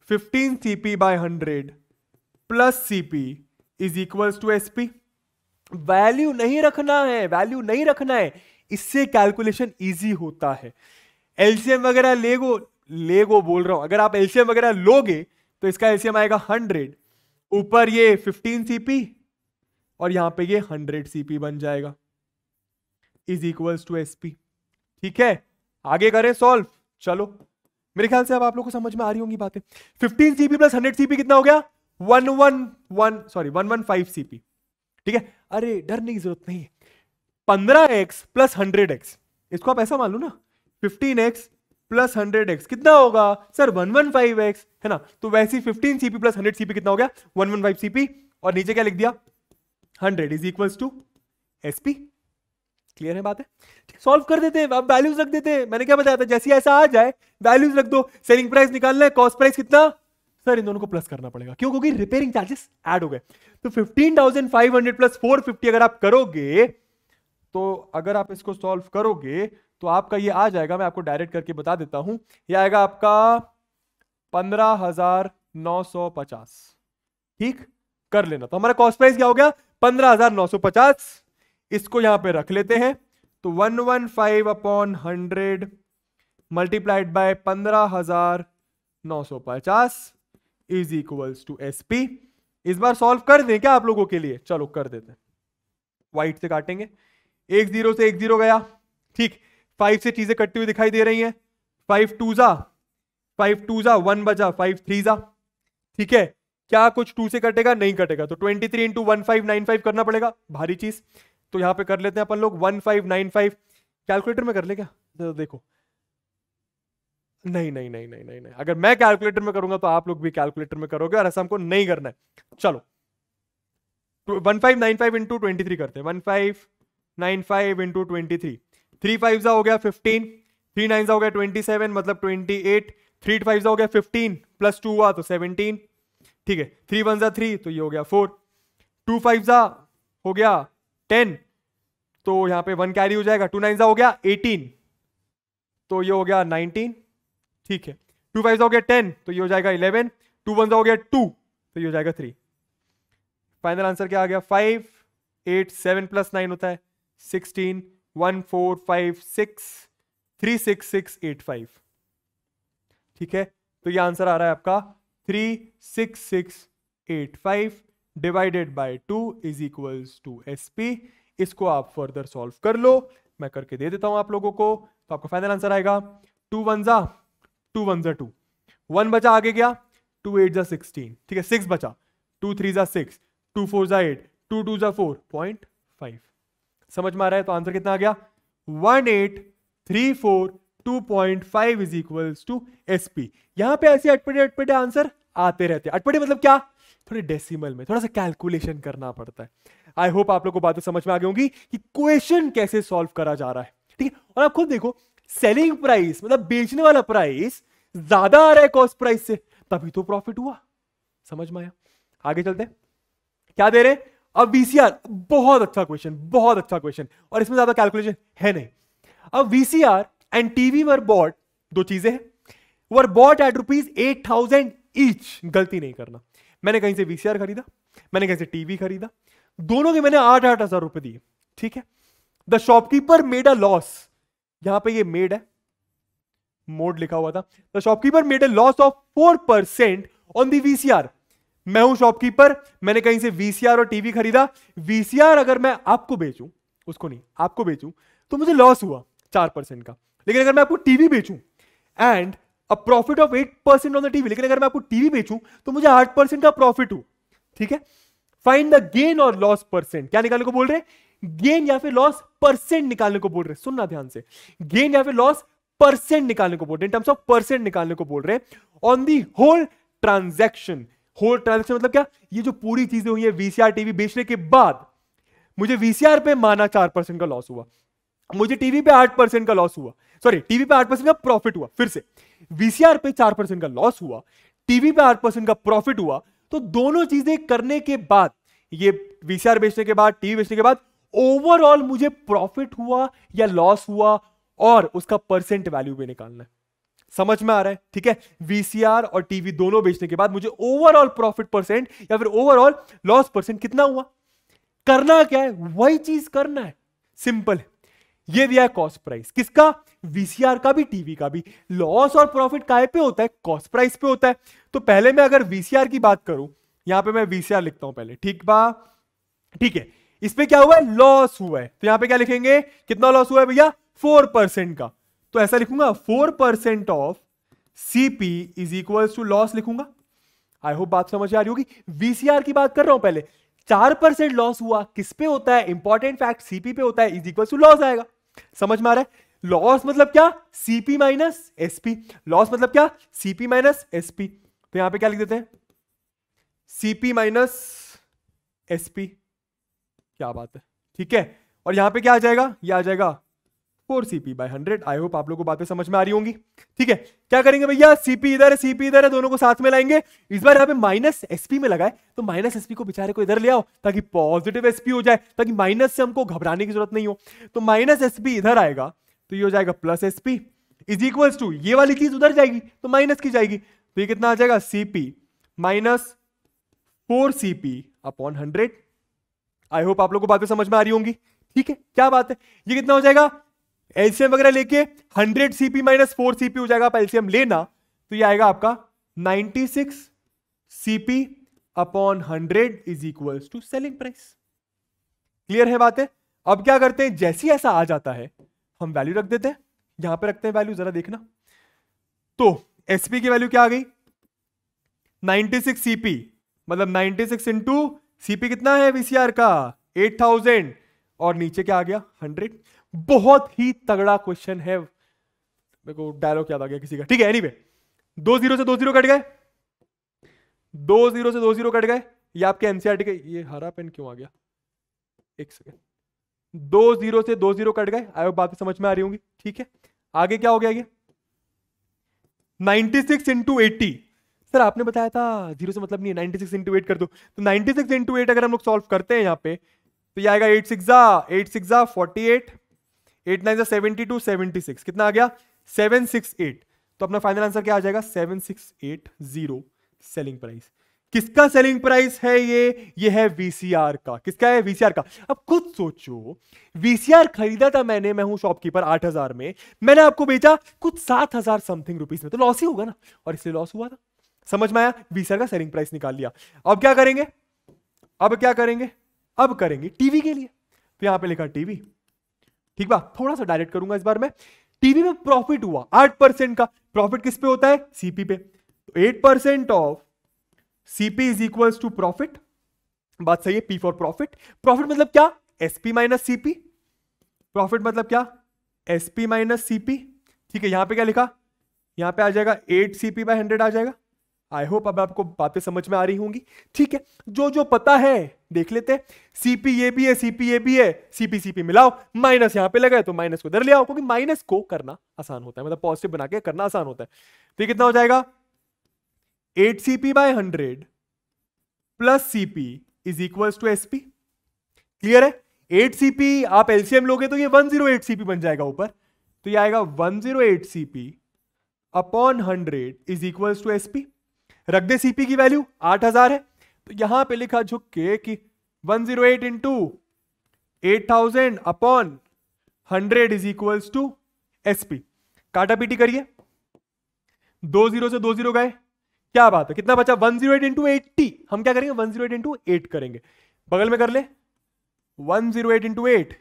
15 CP/100 plus CP is equals to SP। Value नहीं रखना है, वैल्यू नहीं रखना है, इससे कैलकुलेशन इजी होता है। एलसीएम वगैरह लेगो बोल रहा हूं, अगर आप एलसीएम वगैरह लोगे तो इसका एलसीएम आएगा 100, ऊपर ये 15 CP और यहां पे ये 100 CP बन जाएगा, इज इक्वल्स टू SP। ठीक है, आगे करें सॉल्व। चलो, मेरे ख्याल से अब आप लोगों को समझ में आ रही होंगी बातें। 15 CP प्लस 100 CP कितना हो गया, 115 CP। ठीक है, अरे डरने की जरूरत नहीं, 15x प्लस 100x, इसको आप ऐसा मान लो ना, 15x प्लस 100x कितना होगा सर, 115x, है ना। तो वैसे 15 CP प्लस 100 CP कितना हो गया, 115 CP, और नीचे क्या लिख दिया, 100 is equals to SP। Clear है बात है, सॉल्व कर देते हैं, अब वैल्यूज रख देते हैं। मैंने क्या बताया था, जैसे ऐसा आ जाए वैल्यूज रख दो। सेलिंग प्राइस निकालना है, कॉस्ट प्राइस कितना सर, इन दोनों को प्लस करना पड़ेगा, क्यों, क्योंकि रिपेयरिंग चार्जेस ऐड हो गए। तो 15,500 प्लस 450 अगर आप करोगे, तो अगर आप इसको सॉल्व करोगे तो आपका ये आ जाएगा, मैं आपको डायरेक्ट करके बता देता हूं, ये आएगा आपका 15,950। ठीक, कर लेना। तो हमारा कॉस्ट प्राइस क्या हो गया, 15,950। इसको यहां पे रख लेते हैं, तो 115/100 multiplied by 15,950 is equals to SP। इस बार सॉल्व कर दें क्या आप लोगों के लिए, चलो कर देते हैं। व्हाइट से काटेंगे, 1 0 से 1 0 गया, ठीक। 5 से चीजें कटती हुई दिखाई दे रही हैं, 5 2 जा 1 बचा, 5 3 जा, ठीक है। क्या कुछ 2 से कटेगा, नहीं कटेगा, तो 23 × 1595 करना पड़ेगा, भारी चीज। तो यहां पे कर लेते हैं अपन लोग 1595। कैलकुलेटर में कर ले क्या, तो देखो, नहीं नहीं नहीं नहीं नहीं नहीं, अगर मैं कैलकुलेटर में करूंगा तो आप लोग भी कैलकुलेटर में करोगे, और ऐसा हमको नहीं करना है। चलो 1595 × 23 करते हैं, 1595 × 23, 3 5 हो गया 15, 3 9 हो गया 27, मतलब 28, 3 8 5 हो गया 15 प्लस 2 हुआ तो 17, ठीक है। 3 1 3 तो ये हो गया 4, 2 5 हो गया 10, तो यहां पे 1 कैरी हो जाएगा, 2 9 हो गया 18, तो ये हो गया 19, ठीक है। 2 5 हो गया 10, तो ये हो जाएगा 11, 2 1 हो गया 2, तो ये हो जाएगा 3। फाइनल आंसर क्या आ गया? 5 8 7 प्लस 9 होता है 16, 1 4 5 6 3 6 6 8 5, ठीक है। तो ये आंसर आ रहा है आपका 3 6 6 8 5 divided by 2 is equals to SP। इसको आप फर्दर सॉल्व कर लो, मैं करके दे देता हूं आप लोगों को। तो आपका फाइनल आंसर आएगा 2 1 2, 1 बचा आगे गया, 2 8 16, ठीक है। 6 बचा, 2 3 6, 2 4 8, 2 2 4.5। समझ में आ रहा है? तो आंसर कितना आ गया? 1834.2.5 इज इक्वल्स टू SP। यहां पे ऐसे अटपटे अटपटे आंसर आते रहते हैं। अटपटे मतलब क्या? थोड़े डेसिमल में थोड़ा सा कैलकुलेशन करना पड़ता है। आई होप आप लोगों को बातें समझ में आ गई होंगी कि क्वेश्चन कैसे सॉल्व करा जा रहा है, ठीक है। और आप खुद देखो, सेलिंग प्राइस मतलब बेचने वाला प्राइस ज्यादा आ रहा है कॉस्ट प्राइस से, तभी तो प्रॉफिट हुआ। समझ में आया? आगे चलते हैं, क्या दे रहे हैं अब? VCR। बहुत अच्छा क्वेश्चन, बहुत अच्छा क्वेश्चन, और इसमें ज्यादा कैलकुलेशन है नहीं। अब VCR and TV were bought, दो चीजें हैं, वर बॉट एट ₹8,000 ईच। गलती नहीं करना, मैंने कहीं से VCR खरीदा, मैंने कहीं से TV खरीदा, दोनों के मैंने 8-8 हजार रुपए दिए, ठीक है। The shopkeeper made a loss, यहां पे ये मेड है, मोड लिखा हुआ था। The shopkeeper made a loss of 4% on the VCR। मैं हूं शॉपकीपर, मैंने कहीं से VCR और TV खरीदा। VCR अगर मैं आपको बेचूं, उसको नहीं, आपको बेचूं, तो मुझे लॉस हुआ 4% का। लेकिन अगर मैं आपको TV बेचूं and a profit of 8% on the TV, लेकिन अगर मैं आपको TV बेचूं तो मुझे 8% का प्रॉफिट हो, ठीक है। फाइंड द गेन और लॉस परसेंट। क्या निकालने को बोल रहे हैं? गेन या फिर लॉस परसेंट निकालने को बोल रहे हैं। सुनना ध्यान से, गेन या फिर लॉस परसेंट निकालने को बोल रहे हैं, इन टर्म्स ऑफ परसेंट निकालने को बोल रहे हैं on the whole transaction. Whole transaction मतलब क्या? ये जो पूरी चीजें हुई है VCR TV बेचने के बाद, मुझे VCR पे माना 4% का लॉस हुआ, मुझे TV पे 8% का लॉस हुआ, सॉरी TV पे 8% का प्रॉफिट हुआ। फिर से, VCR पे 4% का लॉस हुआ, TV पे 8% का प्रॉफिट हुआ। तो दोनों चीजें करने के बाद, ये VCR बेचने के बाद, TV बेचने के बाद, ओवरऑल मुझे प्रॉफिट हुआ या लॉस हुआ, और उसका परसेंट वैल्यू भी निकालना है। समझ में आ रहा है? ठीक है। VCR और TV दोनों बेचने के बाद मुझे ओवरऑल प्रॉफिट परसेंट या फिर ओवरऑल लॉस परसेंट कितना हुआ, करना क्या है? वही चीज करना है, सिंपल है। ये दिया है कॉस्ट प्राइस, किसका? VCR का भी, TV का भी। लॉस और प्रॉफिट काय पे होता है? कॉस्ट प्राइस पे होता है। तो पहले मैं अगर VCR की बात करूं, यहां पे मैं VCR लिखता हूं पहले, ठीक बा, ठीक है। इस पे क्या हुआ है? लॉस हुआ है, तो यहां पे क्या लिखेंगे? कितना लॉस हुआ है भैया? 4% का। तो ऐसा लिखूंगा 4% of CP is equal to loss लिखूंगा। आई होप बात समझ आ रही होगी। VCR की बात कर रहा हूं पहले, 4% लॉस हुआ, किस पे होता है? इंपॉर्टेंट फैक्ट, CP पे होता है, इज इक्वल टू लॉस आएगा। समझ में आ रहा है? लॉस मतलब क्या? CP minus SP। लॉस मतलब क्या? CP minus SP। तो यहां पे क्या लिख देते हैं? CP minus SP। क्या बात है, ठीक है। और यहां पे क्या आ जाएगा? ये आ जाएगा 4CP/100। आई होप आप लोगों को बातें समझ में आ रही होंगी, ठीक है। क्या करेंगे भैया? CP इधर है, CP इधर है, दोनों को साथ में लाएंगे। इस बार यहाँ पे माइनस SP में लगाए, तो माइनस SP को बेचारे को इधर ले आओ, ताकि पॉजिटिव SP हो जाए, ताकि माइनस से हमको घबराने की जरूरत नहीं हो। तो माइनस SP इधर आएगा, तो ये हो जाएगा plus SP is equals to, ये वाली चीज उधर जाएगी तो माइनस की जाएगी, तो ये कितना आ जाएगा? CP minus 4CP/100। आई होप आप लोगों को बातें समझ में आ रही होंगी, ठीक है। क्या बात है, ये कितना हो जाएगा? एलसीएम वगैरह लेके 100CP माइनस 4CP हो जाएगा। आप एलसीएम लेना, तो ये आएगा आपका 96CP/100 is equals to selling price. Clear है बातें? अब क्या करते हैं, जैसे ही ऐसा आ जाता है हम वैल्यू रख देते हैं। यहां पे रखते हैं वैल्यू, जरा देखना। तो SP की वैल्यू क्या आ गई? 96CP, मतलब 96 इंटू CP कितना है VCR का? 8000, और नीचे क्या आ गया? 100। बहुत ही तगड़ा क्वेश्चन है, मेरे को डायलॉग याद आ गया किसी का, ठीक है। एनीवे, 2 0 से 2 0 कट गए, 2 0 से 2 0 कट गए। ये आपके एनसीईआरटी के, ये हरा पेन क्यों आ गया? एक सेकेंड। 2 0 से 2 0 कट गए। आई होप बात समझ में आ रही होंगी, ठीक है। आगे क्या हो गया? ये 96 इंटू 80। सर आपने बताया था 0 से मतलब नहीं है, 96 इंटू 8 कर दो। तो 96 इंटू 8 अगर हम लोग सॉल्व करते हैं यहाँ पे तो ये आएगा 8 6 जा 48, 8 9 जा 72, 76 कितना आ गया 768। तो अपना फाइनल आंसर क्या आ जाएगा 7680 सेलिंग प्राइस। किसका सेलिंग प्राइस है ये है वीसीआर का। किसका है वीसीआर का। अब खुद सोचो वीसीआर खरीदा था मैंने, मैं हूं शॉपकीपर 8000 में, मैंने आपको बेचा कुछ 7000 समथिंग रुपीस में, तो लॉस ही होगा ना, और इसलिए लॉस हुआ था। समझ में आया, वीसीआर का सेलिंग प्राइस निकाल लिया। अब क्या करेंगे, अब क्या करेंगे, अब करेंगे टीवी के लिए। तो यहां पे लिखा टीवी, ठीक बा, थोड़ा सा डायरेक्ट करूंगा इस बार मैं। टीवी में प्रॉफिट हुआ 8% का, प्रॉफिट किस पे होता है सीपी पे, तो 8% of CP is equals to profit. बात सही है, पी फॉर प्रॉफिट। प्रॉफिट मतलब क्या एसपी माइनस सीपी, प्रॉफिट मतलब क्या एसपी माइनस सीपी। ठीक है, यहां पे क्या लिखा, यहां पे आ जाएगा 8 सीपी बाय 100 आ जाएगा। आई होप अब आपको बातें समझ में आ रही होंगी। ठीक है, जो जो पता है देख लेते हैं। सीपी ये भी है, सीपी ये भी है, सीपी सीपी मिलाओ, माइनस यहां पे लगा है तो माइनस को इधर ले आओ, क्योंकि माइनस को करना आसान होता है, मतलब पॉजिटिव बना के करना आसान होता है। तो कितना हो जाएगा 8 CP by 100 plus CP is equals to SP. Clear है, 8 सीपी आप एलसीएम लोगे तो ये 108 सीपी बन जाएगा ऊपर, तो ये आएगा 108 CP upon 100 is equals to SP. रख दे सीपी की वैल्यू 8000 है, तो यहां पे लिखा झुक के कि 108 into 8000 upon 100 is equals to SP. काटा पीटी करिए, 2 0 से 2 0 गए, क्या बात है, कितना बचा 108 इंटू 80। हम क्या करेंगे 108 इंटू 8 करेंगे, बगल में कर ले 108 इंटू 8,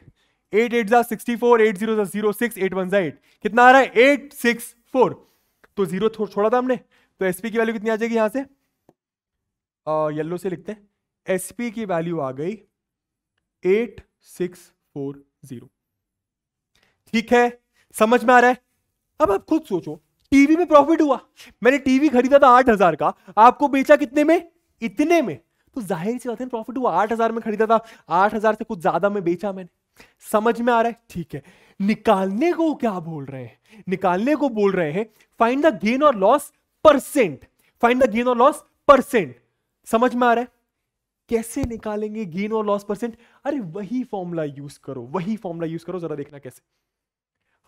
8 8 जा 64, 8 0 जा 0 6, 8 1 जा 8, कितना आ रहा है 864। तो 0 छोड़ा था हमने, तो एसपी की वैल्यू कितनी आ जाएगी, यहां से येलो से लिखते हैं, एसपी की वैल्यू आ गई 8640। ठीक है, समझ में आ रहा है। अब आप खुद सोचो, टीवी में प्रॉफिट हुआ, मैंने टीवी खरीदा था 8000 का, आपको बेचा कितने में, इतने में, तो जाहिर सी बात है प्रॉफिट हुआ। 8000 में खरीदा था, 8000 से कुछ ज्यादा में बेचा मैंने। समझ में आ रहा है, ठीक है। निकालने को क्या बोल रहे हैं, निकालने को बोल रहे हैं फाइंड द गेन और loss percent, find the gain और लॉस परसेंट। समझ में आ रहा है, कैसे निकालेंगे गेन और लॉस परसेंट, अरे वही फॉर्मूला यूज करो, वही फॉर्मूला यूज करो, जरा देखना कैसे।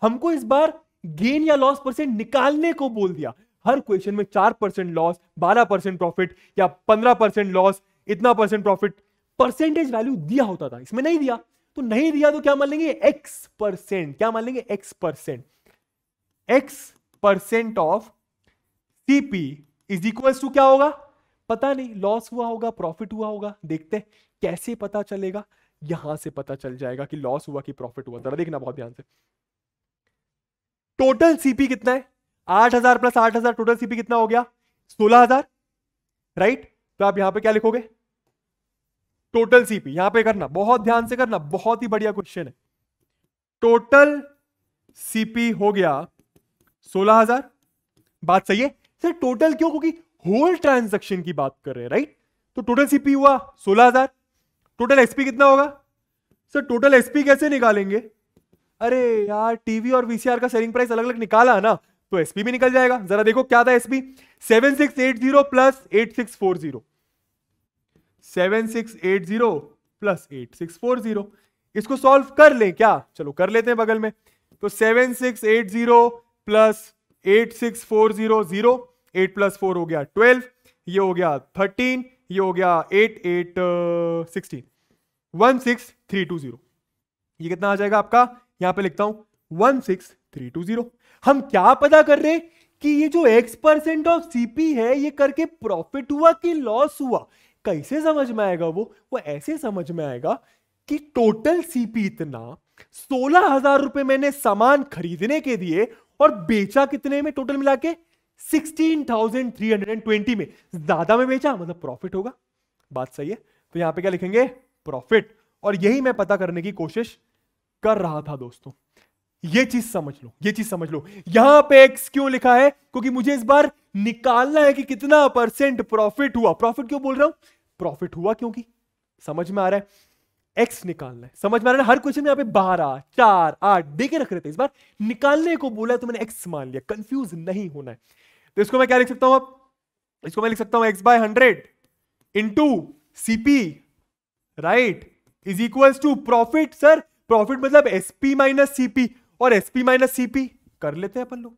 हमको इस बार गेन या लॉस परसेंट निकालने को बोल दिया। हर क्वेश्चन में 4% लॉस, 12% प्रॉफिट या 15% लॉस, इतना परसेंट प्रॉफिट, परसेंटेज वैल्यू दिया होता था, इसमें नहीं दिया। तो नहीं दिया तो क्या मान लेंगे एक्स परसेंट, क्या मान लेंगे X percent. X percent of CP is equals to क्या होगा, पता नहीं, लॉस हुआ होगा प्रॉफिट हुआ होगा, देखते हैं कैसे पता चलेगा। यहां से पता चल जाएगा कि लॉस हुआ कि प्रॉफिट हुआ, जरा देखना बहुत ध्यान से। टोटल सीपी कितना है 8000 प्लस 8000, टोटल सीपी कितना हो गया 16000, राइट। तो आप यहां पे क्या लिखोगे, टोटल सीपी, यहां पे करना बहुत ध्यान से करना, बहुत ही बढ़िया क्वेश्चन है। टोटल सीपी हो गया 16000, बात सही है सर। टोटल क्यों, क्योंकि होल ट्रांजैक्शन की बात कर रहे हैं, राइट। तो टोटल सीपी हुआ 16000, टोटल एसपी कितना होगा सर, टोटल एसपी कैसे निकालेंगे, अरे यार टीवी और वीसीआर का सेलिंग प्राइस अलग अलग निकाला ना, तो एसपी भी निकल जाएगा। जरा देखो क्या था एसपी, 7680 प्लस 8640, 7680 प्लस 8640। इसको सॉल्व कर लें क्या, चलो कर लेते हैं बगल में। तो 7680 प्लस 8640, 0, 8 प्लस 4 हो गया 12, ये हो गया 13, ये हो गया 8 8 16, 16320। ये कितना आ जाएगा आपका, यहां पे लिखता हूं 16320। हम क्या पता कर रहे हैं कि ये जो x% ऑफ सीपी है ये करके प्रॉफिट हुआ कि लॉस हुआ। कैसे समझ में आएगा वो ऐसे समझ में आएगा कि टोटल सीपी इतना, 16000 रुपए मैंने सामान खरीदने के दिए और बेचा कितने में, टोटल मिला के 16320 में, ज्यादा में बेचा मतलब प्रॉफिट होगा। बात सही है, तो यहां पे क्या लिखेंगे प्रॉफिट। और यही मैं पता करने की कोशिश कर रहा था दोस्तों। ये चीज समझ लो, ये चीज समझ लो। यहां पे एक्स क्यों लिखा है, क्योंकि मुझे इस बार निकालना है कि कितना परसेंट प्रॉफिट हुआ। प्रॉफिट क्यों बोल रहा हूं, प्रॉफिट हुआ क्योंकि, समझ में आ रहा है, एक्स निकालना है, समझ में आ रहा है। हर क्वेश्चन में यहां पे 12 4 8 देके रख रहे थे, इस बार निकालने को बोला है तो मैंने एक्स मान लिया, कंफ्यूज नहीं होना है। तो इसको मैं क्या लिख सकता हूं? अब इसको मैं लिख सकता हूं x by 100 into CP, right, is equals to profit. Sir profit मतलब एसपी माइनस सीपी, और एसपी माइनस सीपी कर लेते हैं अपन लोग,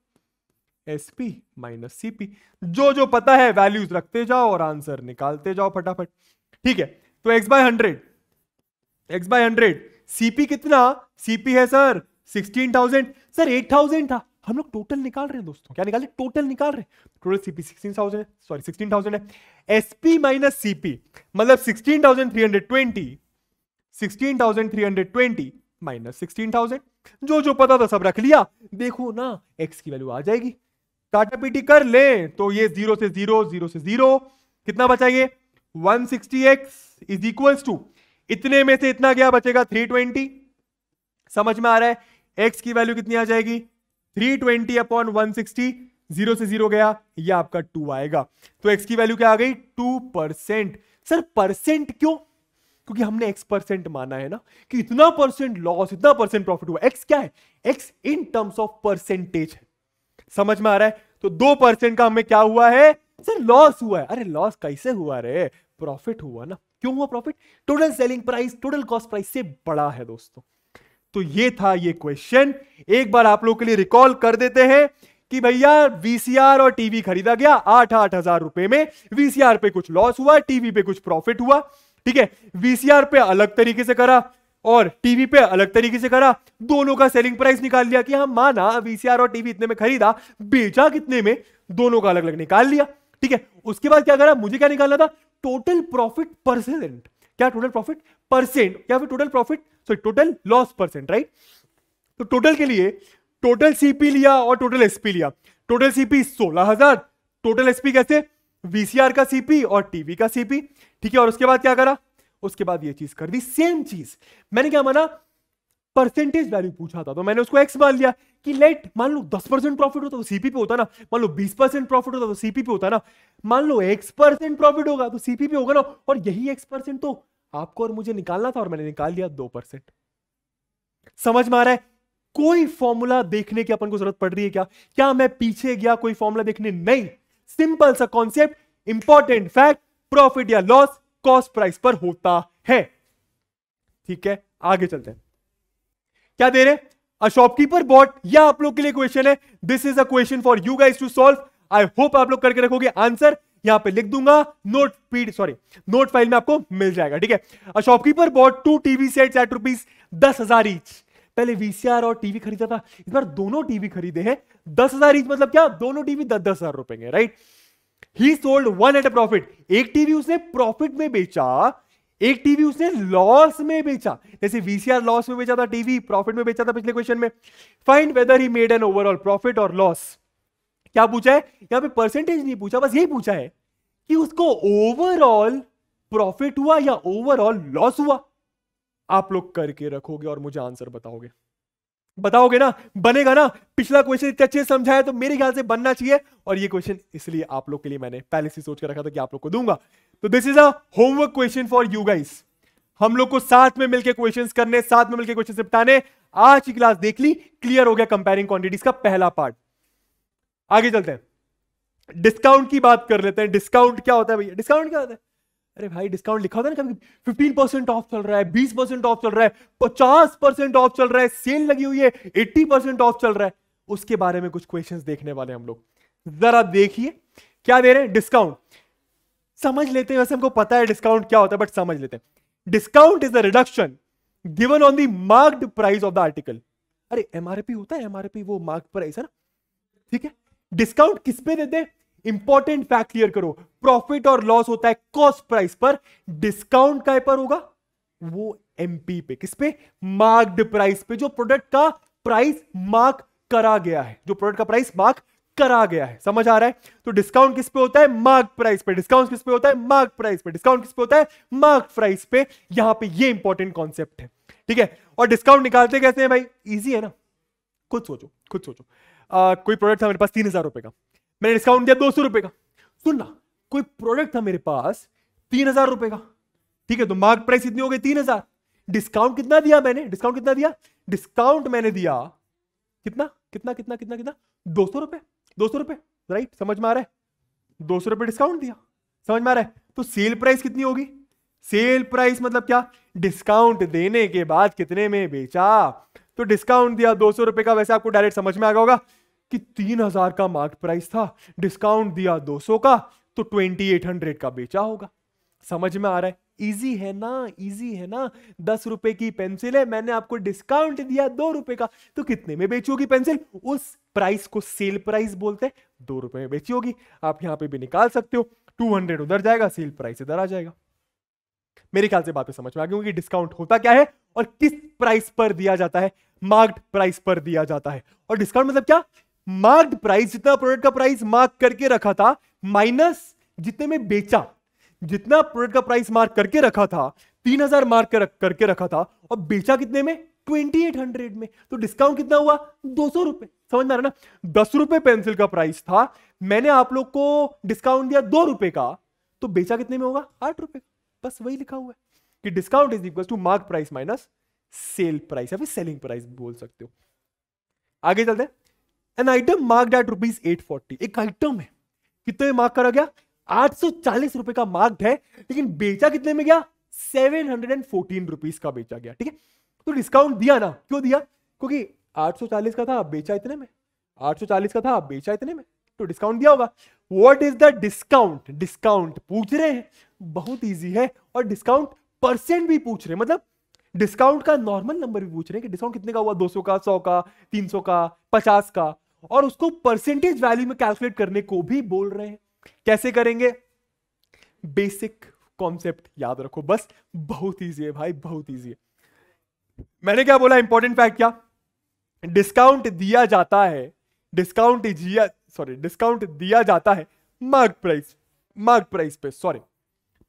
एसपी माइनस सीपी, जो जो पता है वैल्यूज रखते जाओ और आंसर निकालते जाओ फटाफट। ठीक है, तो x बाय 100, सीपी कितना? सीपी है सर 16,000। सर 8,000 था, हम लोग टोटल निकाल रहे हैं दोस्तों, क्या निकाले? टोटल निकाल रहे हैं। टोटल सीपी 16,000 है, सॉरी 16,000 है। एसपी माइनस सीपी मतलब 16,320 माइनस 16,000, जो जो पता था सब रख लिया। देखो ना x की वैल्यू आ जाएगी, काटा पीटी कर ले तो ये 0 से 0, 0 से 0, कितना बचा? ये 160x इज इक्वल्स टू, इतने में से इतना गया, बचेगा 320। समझ में आ रहा है? x की वैल्यू कितनी आ जाएगी? 320 अपॉन 160, 0 से 0 गया, ये आपका 2 आएगा। तो x की वैल्यू क्या आ गई? 2%। सर परसेंट क्यों? क्योंकि हमने x% माना है ना, कि इतना परसेंट लॉस, इतना परसेंट प्रॉफिट हुआ। x क्या है? x in terms of percentage है। समझ में आ रहा है? तो 2% का हमें क्या हुआ है? सर लॉस हुआ है। अरे लॉस कैसे हुआ रे? प्रॉफिट हुआ ना। क्यों हुआ profit? Total selling price total cost price से बड़ा है दोस्तों। तो ये था ये क्वेश्चन। एक बार आप लोग के लिए रिकॉल कर देते हैं कि भैया वीसीआर और टीवी खरीदा गया 8-8 हजार रुपए में। वीसीआर पे कुछ लॉस हुआ, टीवी पे कुछ प्रॉफिट हुआ। ठीक है, वीसीआर पे अलग तरीके से करा और टीवी पे अलग तरीके से करा, दोनों का सेलिंग प्राइस निकाल लिया कि हम माना वीसीआर और टीवी इतने में खरीदा, बेचा कितने में, दोनों का अलग अलग निकाल लिया। ठीक है, उसके बाद क्या करा? मुझे क्या निकालना था? Total profit percent. क्या? टोटल प्रॉफिट परसेंट या फिर total profit, sorry total loss percent, right. तो टोटल के लिए टोटल सीपी लिया और टोटल एसपी लिया। टोटल सीपी 16,000, टोटल एसपी कैसे? वीसीआर का सीपी और टीवी का सीपी। ठीक है, और उसके बाद क्या करा? उसके बाद ये चीज कर दी, सेम चीज। मैंने क्या माना? परसेंटेज वैल्यू पूछा था तो मैंने उसको एक्स मान लिया कि लेट मान लो 10% प्रॉफिट होता तो सीपी पे होता ना, मान लो 20% प्रॉफिट होता तो सीपी पे होता ना, मान लो x% प्रॉफिट होगा तो सीपी पे होगा ना, और यही x% तो आपको और मुझे निकालना था और मैंने निकाल लिया 2%। समझ में आ रहा है? कोई फॉर्मूला देखने की अपन को जरूरत पड़ रही है क्या? क्या मैं पीछे गया कोई फॉर्मूला देखने? नहीं, सिंपल सा कॉन्सेप्ट, इंपॉर्टेंट फैक्ट, प्रॉफिट या लॉस कॉस्ट प्राइस पर होता है। ठीक है, आगे चलते हैं। क्या दे रहे? अ शॉपकीपर बॉट, या आप लोग के लिए क्वेश्चन है, this is a question for you guys to solve. I hope आप लोग करके रखोगे आंसर, यहां पे लिख दूंगा, नोट फाइल में आपको मिल जाएगा। ठीक है, a shopkeeper bought 2 TV sets at ₹10,000 each. पहले वीसीआर और टीवी खरीदा था, इस बार दोनों टीवी खरीदे हैं 10,000 ईच, मतलब क्या? दोनों टीवी 10,000 रुपए के, right. He sold one at a profit, एक टीवी उसने प्रॉफिट में बेचा, एक टीवी उसने लॉस में बेचा। जैसे वीसीआर लॉस में बेचा था, टीवी प्रॉफिट में बेचा था पिछले क्वेश्चन में। Find weather he made an overall profit और लॉस। क्या पूछा है यहां पे? परसेंटेज नहीं पूछा, बस यही पूछा है कि उसको ओवरऑल प्रॉफिट हुआ या ओवरऑल लॉस हुआ। आप लोग करके रखोगे और मुझे आंसर बताओगे ना, बनेगा ना। पिछला क्वेश्चन इतने अच्छे से समझाया तो मेरे ख्याल से बनना चाहिए, और ये क्वेश्चन इसलिए आप लोग के लिए मैंने पहले से सोच कर रखा था कि आप लोग को दूंगा। तो this is a homework question for you guys. हम लोग को साथ में मिलकर क्वेश्चंस करने, साथ में मिलकर क्वेश्चन निपटाने। आज की क्लास देख ली, क्लियर हो गया कंपेयरिंग क्वांटिटीज का पहला पार्ट। आगे चलते हैं, डिस्काउंट की बात कर लेते हैं। डिस्काउंट क्या होता है भैया? डिस्काउंट क्या होता है? अरे भाई डिस्काउंट लिखा होता है ना कभी, 15% ऑफ चल रहा है, 20% ऑफ चल रहा है, 50% ऑफ चल रहा है, सेल लगी हुई है, 80% ऑफ चल रहा है। उसके बारे में कुछ क्वेश्चंस देखने वाले हम लोग। जरा देखिए क्या दे रहे हैं। डिस्काउंट समझ लेते हैं, वैसे हमको पता है डिस्काउंट क्या होता है, बट समझ लेते हैं। Discount is the reduction given on the marked price of the article. अरे एमआरपी होता है, एमआरपी वो मार्क प्राइस है ना, ठीक है। डिस्काउंट किस पे देते हैं? इंपॉर्टेंट फैक्ट क्लियर करो, प्रॉफिट और लॉस होता है कॉस्ट प्राइस पर, डिस्काउंट काय पर होगा? वो एमपी पे। किस पे? मार्क्ड प्राइस पे, जो प्रोडक्ट का प्राइस मार्क करा गया है, जो प्रोडक्ट का प्राइस मार्क करा गया है। समझ आ रहा है? तो डिस्काउंट किस पे होता है? मार्क प्राइस पे। डिस्काउंट किस पे होता है? मार्क प्राइस पे। डिस्काउंट किस पे होता है? मार्क प्राइस पे। यहां पे ये इंपॉर्टेंट कॉन्सेप्ट है, ठीक है। और डिस्काउंट निकालते कैसे हैं भाई? इजी है ना, खुद सोचो। कोई प्रोडक्ट था मेरे पास 3,000 रुपए का, मैंने डिस्काउंट दिया 200 रुपए का। सुनना, कोई प्रोडक्ट था मेरे पास 3,000 रुपए का, ठीक है, तो मार्क प्राइस कितनी हो गई? 3,000। डिस्काउंट कितना दिया मैंने? डिस्काउंट मैंने दिया कितना 200 रुपए। 200 रुपए राइट, समझ में आ रहा है? 200 रुपए डिस्काउंट दिया, समझ में आ रहा है? तो सेल प्राइस कितनी होगी? सेल प्राइस मतलब क्या? डिस्काउंट देने के बाद कितने में बेचा। तो डिस्काउंट दिया 200 रुपए का, वैसे आपको डायरेक्ट समझ में आ गया होगा कि 3000 का मार्केट प्राइस था, डिस्काउंट दिया 200 का, तो 2800 का बेचा होगा। समझ में आ रहा है? इजी है ना, इजी है ना। 10 रुपए की पेंसिल है, मैंने आपको डिस्काउंट दिया 2 रुपए का, तो कितने में बेची होगी पेंसिल? उस प्राइस को सेल प्राइस बोलते हैं, 2 रुपए में बेची होगी। आप यहां पे भी निकाल सकते हो, 200 उधर जाएगा, सेल प्राइस इधर आ जाएगा। मेरे ख्याल से बातें समझ में आ गई कि डिस्काउंट होता क्या है और किस प्राइस पर दिया जाता है। मार्क्ड प्राइस पर दिया जाता है। और डिस्काउंट मतलब क्या? मार्क्ड प्राइस, जितना प्रोडक्ट का प्राइस मार्क करके रखा था माइनस जितने में बेचा। जितना प्रोडक्ट का प्राइस मार्क करके रखा था, 3000 मार्क करके रखा था, और बेचा कितने में? 2800 में। तो डिस्काउंट कितना हुआ? 200 रुपए। समझ में आ रहा ना? 10 रुपए पेंसिल का प्राइस था, मैंने आप लोग को डिस्काउंट दिया 2 रुपए का, तो बेचा कितने में होगा? 8 रुपए। बस वही लिखा हुआ है कि discount is equal to mark price minus sale price, या फिर सेलिंग प्राइस बोल सकते हो। आगे चलते हैं। एन आइटम मार्क्ड एट ₹840, एक आइटम है, कितने मार्क करा गया? 840 रुपए का मार्क्ड है, लेकिन बेचा कितने में गया? 714 रुपीज का बेचा गया। ठीक है, तो डिस्काउंट दिया ना, क्यों दिया? क्योंकि 840 का था, बेचा इतने में, 840 का था, बेचा इतने में, तो डिस्काउंट दिया होगा। What is the discount? Discount पूछ रहे हैं, बहुत इजी है। और डिस्काउंट परसेंट भी पूछ रहे हैं, मतलब डिस्काउंट का नॉर्मल नंबर भी पूछ रहे हैं कि डिस्काउंट कितने का हुआ, 200 का, 100 का, 300 का, 50 का, और उसको परसेंटेज वैल्यू में कैलकुलेट करने को भी बोल रहे हैं। कैसे करेंगे? बेसिक कॉन्सेप्ट याद रखो बस, बहुत इजी है भाई, बहुत इजी है। मैंने क्या बोला? इंपॉर्टेंट फैक्ट क्या? डिस्काउंट दिया जाता है, डिस्काउंट दिया जाता है मार्क प्राइस पे। सॉरी,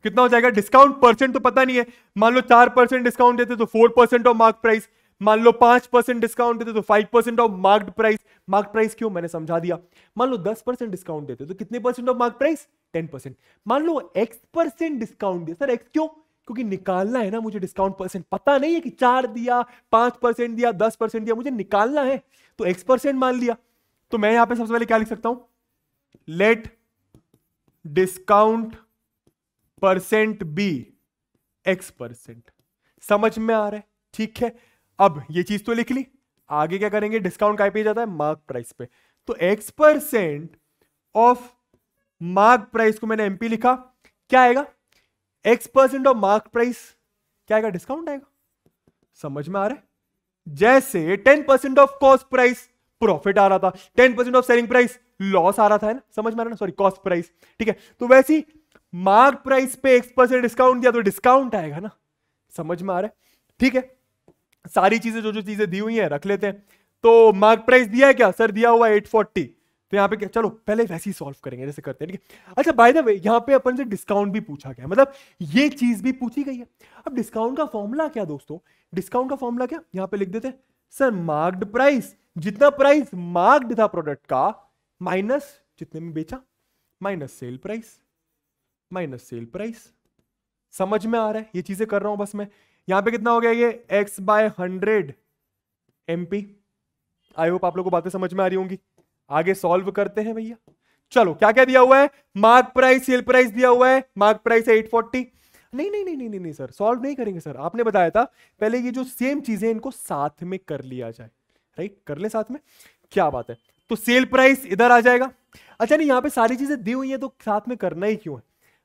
कितना हो जाएगा? डिस्काउंट परसेंट तो पता नहीं है, मान लो 4% डिस्काउंट देते तो 4% ऑफ मार्क प्राइस, मान लो 5% डिस्काउंट देते तो 5% of marked price. Mark price क्यों, मैंने समझा दिया। मान लो 10% डिस्काउंट देते तो कितने परसेंट ऑफ मार्क प्राइस? 10%। मान लो X% डिस्काउंट दिया, सर X क्यों? क्योंकि निकालना है ना मुझे डिस्काउंट परसेंट, पता नहीं है कि 4 दिया, 5% दिया, 10% दिया, मुझे निकालना है, तो X% मान लिया। तो मैं यहां पे सबसे पहले क्या लिख सकता हूं? Let discount percent be X%। समझ में आ रहा है? ठीक है, अब ये चीज तो लिख ली, आगे क्या करेंगे? डिस्काउंट काय पे जाता है? मार्क प्राइस पे। तो X% ऑफ मार्क प्राइस को मैंने MP लिखा, क्या आएगा? X% ऑफ मार्क प्राइस क्या आएगा? डिस्काउंट आएगा। समझ में आ रहा है? जैसे 10% ऑफ कॉस्ट प्राइस प्रॉफिट आ रहा था, 10% ऑफ सेलिंग प्राइस लॉस आ रहा था, है ना? समझ में आ रहा है ना? Sorry, cost price. ठीक है, तो वैसे ही मार्क प्राइस पे X% डिस्काउंट दिया तो डिस्काउंट आएगा ना। समझ में आ रहा है? ठीक है, सारी चीजें जो चीजें दी हुई हैं रख लेते हैं। तो मार्क प्राइस दिया है क्या? सर दिया हुआ 840, तो यहां पे क्या, चलो पहले वैसे ही सॉल्व करेंगे जैसे करते हैं। ठीक है, अच्छा बाय द वे यहां पे अपन से डिस्काउंट भी पूछा गया, मतलब ये चीज भी पूछी गई है। अब डिस्काउंट का फॉर्मूला क्या दोस्तों? डिस्काउंट का फॉर्मूला क्या, यहां पे लिख देते हैं। सर मार्क्ड प्राइस, जितना प्राइस मार्क्ड था प्रोडक्ट का, माइनस जितने में बेचा, माइनस सेल प्राइस। समझ में आ रहा है? ये चीजें कर रहा हूं बस मैं। यहां पे कितना हो गया? ये X/100 MP। आई होप आप लोगों को बातें समझ में आ रही होंगी। आगे सॉल्व करते हैं भैया। चलो, क्या क्या दिया हुआ है? मार्क प्राइस, सेल प्राइस दिया हुआ है। मार्क प्राइस है 840। नहीं सर, सॉल्व नहीं करेंगे सर, आपने बताया था पहले ये जो सेम चीजें इनको साथ में कर लिया जाए, राइट? कर ले साथ में, क्या बात है। तो सेल प्राइस इधर आ जाएगा। अच्छा नहीं, यहां पे सारी चीजें दी हुई है तो साथ में करना ही क्यों है?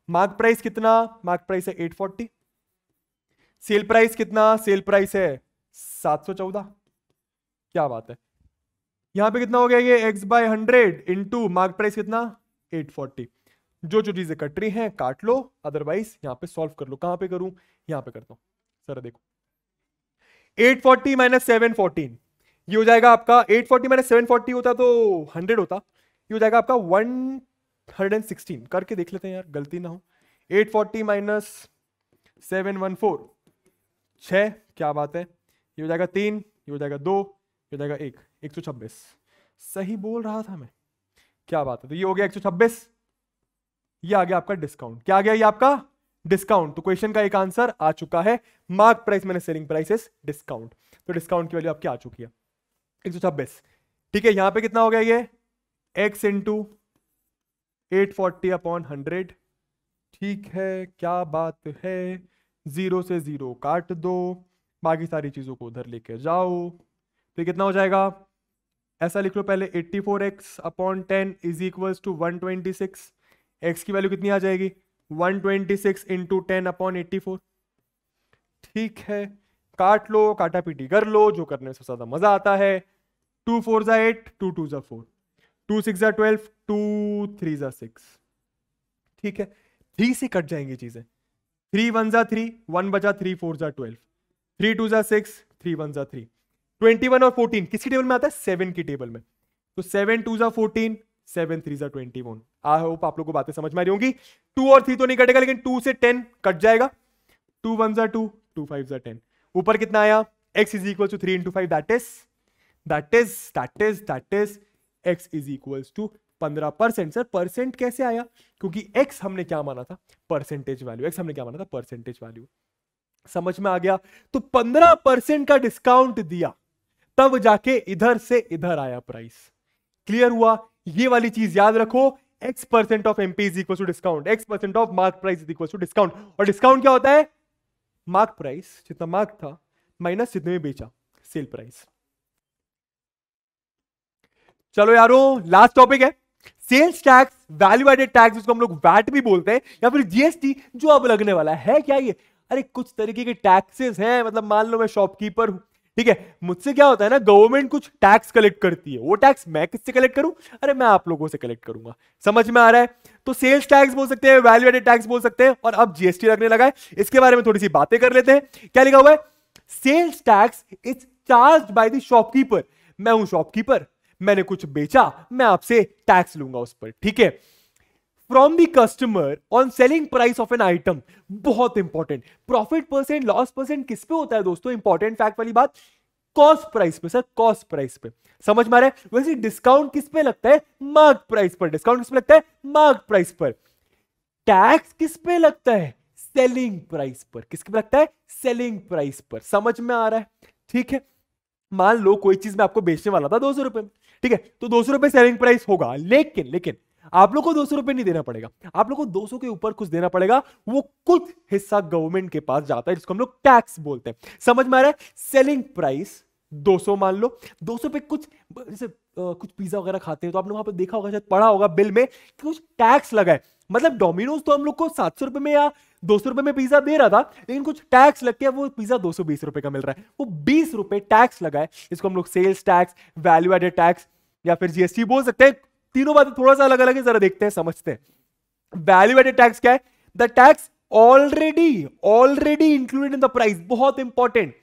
मार्क प्राइस कितना? मार्क प्राइस है 840। सेल प्राइस कितना? सेल प्राइस है 714। क्या बात है। यहां पे कितना हो गया? ये X/100 इंटू मार्क प्राइस कितना? 840। जो चीजें कट रही हैं काट लो, अदरवाइज यहां पे सॉल्व कर लो। कहां पे करूं? यहां पे करता हूं। सर देखो, 840 माइनस 714, ये हो जाएगा आपका 840 माइनस 740 होता तो 100 होता, ये हो जाएगा आपका 116। करके देख लेते हैं यार, गलती ना हो। 840 माइनस 714, 6, क्या बात है। ये हो जाएगा 3, ये हो जाएगा 2, ये हो जाएगा 1, 126। सही बोल रहा था मैं, क्या बात है। तो ये हो गया 126, ये आ गया आपका डिस्काउंट। क्या आ गया? ये आपका डिस्काउंट। तो क्वेश्चन का एक आंसर आ चुका है, मार्क प्राइस मैंने सेलिंग प्राइसेस डिस्काउंट। तो डिस्काउंट की वैल्यू आपकी आ चुकी है 126। ठीक है, यहां पे कितना हो गया? ये x इंटू 840 अपॉन 100। ठीक है, क्या बात है। 0 से 0 काट दो, बाकी सारी चीजों को उधर लेके जाओ। तो कितना हो जाएगा, ऐसा लिख लो पहले, 84x upon 10 is equals to 126। x की वैल्यू कितनी आ जाएगी, 126 इंटू 10 अपॉन 84। ठीक है, काट लो, काटा पीटी कर लो, जो करने से ज्यादा मजा आता है। 2 4 जा 8, 2 2 जा 4, 2 6 जा 12, 2 3 जा 6। ठीक है, 3 से कट जाएंगी चीजें। 3 1 जा 3, 1 बचा, 3 4 जा 12, 3 2 जा 6, 3 1 जा 3। 21 और 14 किसकी टेबल में आता है, 7 की टेबल में। तो 7 2 जा 14, 7 3 जा 21। आई होप आप लोगों को बातें समझ में आ रही होंगी। 2 और 3 तो नहीं कटेगा, लेकिन 2 से 10 कट जाएगा। 2 1 जा 2, 2 5 जा 10। ऊपर कितना आया, x is equal to 3 into 5, that is x is equal to 15%। Sir percent कैसे आया, क्योंकि x हमने क्या माना था, परसेंटेज वैल्यू। x हमने क्या माना था, परसेंटेज वैल्यू। समझ में आ गया। तो 15% का डिस्काउंट दिया, तब जाके इधर से इधर आया प्राइस। क्लियर हुआ, ये वाली चीज याद रखो। x% of MP is equal to discount, x% of mark price is equal to discount. और डिस्काउंट क्या होता है, मार्क प्राइस जितना मार्क था माइनस जितने में बेचा, सेल प्राइस। चलो यारो, लास्ट टॉपिक है sales tax, value added tax, जिसको हम लोग वैट भी बोलते हैं, या फिर जीएसटी, जो अब लगने वाला है। क्या ये, अरे कुछ तरीके के टैक्सेस हैं। मतलब मान लो मैं शॉपकीपर हूं, ठीक है, मुझसे क्या होता है ना, गवर्नमेंट कुछ टैक्स कलेक्ट करती है। वो टैक्स मैं किससे कलेक्ट करूं, अरे मैं आप लोगों से कलेक्ट करूंगा। समझ में आ रहा है। तो सेल्स टैक्स बोल सकते हैं, वैल्यू एडेड टैक्स बोल सकते हैं, और अब जीएसटी लगने लगा है। इसके बारे में थोड़ी सी बातें कर लेते हैं। क्या लिखा हुआ है, sales tax is charged by the shopkeeper. मैं हूं शॉपकीपर, मैंने कुछ बेचा, मैं आपसे टैक्स लूंगा उस पर। ठीक है, from the customer on selling price of an item. बहुत important, profit percent, loss percent किस पे होता है दोस्तों, इंपॉर्टेंट फैक्ट वाली बात, कॉस्ट प्राइस पे। सर कॉस्ट प्राइस पे, समझ में आ रहा है। वैसे डिस्काउंट किस पे लगता है, मार्क प्राइस पर। डिस्काउंट किस पे लगता है, मार्क प्राइस पर। टैक्स किस पे लगता है, सेलिंग प्राइस पर। किसके पे लगता है, सेलिंग प्राइस पर। समझ में आ रहा है। ठीक है, मान लो कोई चीज मैं आपको बेचने वाला था 200 रुपए में, ठीक है, तो 200 रुपए सेलिंग प्राइस होगा। लेकिन आप लोग को 200 रुपए नहीं देना पड़ेगा, आप लोग को 200 के ऊपर कुछ देना पड़ेगा। वो कुछ हिस्सा गवर्नमेंट के पास जाता है, जिसको हम लोग टैक्स बोलते हैं। समझ में आ रहा है। सेलिंग प्राइस 200 मान लो, 200 पे कुछ, जैसे कुछ पिज्जा वगैरह खाते हैं तो आपने वहां पे देखा होगा, शायद पढ़ा होगा बिल में कि कुछ टैक्स लगा है। मतलब डोमिनोज तो हम लोग को 700 रुपए में या 200 रुपए में पिज्जा दे रहा था, लेकिन कुछ टैक्स लग के वो पिज्जा 220 रुपए का मिल रहा है। वो 20 रुपए टैक्स लगा है, इसको हम लोग sales tax, value added tax या फिर जीएसटी बोल सकते हैं। तीनों बातें थोड़ा सा अलग अलग है, जरा देखते हैं, समझते हैं। वैल्यू एडेड टैक्स क्या है, the tax already included in the price. बहुत इंपॉर्टेंट,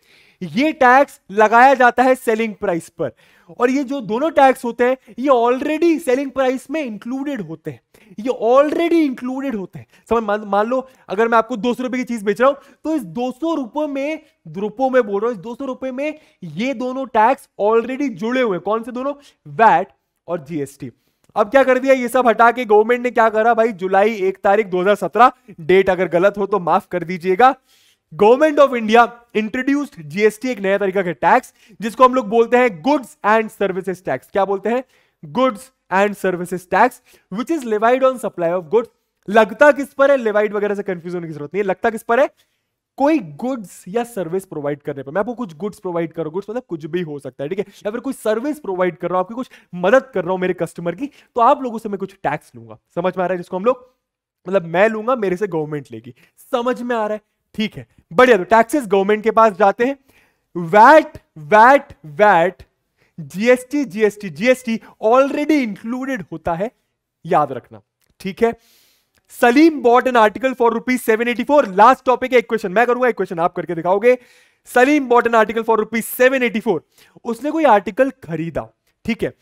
ये टैक्स लगाया जाता है सेलिंग प्राइस पर, और ये जो दोनों टैक्स होते हैं ये ऑलरेडी सेलिंग प्राइस में इंक्लूडेड होते हैं। ये ऑलरेडी इंक्लूडेड होते हैं। समझ, मान लो अगर मैं आपको 200 रुपए की चीज बेच रहा हूं, तो इस 200 रुपए में, रुपयों में बोल रहा हूं, इस 200 रुपए में ये दोनों टैक्स ऑलरेडी जुड़े हुए। कौन से दोनों, वैट और जीएसटी। अब क्या कर दिया, ये सब हटा के गवर्नमेंट ने क्या करा भाई, जुलाई 1 तारीख 2017, डेट अगर गलत हो तो माफ कर दीजिएगा, government of India introduced GST, एक नया तरीका का टैक्स, जिसको हम लोग बोलते हैं गुड्स एंड सर्विसेज टैक्स। क्या बोलते हैं, goods and services tax, which is levied on supply of goods. लगता किस पर है, लेवाइड वगैरह से कंफ्यूज होने की जरूरत नहीं है। लगता किस पर है, कोई गुड्स या सर्विस प्रोवाइड करने पर। मैं आपको कुछ गुड्स प्रोवाइड कर रहा हूं, गुड्स मतलब कुछ भी हो सकता है, ठीक है, या फिर कोई सर्विस प्रोवाइड कर रहा हूं, आपकी कुछ मदद कर रहा हूं मेरे कस्टमर की, तो आप लोगों से मैं कुछ टैक्स लूंगा। समझ में आ रहा है, जिसको हम लोग, मतलब मैं लूंगा, मेरे से गवर्नमेंट लेगी। समझ में आ रहा है, ठीक है, बढ़िया। तो टैक्सेस गवर्नमेंट के पास जाते हैं। वैट जीएसटी ऑलरेडी इंक्लूडेड होता है, याद रखना, ठीक है। Salim bought an article for ₹784। Last topic है, एक क्वेश्चन मैं करूंगा, एक क्वेश्चन आप करके दिखाओगे। Salim bought an article for ₹784। उसने कोई आर्टिकल खरीदा, ठीक है,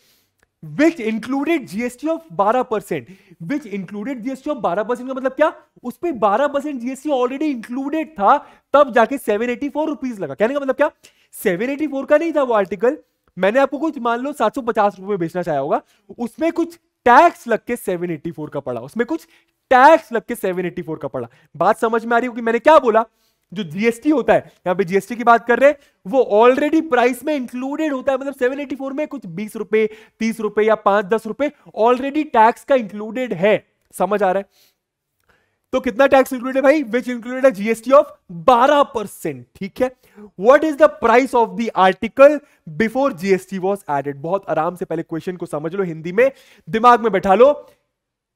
which included GST of 12%। Which included GST of 12% का मतलब क्या, उस पर 12% जीएसटी ऑलरेडी इंक्लूडेड था, तब जाके ₹784 लगा। कहने का मतलब क्या, 784 का नहीं था वो आर्टिकल, मैंने आपको कुछ मान लो 750 रुपए में बेचना चाहा होगा, उसमें कुछ टैक्स लग के 784 का पड़ा, उसमें कुछ टैक्स लग के 784 का पड़ा। बात समझ में आ रही होगी, मैंने क्या बोला, जो जीएसटी होता है, यहां पे जीएसटी की बात कर रहे हैं, वो ऑलरेडी प्राइस में इंक्लूडेड होता है। मतलब 784 में कुछ 20 रुपए, 30 रुपए या 5-10 रुपए ऑलरेडी टैक्स का इंक्लूडेड है। समझ आ रहा है? तो कितना टैक्स इंक्लूडेड है भाई? विच इंक्लूडेड है जीएसटी ऑफ 12%। ठीक है। What is the price of the article before GST was added? बहुत आराम से पहले क्वेश्चन को समझ लो, हिंदी में दिमाग में बैठा लो।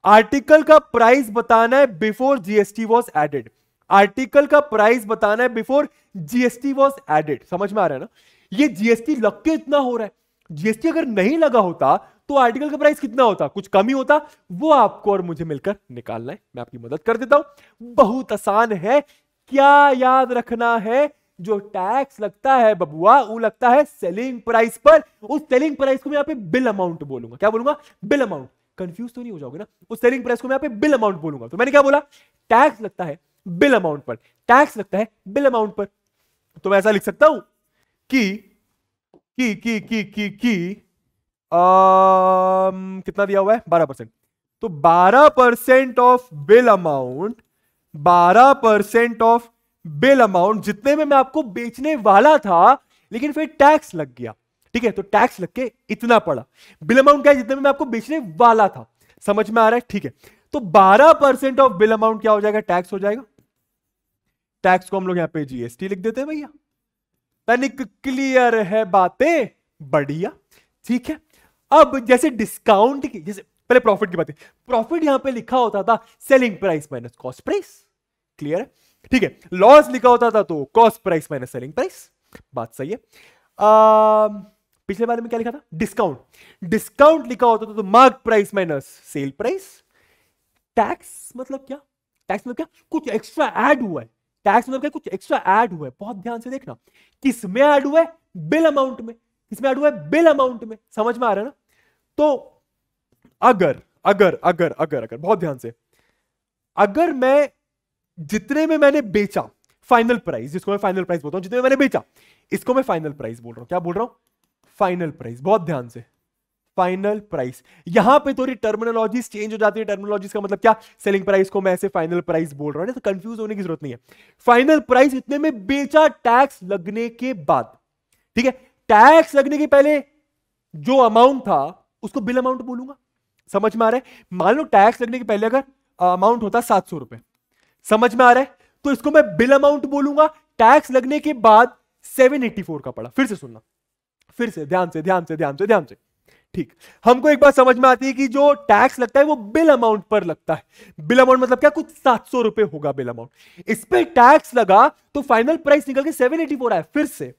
आर्टिकल का प्राइस बताना है before GST was added. Article का प्राइस बताना है बिफोर जीएसटी वाज एडेड। समझ में आ रहा है ना? ये जीएसटी लग के इतना हो रहा है। जीएसटी अगर नहीं लगा होता तो आर्टिकल का प्राइस कितना होता? कुछ कम ही होता। वो आपको और मुझे मिलकर निकालना है। मैं आपकी मदद कर देता हूं, बहुत आसान है। क्या याद रखना है? जो टैक्स लगता है बबुआ, वो लगता है सेलिंग प्राइस पर। उस सेलिंग प्राइस को मैं यहां पे बिल अमाउंट बोलूंगा। क्या बोलूंगा? Bill amount. कंफ्यूज तो नहीं हो जाओगे ना? उस सेलिंग प्राइस को मैं यहां पे बिल अमाउंट बोलूंगा। तो मैंने क्या बोला? टैक्स लगता है बिल अमाउंट पर। टैक्स लगता है बिल अमाउंट पर। तो मैं ऐसा लिख सकता हूं कि कितना दिया हुआ है? 12%। तो 12% of bill amount, 12% of bill amount जितने में मैं आपको बेचने वाला था, लेकिन फिर टैक्स लग गया। ठीक है, तो टैक्स लग के इतना पड़ा। बिल अमाउंट क्या है? जितने में मैं आपको बेचने वाला था। समझ में आ रहा है? ठीक है, तो 12% ऑफ बिल अमाउंट क्या हो जाएगा? टैक्स हो जाएगा। टैक्स को हम लोग यहां पे जीएसटी लिख देते हैं भैया। तनिक क्लियर है बातें? बढ़िया। ठीक है, अब जैसे डिस्काउंट की, जैसे पहले प्रॉफिट की बात है। प्रॉफिट यहां पे लिखा होता था selling price minus cost price. Clear है? ठीक है, लॉस लिखा होता था तो cost price minus selling price. बात सही है। पिछले बारे में क्या लिखा था? डिस्काउंट। डिस्काउंट लिखा होता था तो mark price minus sale price. Tax मतलब क्या? टैक्स मतलब क्या? कुछ एक्स्ट्रा ऐड हुआ है। टैक्स मतलब क्या? कुछ एक्स्ट्रा ऐड हुआ है। बहुत ध्यान से देखना, किस में ऐड हुआ है? बिल अमाउंट में। किसमें ऐड हुआ है? बिल अमाउंट में। समझ में आ रहा है ना? तो अगर अगर अगर अगर अगर बहुत ध्यान से, अगर मैं जितने में मैंने बेचा, फाइनल प्राइस, जिसको मैं फाइनल प्राइस बोलता हूं, जितने में मैंने बेचा, इसको मैं फाइनल प्राइस बोल रहा हूं। क्या बोल रहा हूं? Final price. बहुत ध्यान से, फाइनल प्राइस। यहां पे थोड़ी टर्मिनोलॉजीज चेंज हो जाती है। टर्मिनोलॉजीज का मतलब क्या? सेलिंग प्राइस को मैं ऐसे फाइनल प्राइस बोल रहा हूं, तो कंफ्यूज होने की जरूरत नहीं है। फाइनल प्राइस इतने में बेचा टैक्स लगने के बाद। ठीक है, टैक्स लगने के पहले जो अमाउंट था उसको बिल अमाउंट बोलूंगा। समझ में आ रहा है? मान लो टैक्स लगने के पहले अगर अमाउंट होता 700 रुपए, समझ में आ रहा है? तो इसको मैं बिल अमाउंट बोलूंगा। टैक्स लगने के बाद 784 का पड़ा। फिर से सुनना, फिर से ध्यान से ध्यान से ध्यान से ध्यान से। ठीक, हमको एक बात समझ में आती है कि जो टैक्स लगता है वो बिल अमाउंट पर लगता है। बिल अमाउंट मतलब क्या? कुछ 700 रुपए होगा बिल अमाउंट। इस पे टैक्स लगा तो फाइनल प्राइस निकल के 784 आया। फिर से,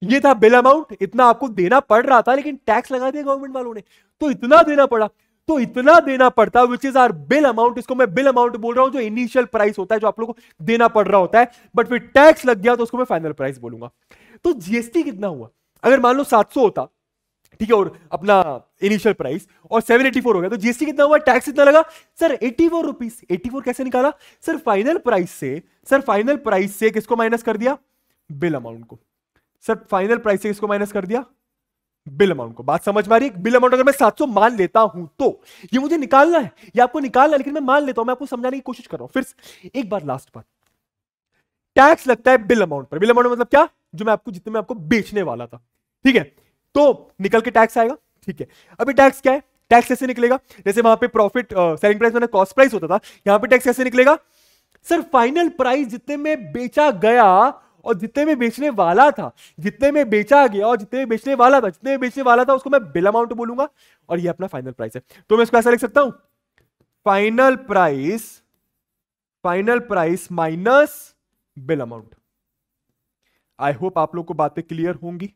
ये था बिल अमाउंट, इतना आपको देना पड़ रहा था, लेकिन टैक्स लगा दिया गवर्नमेंट वालों ने, तो इतना देना पड़ा। तो इतना देना पड़ता, which is our bill amount. इसको मैं बिल अमाउंट बोल रहा हूं, जो इनिशियल प्राइस होता है, जो आप लोगों को देना पड़ रहा होता है। बट फिर टैक्स लग गया तो उसको मैं फाइनल प्राइस बोलूंगा। तो जीएसटी कितना हुआ? अगर मान लो 700 होता, ठीक है, और अपना इनिशियल प्राइस, और 784 हो गया, तो जीएसटी कितना हुआ? टैक्स कितना लगा? Sir 84 rupees. 84 कैसे निकाला? सर फाइनल प्राइस से, सर फाइनल प्राइस से किसको माइनस कर दिया? बिल अमाउंट को। सर फाइनल प्राइस से किसको माइनस कर दिया? बिल अमाउंट को। बात समझ में आ रही है? बिल अमाउंट अगर मैं 700 मान लेता हूं तो ये मुझे निकालना है, ये आपको निकालना है, लेकिन मैं मान लेता हूं। मैं आपको समझाने की कोशिश कर रहा हूं। फिर एक बार लास्ट बात, टैक्स लगता है बिल अमाउंट पर। बिल अमाउंट मतलब क्या? जो मैं आपको, जितने में आपको बेचने वाला था। ठीक है, तो निकल के टैक्स आएगा। ठीक है, अभी टैक्स क्या है? टैक्स कैसे निकलेगा? जैसे वहां पे प्रॉफिट सेलिंग प्राइस में कॉस्ट प्राइस होता था, यहां पे टैक्स कैसे निकलेगा? सर फाइनल प्राइस जितने में बेचा गया और जितने में बेचने वाला था, जितने में बेचा गया और जितने में बेचने वाला था, जितने में बेचने वाला था, उसको मैं बिल अमाउंट बोलूंगा, और ये अपना फाइनल प्राइस है। तो मैं इसको ऐसा लिख सकता हूं, final price, final price minus bill amount. आई होप आप लोग को बातें क्लियर होंगी,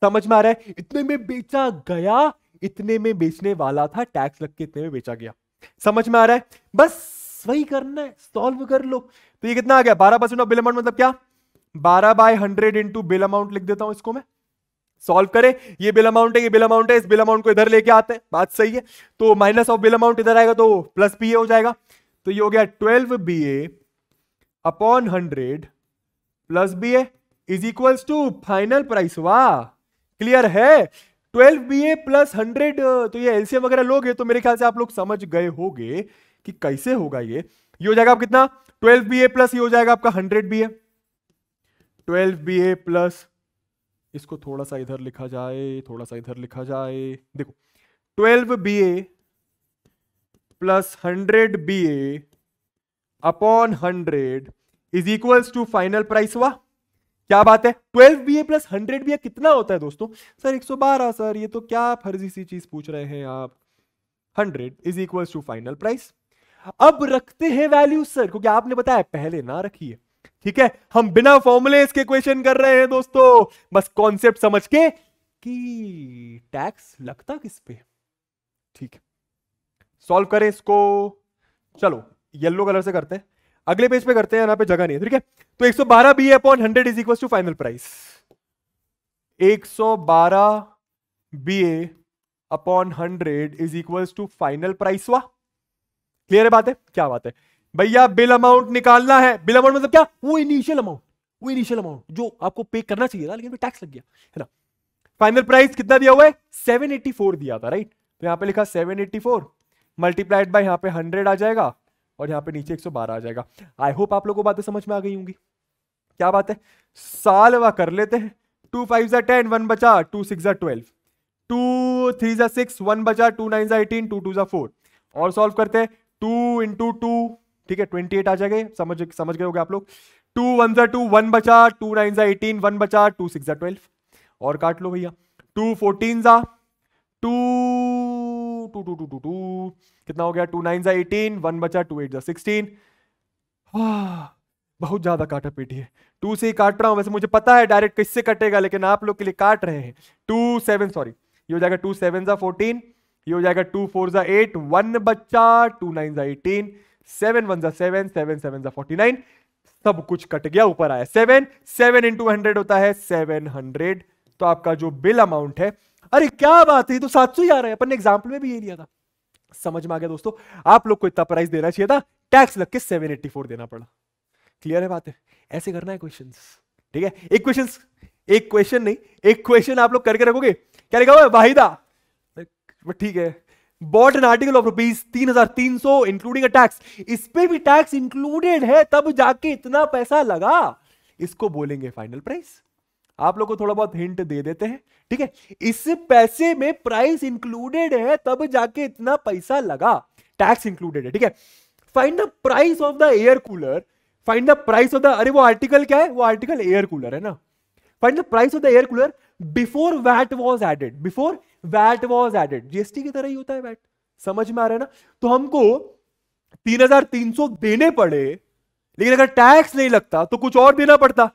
समझ में आ रहा है? इतने में बेचा गया, इतने में बेचने वाला था, टैक्स लग के इतने में बेचा गया। समझ में आ रहा है? बस वही करना है, सॉल्व कर लो। तो ये कितना आ गया? 12% ऑफ बिल अमाउंट मतलब क्या? 12/100 इंटू बिल अमाउंट लिख देता हूं इसको मैं। सॉल्व करें, ये बिल अमाउंट है, ये बिल अमाउंट है, इस बिल अमाउंट को इधर लेके आते हैं। बात सही है? तो माइनस ऑफ बिल अमाउंट इधर आएगा तो प्लस बीए हो जाएगा। तो ये हो गया 12 BA upon 100 plus BA is equals to final price. वाह, क्लियर है? 12 BA प्लस 100, तो ये एलसीएम वगैरह लोगे तो मेरे ख्याल से आप लोग समझ गए होंगे कि कैसे होगा। ये हो जाएगा आप कितना? 12 BA प्लस ये हो जाएगा आपका 100 BA। 12 BA प्लस, इसको थोड़ा सा इधर लिखा जाए, थोड़ा सा इधर लिखा जाए। देखो 12 BA plus 100 BA upon 100 is equals to final price हुआ। क्या बात है, 12 BA प्लस 100 BA कितना होता है दोस्तों? सर 112 सर, ये तो क्या फर्जी सी चीज पूछ रहे हैं आप। 100 is equals to final price. अब रखते हैं वैल्यू सर, क्योंकि आपने बताया पहले ना रखिए। ठीक है, हम बिना फॉर्मूले के क्वेश्चन कर रहे हैं दोस्तों, बस कॉन्सेप्ट समझ के कि टैक्स लगता किस पे। ठीक है, सॉल्व करें इसको। चलो येलो कलर से करते हैं, अगले पेज पे करते हैं, यहां पे जगह नहीं है। ठीक है, तो 112 BA upon 100 is equal to final price. 112 BA upon 100 is equal to final price हुआ। क्लियर है बात है? क्या बात है भैया, बिल अमाउंट निकालना है। बिल अमाउंट मतलब क्या? वो इनिशियल अमाउंट जो आपको पे करना चाहिए था लेकिन टैक्स लग गया है ना। फाइनल प्राइस कितना दिया हुआ है? 784 दिया था, राइट। तो यहां पे लिखा 784 मल्टीप्लाइड बाय यहां पे 100 आ जाएगा और यहां पे नीचे 112 आ जाएगा। आई होप आप लोगों को बातें समझ में आ गई होंगी। क्या बात है, सालवा कर लेते हैं। 2 5 जा 10, 1 बचा, 2 6 जा 12, 2 3 जा 6, 1 बचा, 2 9 जा 18, 2 2 जा 4। और सॉल्व करते हैं, 2 इंटू 2, ठीक है 28 आ जाएगा। समझ गए होगे आप लोग। 2 1 जा 2, 1 बचा, 2 9 जा 18, 1 बचा, 2 6 जा 12। और काट लो भैया, 2 14 जा 2 2 2 2 2 2 कितना हो गया? 2 9 जा 18, 1 बचा, 2 8 जा 16। बहुत ज्यादा काटा पीटी है, 2 से ही काट रहा हूं। वैसे मुझे पता है डायरेक्ट किससे कटेगा, लेकिन आप लोग के लिए काट रहे हैं। 2 7 सॉरी, ये हो जाएगा 2 7 जा 14, ये हो जाएगा 2 4 जा 8, 1 बच्चा, 2 9 जा 18, 7 1 जा 7, 7 7 जा 49। सब कुछ कट गया, ऊपर आया 7 7 इंटू 100 होता है 700। तो आपका जो बिल अमाउंट है, अरे क्या बात है, तो 700 ही आ रहा है। अपन ने एग्जाम्पल में भी ये लिया था। समझ में आ गया दोस्तों? आप लोग को इतना प्राइस देना चाहिए था, टैक्स लग के 784 देना पड़ा। क्लियर है बात है? ऐसे करना है क्वेश्चंस। ठीक है, एक क्वेश्चन नहीं, एक क्वेश्चन आप लोग करके रखोगे। क्या लिखा हुआ है? वाहिदा, ठीक है, bot an article of rupees 3300 including a tax. इस पे भी टैक्स इंक्लूडेड है, तब जाके इतना पैसा लगा। इसको बोलेंगे फाइनल प्राइस। आप लोग को थोड़ा बहुत हिंट दे देते हैं। ठीक है, इस पैसे में प्राइस इंक्लूडेड है, तब जाके इतना पैसा लगा, टैक्स इंक्लूडेड है। ठीक है, find the price of the air cooler, find the price of the, अरे वो आर्टिकल क्या है? वो आर्टिकल एयर कूलर है ना। Find the price of the air cooler before VAT was added, before VAT was added. GST की तरह ही होता है वैट। समझ में आ रहा है ना? तो हमको 3300 देने पड़े, लेकिन अगर टैक्स नहीं लगता तो कुछ और देना पड़ता।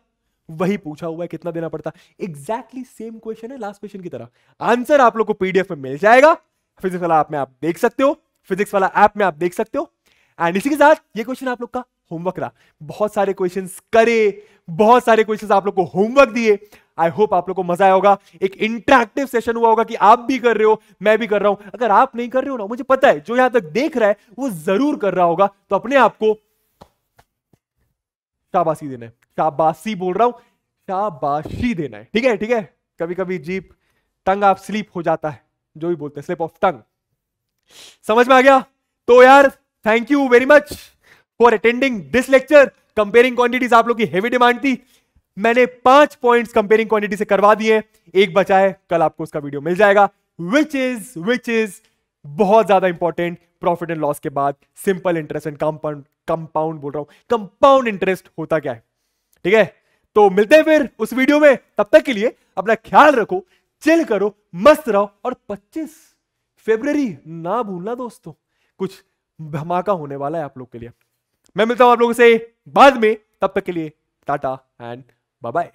वही पूछा हुआ है, कितना देना पड़ता। एग्जैक्टली सेम क्वेश्चन है लास्ट क्वेश्चन की तरह। आंसर आप लोग को पीडीएफ में मिल जाएगा, फिजिक्स वाला ऐप में आप देख सकते हो, फिजिक्स वाला ऐप में आप देख सकते हो। एंड इसी के साथ ये क्वेश्चन आप लोग का होमवर्क रहा। बहुत सारे क्वेश्चंस करे, बहुत सारे क्वेश्चंस आप लोग को होमवर्क दिए। आई होप आप लोग को मजा आया होगा। एक इंटरैक्टिव सेशन हुआ होगा कि आप भी कर रहे हो, मैं भी कर रहा हूं। अगर आप नहीं कर रहे हो ना, मुझे पता है जो यहां तक देख रहा है वो जरूर कर रहा होगा। तो अपने आप को शाबाशी देना है। शाबाशी बोल रहा हूं, शाबाशी देना है। ठीक है, ठीक है। कभी कभी जीप टंग आप स्लीप हो जाता है, जो भी बोलते हैं स्लिप ऑफ टंग। समझ में आ गया? तो यार thank you very much for attending this lecture. Comparing quantities आप लोग की हेवी डिमांड थी। मैंने 5 पॉइंट्स कंपेयरिंग क्वांटिटी से करवा दिए, एक बचा है, कल आपको उसका वीडियो मिल जाएगा। विच इज बहुत ज्यादा इंपॉर्टेंट। प्रॉफिट एंड लॉस के बाद सिंपल इंटरेस्ट एंड कंपाउंड बोल रहा हूं, कंपाउंड इंटरेस्ट होता क्या है। ठीक है, तो मिलते हैं फिर उस वीडियो में। तब तक के लिए अपना ख्याल रखो, चिल करो, मस्त रहो। और 25 फरवरी ना भूलना दोस्तों, कुछ धमाका होने वाला है आप लोग के लिए। मैं मिलता हूं आप लोगों से बाद में, तब तक के लिए टाटा एंड बाय बाय।